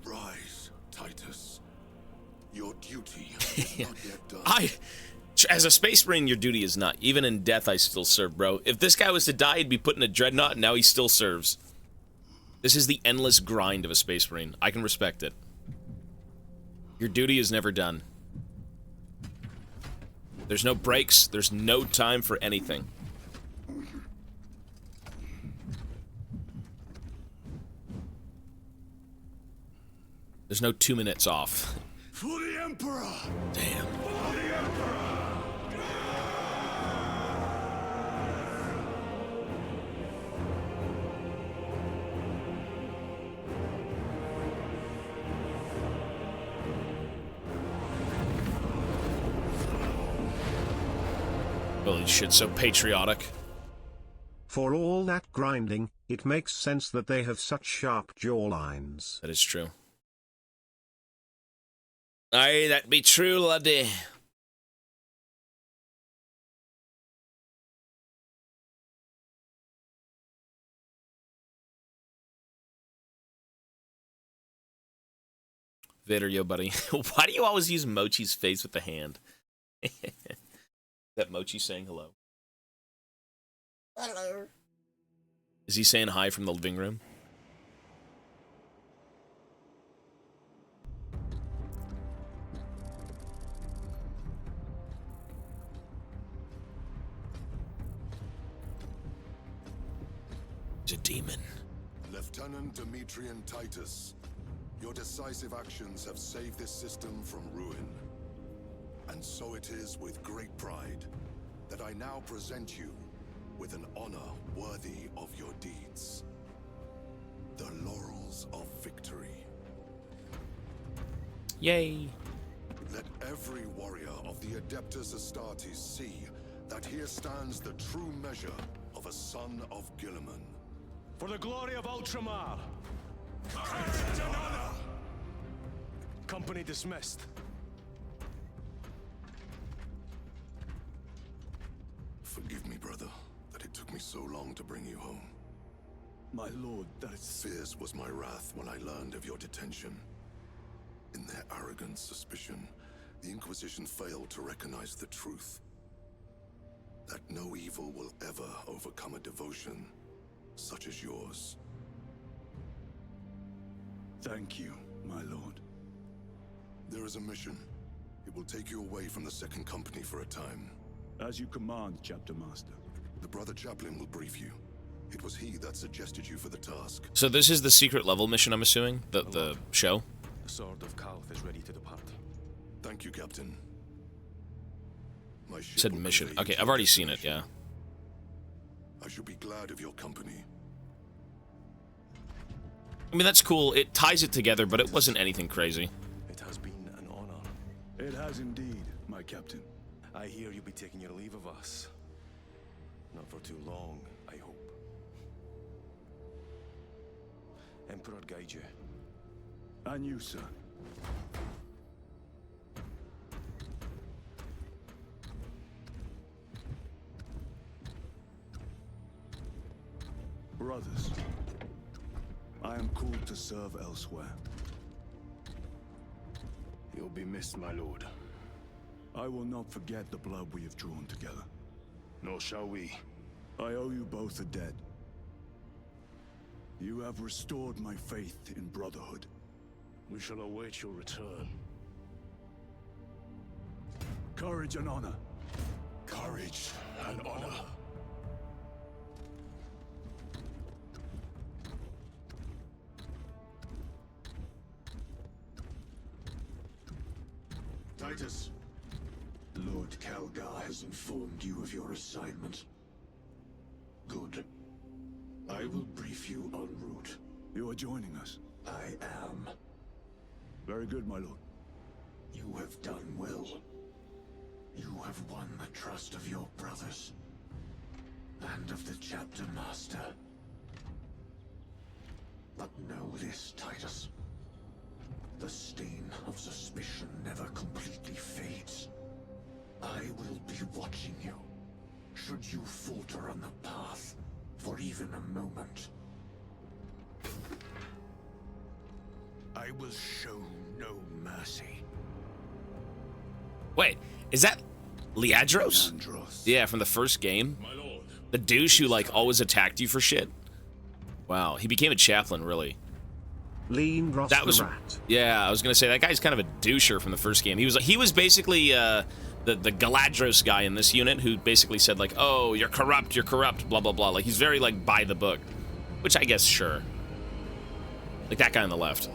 [SPEAKER 5] Rise, Titus. Your duty is not yet done.
[SPEAKER 13] As a Space Marine, your duty is not. Even in death, I still serve, bro. If this guy was to die, he'd be put in a dreadnought, and now he still serves. This is the endless grind of a Space Marine. I can respect it. Your duty is never done. There's no breaks. There's no time for anything. There's no 2 minutes off.
[SPEAKER 2] For the Emperor!
[SPEAKER 13] Damn.
[SPEAKER 2] For the Emperor!
[SPEAKER 13] Holy shit, so patriotic.
[SPEAKER 4] For all that grinding, it makes sense that they have such sharp jawlines.
[SPEAKER 13] That is true. Aye, that be true, laddie. Vader, yo, buddy. Why do you always use Mochi's face with the hand? That Mochi saying hello. Hello. Is he saying hi from the living room? He's a demon.
[SPEAKER 5] Lieutenant Demetrian Titus, your decisive actions have saved this system from ruin. And so it is with great pride that I now present you with an honor worthy of your deeds. The laurels of victory.
[SPEAKER 13] Yay!
[SPEAKER 5] Let every warrior of the Adeptus Astartes see that here stands the true measure of a son of Guilliman.
[SPEAKER 3] For the glory of Ultramar!
[SPEAKER 5] Courage and honor!
[SPEAKER 3] Company dismissed.
[SPEAKER 5] Forgive me, brother, that it took me so long to bring you home.
[SPEAKER 2] My lord, that is...
[SPEAKER 5] Fierce was my wrath when I learned of your detention. In their arrogant suspicion, the Inquisition failed to recognize the truth. That no evil will ever overcome a devotion such as yours.
[SPEAKER 2] Thank you, my lord.
[SPEAKER 5] There is a mission. It will take you away from the Second Company for a time.
[SPEAKER 2] As you command, Chapter Master.
[SPEAKER 5] The Brother Chaplain will brief you. It was he that suggested you for the task.
[SPEAKER 13] So this is the secret level mission, I'm assuming? The show?
[SPEAKER 3] The Sword of Kalth is ready to depart.
[SPEAKER 5] Thank you, Captain. My ship
[SPEAKER 13] Said
[SPEAKER 5] will
[SPEAKER 13] mission.
[SPEAKER 5] convey you
[SPEAKER 13] Okay,
[SPEAKER 5] to
[SPEAKER 13] I've
[SPEAKER 5] your
[SPEAKER 13] already seen it,
[SPEAKER 5] destination.
[SPEAKER 13] yeah.
[SPEAKER 5] I shall be glad of your company.
[SPEAKER 13] I mean, that's cool. It ties it together, but it wasn't anything crazy.
[SPEAKER 3] It has been an honor.
[SPEAKER 2] It has indeed, my captain.
[SPEAKER 3] I hear you'll be taking your leave of us. Not for too long, I hope. Emperor guide you.
[SPEAKER 2] And you, sir. Brothers, I am called to serve elsewhere.
[SPEAKER 3] You'll be missed, my lord.
[SPEAKER 2] I will not forget the blood we have drawn together.
[SPEAKER 3] Nor shall we.
[SPEAKER 2] I owe you both a debt. You have restored my faith in brotherhood.
[SPEAKER 3] We shall await your return.
[SPEAKER 2] Courage and honor.
[SPEAKER 3] Courage and honor.
[SPEAKER 5] Titus.
[SPEAKER 6] Lord Calgar has informed you of your assignment. Good. I will brief you en route.
[SPEAKER 2] You are joining us.
[SPEAKER 6] I am.
[SPEAKER 2] Very good, my lord.
[SPEAKER 6] You have done well. You have won the trust of your brothers. And of the Chapter Master. But know this, Titus. The stain of suspicion never completely fades. I will be watching you. Should you falter on the path, for even a moment.
[SPEAKER 2] I will show no mercy.
[SPEAKER 13] Wait, is that Leandros? Yeah, from the first game?
[SPEAKER 7] My lord.
[SPEAKER 13] The douche who, like, always attacked you for shit? Wow, he became a chaplain, really.
[SPEAKER 4] Lean Ross
[SPEAKER 13] That was,
[SPEAKER 4] the Rat.
[SPEAKER 13] yeah, I was gonna say, that guy's kind of a doucher from the first game. He was basically, the Galadros guy in this unit who basically said, like, oh, you're corrupt, blah, blah, blah. Like, he's very, like, by the book. Which I guess, sure. Like that guy on the left.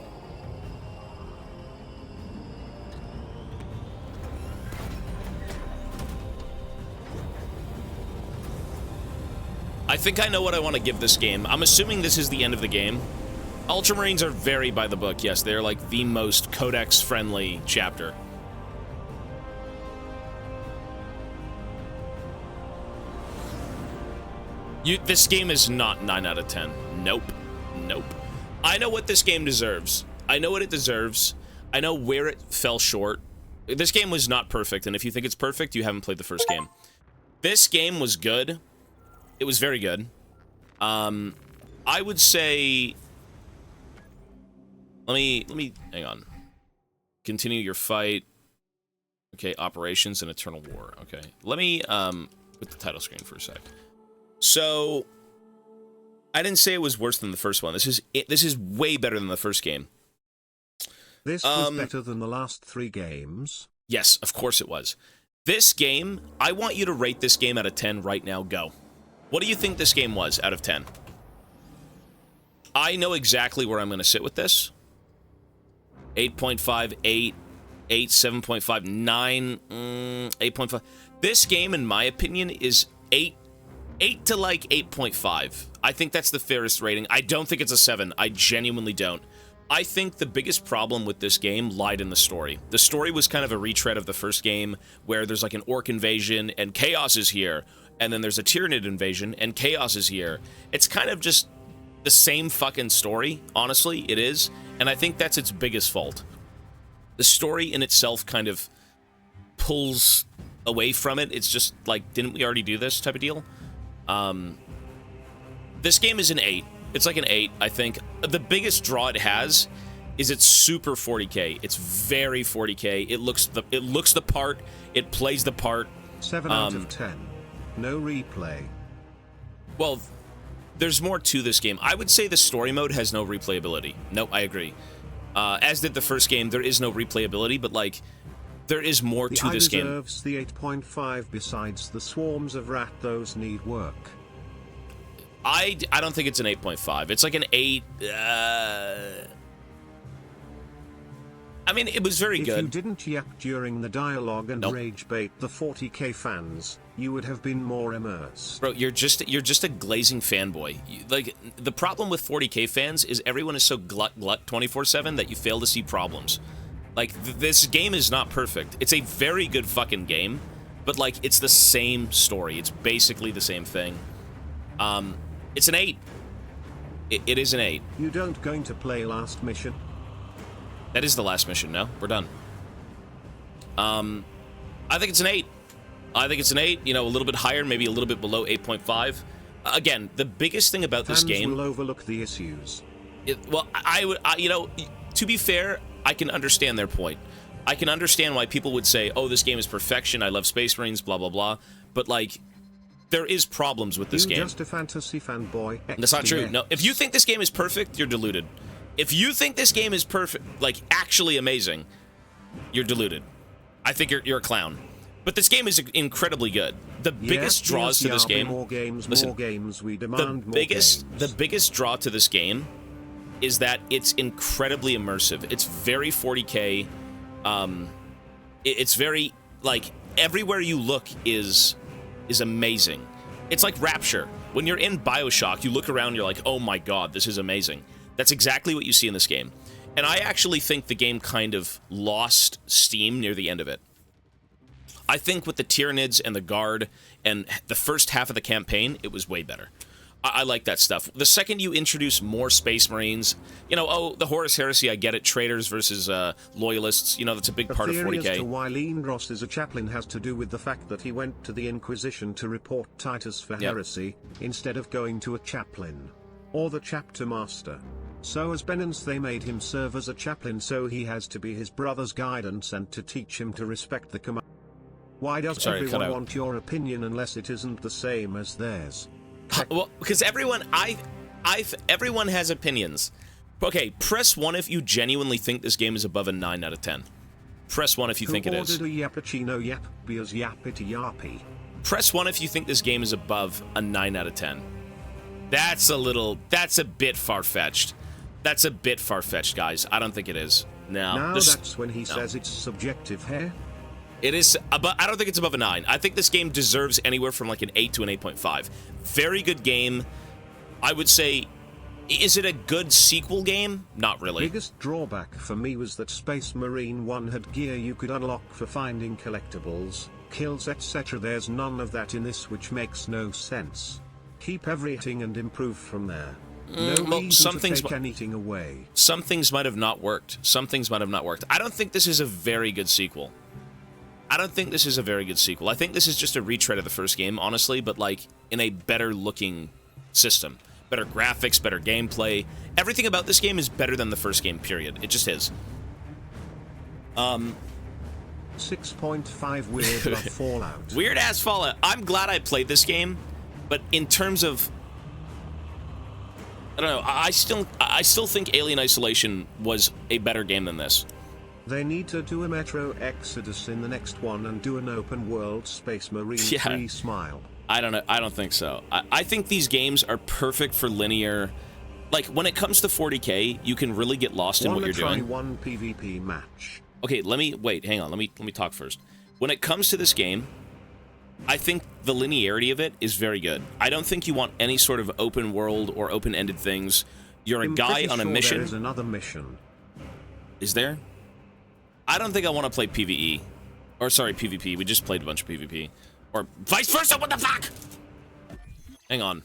[SPEAKER 13] I think I know what I want to give this game. I'm assuming this is the end of the game. Ultramarines are very by the book, yes. They're like the most codex-friendly chapter. This game is not 9 out of 10. Nope. Nope. I know what this game deserves. I know what it deserves. I know where it fell short. This game was not perfect, and if you think it's perfect, you haven't played the first game. This game was good. It was very good. I would say... Let me... Hang on. Continue your fight. Okay, Operations and Eternal War. Okay. Let me, put the title screen for a sec. So... I didn't say it was worse than the first one. This is way better than the first game.
[SPEAKER 4] This was better than the last 3 games?
[SPEAKER 13] Yes, of course it was. This game, I want you to rate this game out of 10 right now. Go. What do you think this game was out of 10? I know exactly where I'm going to sit with this. 8.5, 8, 7.5, 9, 8.5. This game, in my opinion, is 8 to like 8.5. I think that's the fairest rating. I don't think it's a 7. I genuinely don't. I think the biggest problem with this game lied in the story. The story was kind of a retread of the first game, where there's like an orc invasion, and chaos is here, and then there's a Tyranid invasion, and chaos is here. It's kind of just the same fucking story, honestly, it is, and I think that's its biggest fault. The story in itself kind of pulls away from it. It's just like, didn't we already do this type of deal? This game is an 8. It's like an 8, I think. The biggest draw it has is it's super 40k. It's very 40k. It looks the part. It plays the part.
[SPEAKER 4] 7 out of 10. No replay.
[SPEAKER 13] Well, there's more to this game. I would say the story mode has no replayability. Nope, I agree. As did the first game, there is no replayability, but like, there is more to this game.
[SPEAKER 4] The deserves the 8.5 besides the swarms of rat, those need work.
[SPEAKER 13] I don't think it's an 8.5. It's like an 8. I mean, it was very good.
[SPEAKER 4] If you didn't yap during the dialogue and rage bait the 40k fans, you would have been more immersed.
[SPEAKER 13] Bro, you're just a glazing fanboy. Like, the problem with 40k fans is everyone is so glut 24/7 that you fail to see problems. Like, this game is not perfect. It's a very good fucking game, but like, it's the same story. It's basically the same thing. It's an 8. It is an 8.
[SPEAKER 4] You don't going to play last mission?
[SPEAKER 13] That is the last mission, no? We're done. I think it's an 8. I think it's an 8, you know, a little bit higher, maybe a little bit below 8.5. Again, the biggest thing about this game...
[SPEAKER 4] will overlook the issues.
[SPEAKER 13] Well, you know, to be fair, I can understand their point. I can understand why people would say, oh, this game is perfection, I love Space Marines, blah, blah, blah. But, like, there is problems with this game.
[SPEAKER 4] You're just a fantasy fanboy.
[SPEAKER 13] That's not true. No, if you think this game is perfect, you're deluded. If you think this game is perfect, like, actually amazing, you're deluded. I think you're a clown. But this game is incredibly good. The biggest draws to this game...
[SPEAKER 4] More games,
[SPEAKER 13] listen,
[SPEAKER 4] more games, we demand more games.
[SPEAKER 13] The biggest draw to this game is that it's incredibly immersive. It's very 40k. It's very, like, everywhere you look is amazing. It's like Rapture. When you're in BioShock, you look around, you're like, oh my god, this is amazing. That's exactly what you see in this game. And I actually think the game kind of lost steam near the end of it. I think with the Tyranids and the Guard and the first half of the campaign, it was way better. I like that stuff. The second you introduce more Space Marines, you know, oh, the Horus Heresy, I get it, traitors versus loyalists, you know, that's a big part of 40k.
[SPEAKER 4] The theory as to why Lindros is a chaplain has to do with the fact that he went to the Inquisition to report Titus for heresy, instead of going to a chaplain. Or the chapter master. So as penance they made him serve as a chaplain, so he has to be his brother's guidance and to teach him to respect the command. Why does everyone want your opinion unless it isn't the same as theirs?
[SPEAKER 13] Well, because everyone has opinions. Okay, press 1 if you genuinely think this game is above a 9 out of 10. Press 1 if you think it is. Press 1 if you think this game is above a 9 out of 10. That's a bit far-fetched. That's a bit far-fetched, guys. I don't think it is. No.
[SPEAKER 4] Now that's when he says it's subjective here.
[SPEAKER 13] It is, but I don't think it's above a 9. I think this game deserves anywhere from like an 8 to an 8.5. Very good game. I would say, is it a good sequel game? Not really.
[SPEAKER 4] Biggest drawback for me was that Space Marine 1 had gear you could unlock for finding collectibles, kills, etc. There's none of that in this, which makes no sense. keep everything and improve from there. No
[SPEAKER 13] well,
[SPEAKER 4] reason to take anything away.
[SPEAKER 13] Some things might have not worked. Some things might have not worked. I don't think this is a very good sequel. I don't think this is a very good sequel. I think this is just a retread of the first game, honestly, but like in a better looking system. Better graphics, better gameplay. Everything about this game is better than the first game, period. It just is.
[SPEAKER 4] 6.5 weird love Fallout.
[SPEAKER 13] Weird ass Fallout. I'm glad I played this game, but in terms of, I don't know, I still think Alien Isolation was a better game than this.
[SPEAKER 4] They need to do a Metro Exodus in the next one and do an open world Space Marine 3 Smile.
[SPEAKER 13] I don't know. I don't think so. I think these games are perfect for linear. Like, when it comes to 40K, you can really get lost in what you're doing.
[SPEAKER 4] One PvP match.
[SPEAKER 13] Okay, hang on. Let me talk first. When it comes to this game, I think the linearity of it is very good. I don't think you want any sort of open world or open-ended things. You're a guy on a mission.
[SPEAKER 4] There is another mission.
[SPEAKER 13] Is there? I don't think I want to play PvE. Or, sorry, PvP. We just played a bunch of PvP. Or vice versa, what the fuck? Hang on.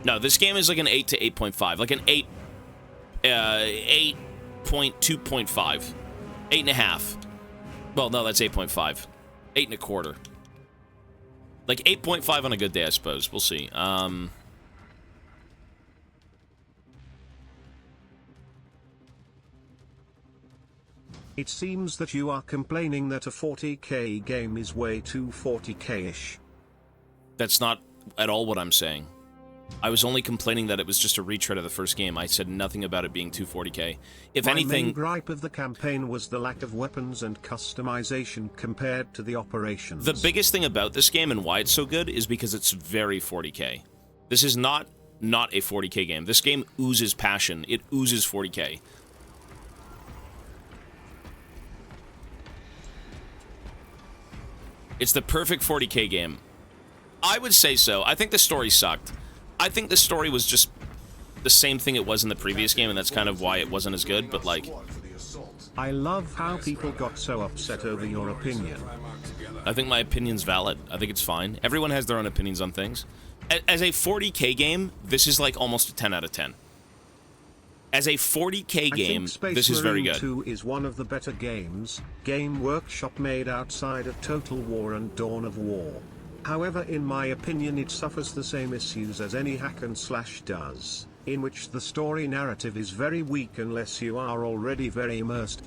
[SPEAKER 13] No, this game is like an 8 to 8.5. Like an 8.2.5. 8.5. Well, no, that's 8.5. 8 1/4. Like 8.5 on a good day, I suppose. We'll see.
[SPEAKER 4] It seems that you are complaining that a 40k game is way too 40k-ish.
[SPEAKER 13] That's not at all what I'm saying. I was only complaining that it was just a retread of the first game. I said nothing about it being 240k. If anything,
[SPEAKER 4] my main gripe of the campaign was the lack of weapons and customization compared to the operations.
[SPEAKER 13] The biggest thing about this game and why it's so good is because it's very 40k. This is not a 40k game. This game oozes passion. It oozes 40k. It's the perfect 40k game. I would say so. I think the story sucked. I think the story was just the same thing it was in the previous game, and that's kind of why it wasn't as good, but like...
[SPEAKER 4] I love how people got so upset over your opinion.
[SPEAKER 13] I think my opinion's valid. I think it's fine. Everyone has their own opinions on things. As a 40k game, this is like almost a 10 out of 10. As a 40k game, this is very good.
[SPEAKER 4] 2 is one of the better games Game Workshop made outside of Total War and Dawn of War. However, in my opinion, it suffers the same issues as any hack and slash does, in which the story narrative is very weak unless you are already very immersed.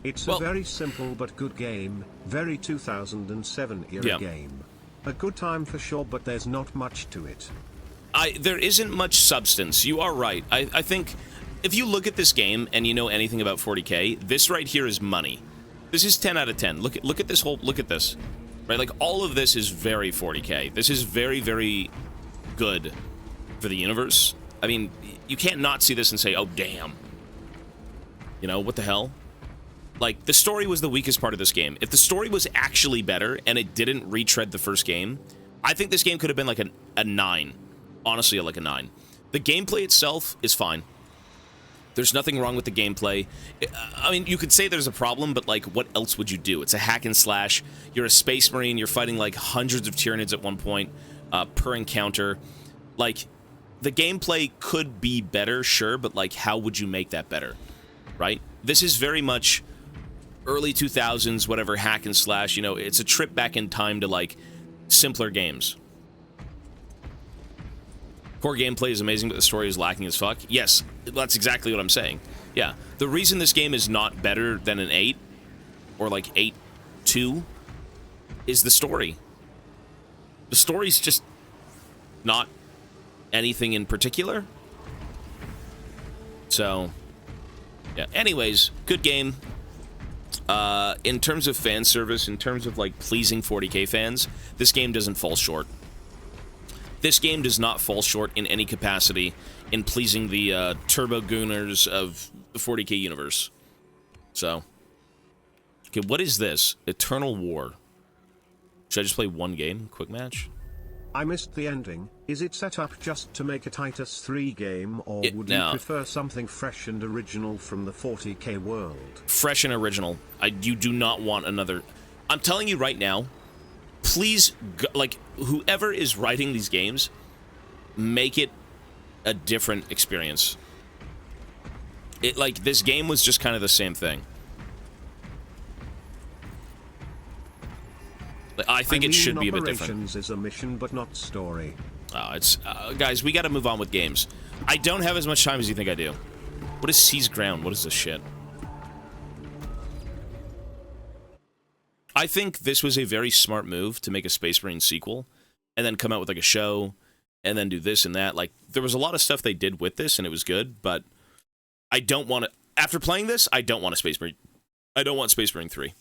[SPEAKER 4] It's a very simple but good game, very 2007 era game. A good time for sure, but there's not much to it.
[SPEAKER 13] There isn't much substance. You are right. I think if you look at this game and you know anything about 40k, this right here is money. This is 10 out of 10. Look at this whole, look at this. Right, like all of this is very 40k. This is very, very good for the universe. I mean, you can't not see this and say, oh, damn. You know, what the hell? Like, the story was the weakest part of this game. If the story was actually better and it didn't retread the first game, I think this game could have been like a 9. Honestly, like a 9. The gameplay itself is fine. There's nothing wrong with the gameplay. I mean, you could say there's a problem, but, like, what else would you do? It's a hack and slash. You're a space marine. You're fighting, like, hundreds of Tyranids at one point per encounter. Like, the gameplay could be better, sure, but, like, how would you make that better? Right? This is very much early 2000s, whatever, hack and slash. You know, it's a trip back in time to, like, simpler games. Core gameplay is amazing, but the story is lacking as fuck. Yes, that's exactly what I'm saying. Yeah, the reason this game is not better than an 8, or like 8.2, is the story. The story's just not anything in particular. So, yeah. Anyways, good game. In terms of fan service, in terms of like pleasing 40k fans, this game doesn't fall short. This game does not fall short in any capacity in pleasing the turbo gooners of the 40k universe. So, okay, what is this? Eternal War. Should I just play one game? Quick match?
[SPEAKER 4] I missed the ending. Is it set up just to make a Titus 3 game, or would you prefer something fresh and original from the 40k world?
[SPEAKER 13] Fresh and original. You do not want another...
[SPEAKER 1] I'm telling you right now, please, like, whoever is writing these games, make it a different experience. Like, this game was just kind of the same thing. I think it should be a bit different.
[SPEAKER 4] Operations is a mission, but not story.
[SPEAKER 1] Guys, we got to move on with games. I don't have as much time as you think I do. What is Seize Ground? What is this shit? I think this was a very smart move to make a Space Marine sequel, and then come out with like a show, and then do this and that. Like, there was a lot of stuff they did with this, and it was good, but I don't want to... After playing this, I don't want a Space Marine. I don't want Space Marine 3.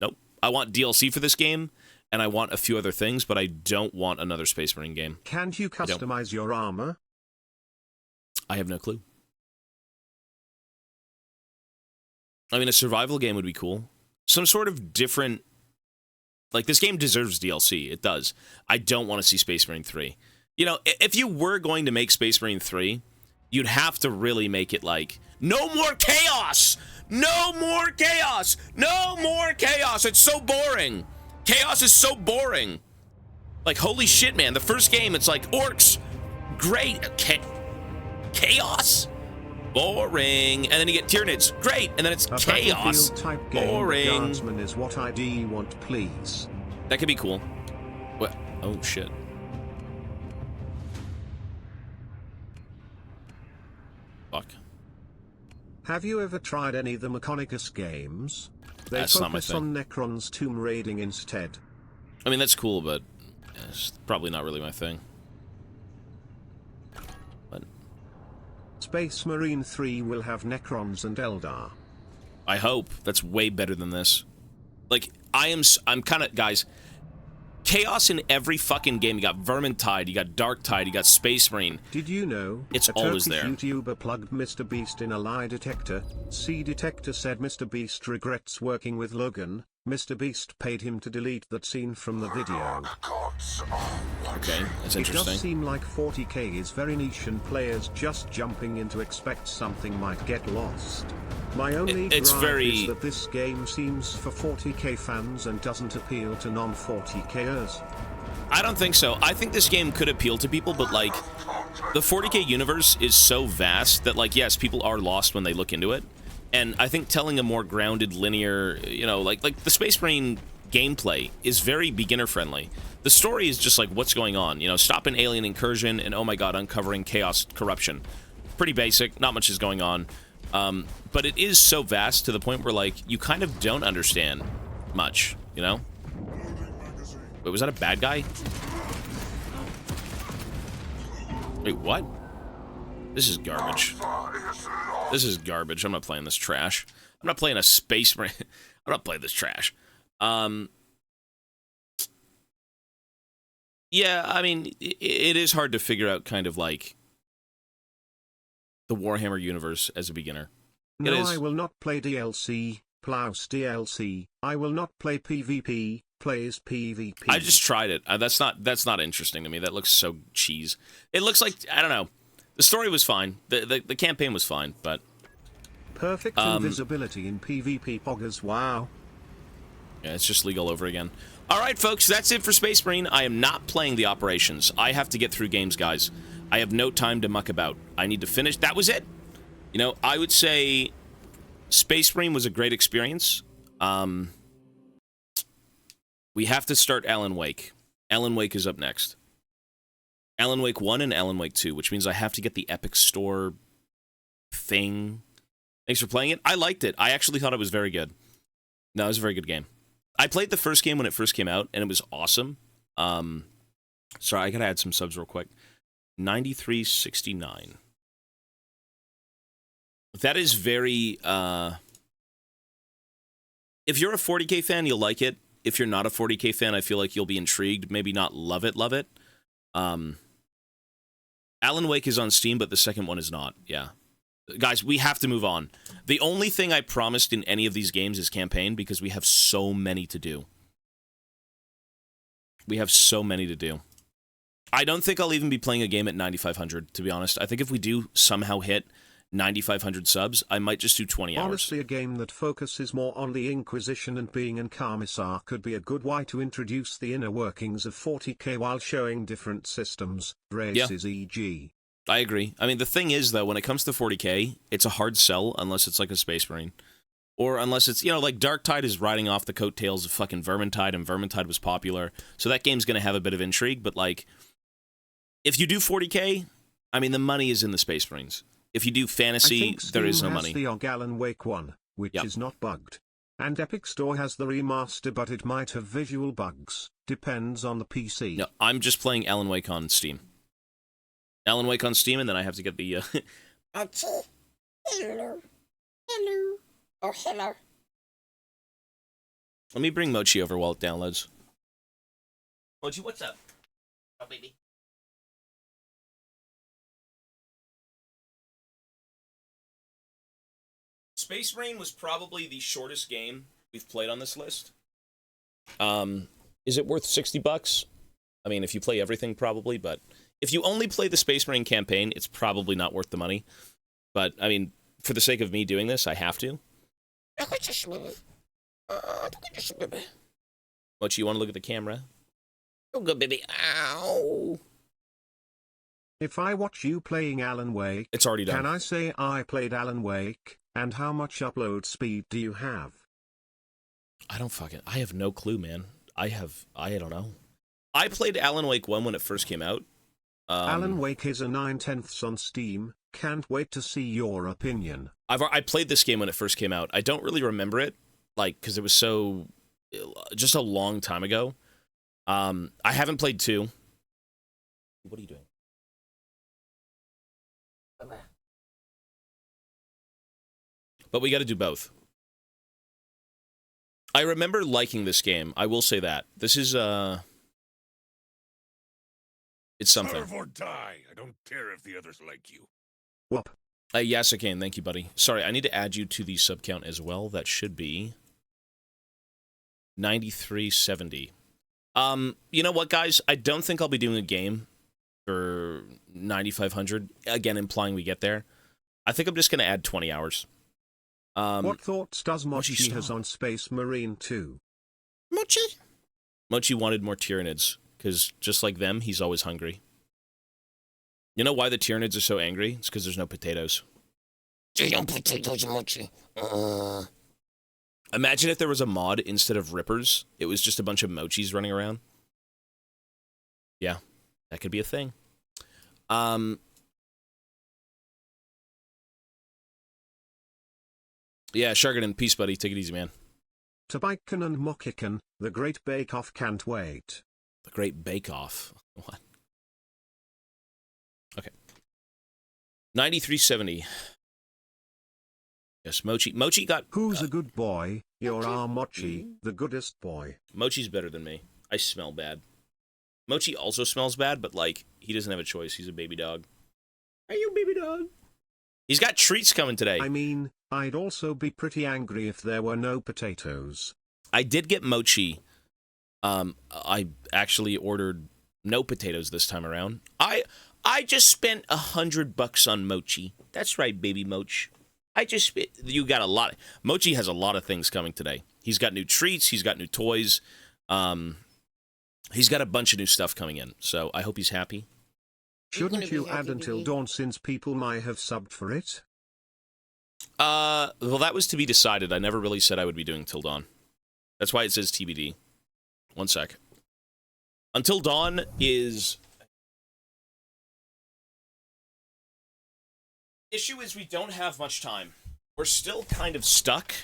[SPEAKER 1] Nope. I want DLC for this game, and I want a few other things, but I don't want another Space Marine game.
[SPEAKER 4] Can't you customize your armor?
[SPEAKER 1] I have no clue. I mean, a survival game would be cool. Some sort of different... Like, this game deserves DLC. It does. I don't want to see Space Marine 3. You know, if you were going to make Space Marine 3, you'd have to really make it like, no more chaos! No more chaos! No more chaos! It's so boring! Chaos is so boring! Like, holy shit, man. The first game, it's like, orcs, great. Chaos? Boring. And then you get Tyranids. Great. And then it's chaos.
[SPEAKER 4] Type game.
[SPEAKER 1] Boring.
[SPEAKER 4] Guardsman is what ID want, please.
[SPEAKER 1] That could be cool. What? Oh, shit. Fuck.
[SPEAKER 4] Have you ever tried any of the Mechanicus games? They
[SPEAKER 1] That's not my
[SPEAKER 4] focus
[SPEAKER 1] thing.
[SPEAKER 4] on Necron's tomb raiding instead.
[SPEAKER 1] I mean, that's cool, but it's probably not really my thing. But
[SPEAKER 4] Space Marine 3 will have Necrons and Eldar.
[SPEAKER 1] I hope. That's way better than this. Like, I'm kind of... Guys, chaos in every fucking game. You got Vermintide, you got Darktide, you got Space Marine.
[SPEAKER 4] Did you know
[SPEAKER 1] it's
[SPEAKER 4] a
[SPEAKER 1] always
[SPEAKER 4] Turkish
[SPEAKER 1] there?
[SPEAKER 4] YouTuber plugged Mr. Beast in a lie detector? C detector said Mr. Beast regrets working with Logan. Mr. Beast paid him to delete that scene from the video.
[SPEAKER 1] Okay, that's
[SPEAKER 4] It
[SPEAKER 1] interesting.
[SPEAKER 4] does seem like 40k is very niche and players just jumping in to expect something might get lost. My only
[SPEAKER 1] It's
[SPEAKER 4] gripe
[SPEAKER 1] very-
[SPEAKER 4] is that this game seems for 40k fans and doesn't appeal to non-40kers.
[SPEAKER 1] I don't think so. I think this game could appeal to people, but, like, the 40k universe is so vast that, like, yes, people are lost when they look into it. And I think telling a more grounded, linear, you know, like the Space Marine gameplay is very beginner-friendly. The story is just like, what's going on? You know, stop an alien incursion and, oh my god, uncovering chaos corruption. Pretty basic, not much is going on. But it is so vast to the point where, like, you kind of don't understand much, you know? Wait, was that a bad guy? Wait, what? This is garbage. This is garbage. I'm not playing this trash. I'm not playing a Space Marine. I'm not playing this trash. Yeah, I mean, it is hard to figure out kind of like the Warhammer universe as a beginner.
[SPEAKER 4] No, I will not play DLC, Plouse DLC. I will not play PvP, plays PvP.
[SPEAKER 1] I just tried it. That's not interesting to me. That looks so cheese. It looks like, I don't know. The story was fine. The campaign was fine, but
[SPEAKER 4] Perfect invisibility in PvP poggers, wow.
[SPEAKER 1] Yeah, it's just League all over again. All right, folks, that's it for Space Marine. I am not playing the operations. I have to get through games, guys. I have no time to muck about. I need to finish. That was it. You know, I would say Space Marine was a great experience. We have to start Alan Wake. Alan Wake is up next. Alan Wake 1 and Alan Wake 2, which means I have to get the Epic Store thing. Thanks for playing it. I liked it. I actually thought it was very good. No, it was a very good game. I played the first game when it first came out, and it was awesome. Sorry, I gotta add some subs real quick. 9369. That is very, if you're a 40k fan, you'll like it. If you're not a 40k fan, I feel like you'll be intrigued. Maybe not love it. Alan Wake is on Steam, but the second one is not. Yeah. Guys, we have to move on. The only thing I promised in any of these games is campaign, because we have so many to do. We have so many to do. I don't think I'll even be playing a game at 9,500, to be honest. I think if we do somehow hit
[SPEAKER 13] 9,500 subs, I might just do 20 hours.
[SPEAKER 4] Honestly, a game that focuses more on the Inquisition and being an commissar could be a good way to introduce the inner workings of 40k while showing different systems, races, e.g.
[SPEAKER 13] I agree. I mean, the thing is, though, when it comes to 40k, it's a hard sell unless it's like a Space Marine. Or unless it's, you know, like Darktide is riding off the coattails of fucking Vermintide, and Vermintide was popular. So that game's going to have a bit of intrigue, but like, if you do 40k, I mean, the money is in the Space Marines. If you do fantasy, there is no money.
[SPEAKER 4] The OG Alan Wake 1, which is not bugged. And Epic Store has the remaster, but it might have visual bugs. Depends on the PC.
[SPEAKER 13] No, I'm just playing Alan Wake on Steam. Alan Wake on Steam, and then I have to get the...
[SPEAKER 12] Hello. Hello. Oh, hello.
[SPEAKER 13] Let me bring Mochi over while it downloads. Mochi, what's up? Oh, baby. Space Marine was probably the shortest game we've played on this list. Is it worth $60? I mean, if you play everything, probably, but if you only play the Space Marine campaign, it's probably not worth the money. But, I mean, for the sake of me doing this, I have to. Mochi, you want to look at the camera? Oh, good, baby. Ow.
[SPEAKER 4] If I watch you playing Alan Wake,
[SPEAKER 13] it's already done.
[SPEAKER 4] Can I say I played Alan Wake? And how much upload speed do you have?
[SPEAKER 13] I have no clue, man. I don't know. I played Alan Wake 1 when it first came out.
[SPEAKER 4] Alan Wake is a 9/10 on Steam. Can't wait to see your opinion.
[SPEAKER 13] I played this game when it first came out. I don't really remember it, like, because it was so... just a long time ago. I haven't played 2. What are you doing? But we got to do both. I remember liking this game. I will say that. This is, it's something.
[SPEAKER 5] Serve or die. I don't care if the others like you.
[SPEAKER 4] Whoop.
[SPEAKER 13] Yes, I can. Thank you, buddy. Sorry, I need to add you to the sub count as well. That should be 9370. You know what, guys? I don't think I'll be doing a game for 9,500. Again, implying we get there. I think I'm just going to add 20 hours.
[SPEAKER 4] What thoughts does Mochi has on Space Marine 2?
[SPEAKER 13] Mochi wanted more Tyranids, because just like them, he's always hungry. You know why the Tyranids are so angry? It's because there's no potatoes.
[SPEAKER 12] There's no potatoes, Mochi.
[SPEAKER 13] Imagine if there was a mod instead of Rippers, it was just a bunch of Mochis running around. Yeah, that could be a thing. Yeah, Shargadan, peace, buddy. Take it easy, man.
[SPEAKER 4] Tobikan and Mokikan, the Great Bake Off, can't wait.
[SPEAKER 13] The Great Bake Off? What? Okay. 9370. Yes, Mochi. Mochi got...
[SPEAKER 4] Who's a good boy? You're our Mochi, the goodest boy.
[SPEAKER 13] Mochi's better than me. I smell bad. Mochi also smells bad, but, like, he doesn't have a choice. He's a baby dog. Are you a baby dog? He's got treats coming today.
[SPEAKER 4] I mean, I'd also be pretty angry if there were no potatoes.
[SPEAKER 13] I did get Mochi. I actually ordered no potatoes this time around. I just spent $100 on Mochi. That's right, baby Moch. You got a lot. Mochi has a lot of things coming today. He's got new treats. He's got new toys. He's got a bunch of new stuff coming in. So I hope he's happy.
[SPEAKER 4] Shouldn't you add Until Dawn since people might have subbed for it?
[SPEAKER 13] Well, that was to be decided. I never really said I would be doing Till Dawn. That's why it says TBD. One sec. Until Dawn is... Issue is we don't have much time. We're still kind of stuck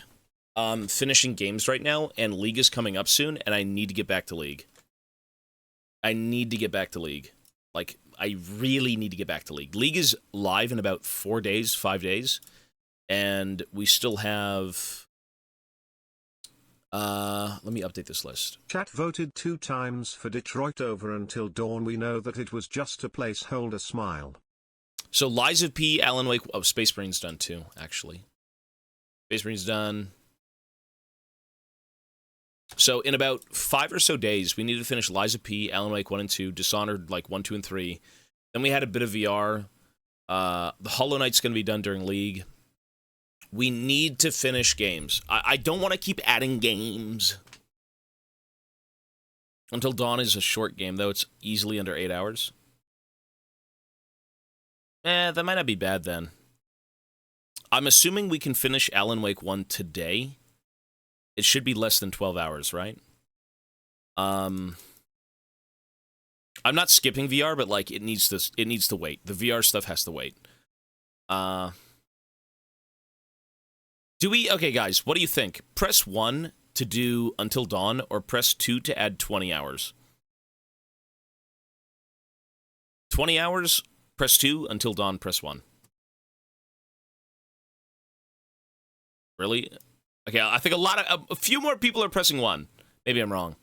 [SPEAKER 13] finishing games right now, and League is coming up soon, and I need to get back to League. Like, I really need to get back to League. League is live in about 4 days, 5 days, and we still have... let me update this list.
[SPEAKER 4] Chat voted 2 times for Detroit over Until Dawn. We know that it was just a placeholder. Smile.
[SPEAKER 13] So, Lies of P, Alan Wake... Oh, Space Marine's done too, actually. Space Marine's done. So, in about 5 or so days, we need to finish Lies of P, Alan Wake 1 and 2, Dishonored, like, 1, 2, and 3. Then we had a bit of VR.
[SPEAKER 1] The Hollow Knight's going to be done during League. We need to finish games. I don't want to keep adding games. Until Dawn is a short game, though. It's easily under 8 hours. That might not be bad, then. I'm assuming we can finish Alan Wake 1 today. It should be less than 12 hours, right? I'm not skipping VR, but, like, it needs to wait. The VR stuff has to wait. Okay, guys, what do you think? Press 1 to do Until Dawn, or press 2 to add 20 hours? 20 hours, press 2. Until Dawn, press 1. Really? Okay, I think a few more people are pressing 1. Maybe I'm wrong.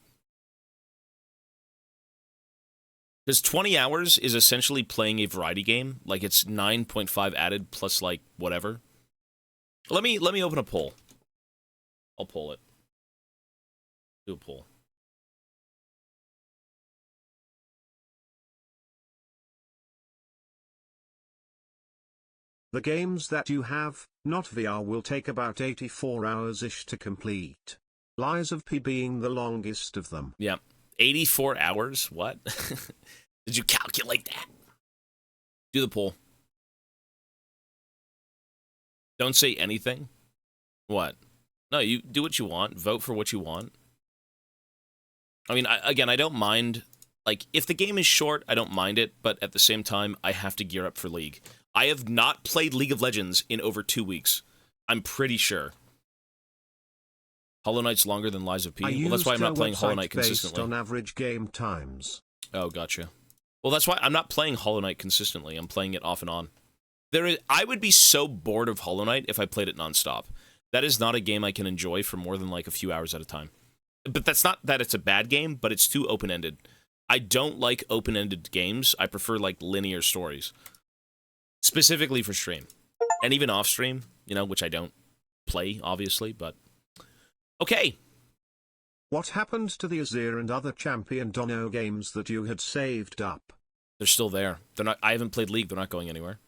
[SPEAKER 1] Because 20 hours is essentially playing a variety game. Like, it's 9.5 added plus, like, whatever. Let me open a poll. I'll poll it. Do a poll.
[SPEAKER 4] The games that you have, not VR, will take about 84 hours-ish to complete. Lies of P being the longest of them.
[SPEAKER 1] Yeah. 84 hours? What? Did you calculate that? Do the poll. Don't say anything. What? No, you do what you want. Vote for what you want. I mean, I don't mind. Like, if the game is short, I don't mind it. But at the same time, I have to gear up for League. I have not played League of Legends in over 2 weeks. I'm pretty sure. Hollow Knight's longer than Lies of P. Well, that's why I'm not playing Hollow Knight consistently.
[SPEAKER 4] Based on average game times.
[SPEAKER 1] Oh, gotcha. Well, that's why I'm not playing Hollow Knight consistently. I'm playing it off and on. I would be so bored of Hollow Knight if I played it nonstop. That is not a game I can enjoy for more than like a few hours at a time. But that's not that it's a bad game, but it's too open-ended. I don't like open-ended games. I prefer like linear stories. Specifically for stream. And even off stream, you know, which I don't play, obviously, but... Okay.
[SPEAKER 4] What happened to the Azir and other Champion Dono games that you had saved up?
[SPEAKER 1] They're still there. They're not. I haven't played League. They're not going anywhere.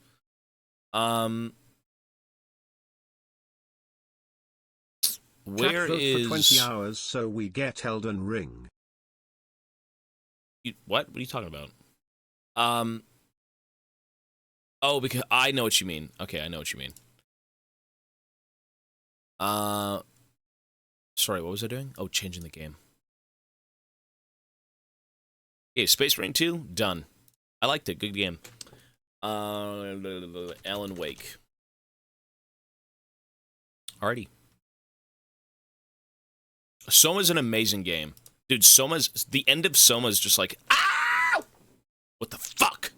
[SPEAKER 1] Where is...
[SPEAKER 4] for 20 hours so we get Elden Ring.
[SPEAKER 1] What? What are you talking about? Oh, because I know what you mean. Okay, I know what you mean. Sorry, what was I doing? Oh, changing the game. Okay, Space Marine 2, done. I liked it. Good game. Alan Wake. Alrighty. Soma's an amazing game. Dude, the end of Soma is just like, ow! What the fuck?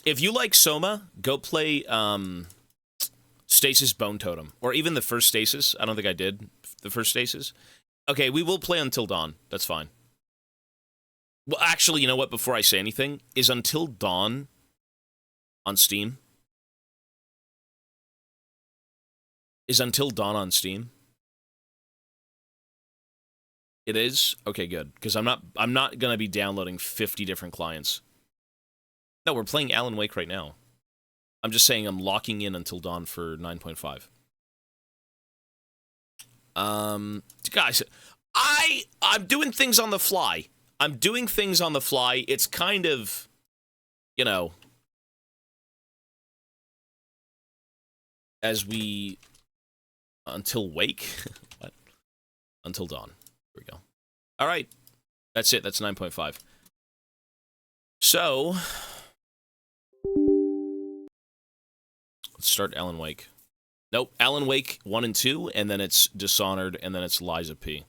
[SPEAKER 1] If you like Soma, go play, Stasis Bone Totem. Or even the first Stasis. I don't think I did the first Stasis. Okay, we will play Until Dawn. That's fine. Well, actually, you know what? Before I say anything, is Until Dawn on Steam? Is Until Dawn on Steam? It is? Okay, good. Because I'm not gonna be downloading 50 different clients. No, we're playing Alan Wake right now. I'm just saying I'm locking in Until Dawn for 9.5. Guys, I'm doing things on the fly. I'm doing things on the fly. It's kind of, you know, as we... Until Wake? What? Until Dawn. Here we go. All right. That's it. That's 9.5. So... let's start Alan Wake. Nope. Alan Wake 1 and 2, and then it's Dishonored, and then it's Lies of P.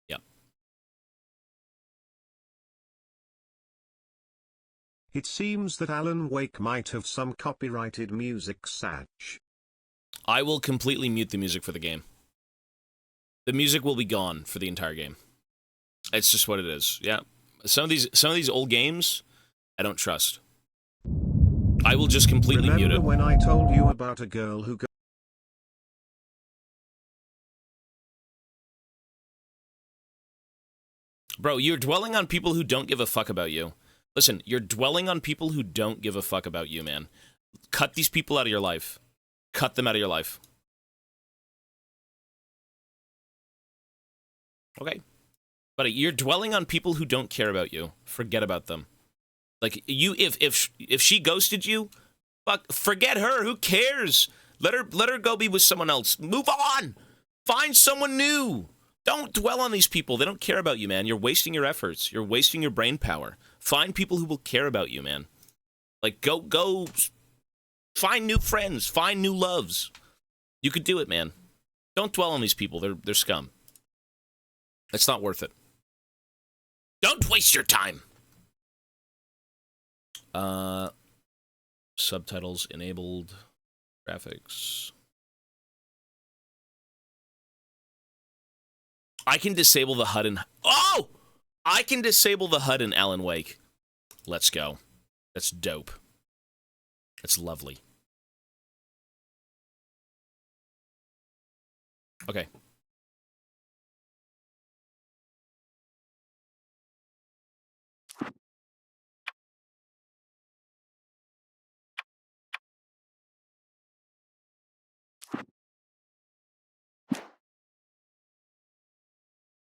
[SPEAKER 1] Yep.
[SPEAKER 4] It seems that Alan Wake might have some copyrighted music, Satch.
[SPEAKER 1] I will completely mute the music for the game. The music will be gone for the entire game. It's just what it is. Yeah. Some of these old games, I don't trust. I will just completely mute it.
[SPEAKER 4] Remember when I told you about a girl who
[SPEAKER 1] Bro, you're dwelling on people who don't give a fuck about you. Listen, you're dwelling on people who don't give a fuck about you, man. Cut these people out of your life. Cut them out of your life. Okay. But you're dwelling on people who don't care about you. Forget about them. Like, you, if she ghosted you, fuck, forget her. Who cares? Let her go be with someone else. Move on. Find someone new. Don't dwell on these people. They don't care about you, man. You're wasting your efforts. You're wasting your brain power. Find people who will care about you, man. Like, go find new friends. Find new loves. You could do it, man. Don't dwell on these people. They're scum. It's not worth it. Don't waste your time. Subtitles enabled. Graphics. I can disable the HUD in... Oh! I can disable the HUD in Alan Wake. Let's go. That's dope. That's lovely. Okay.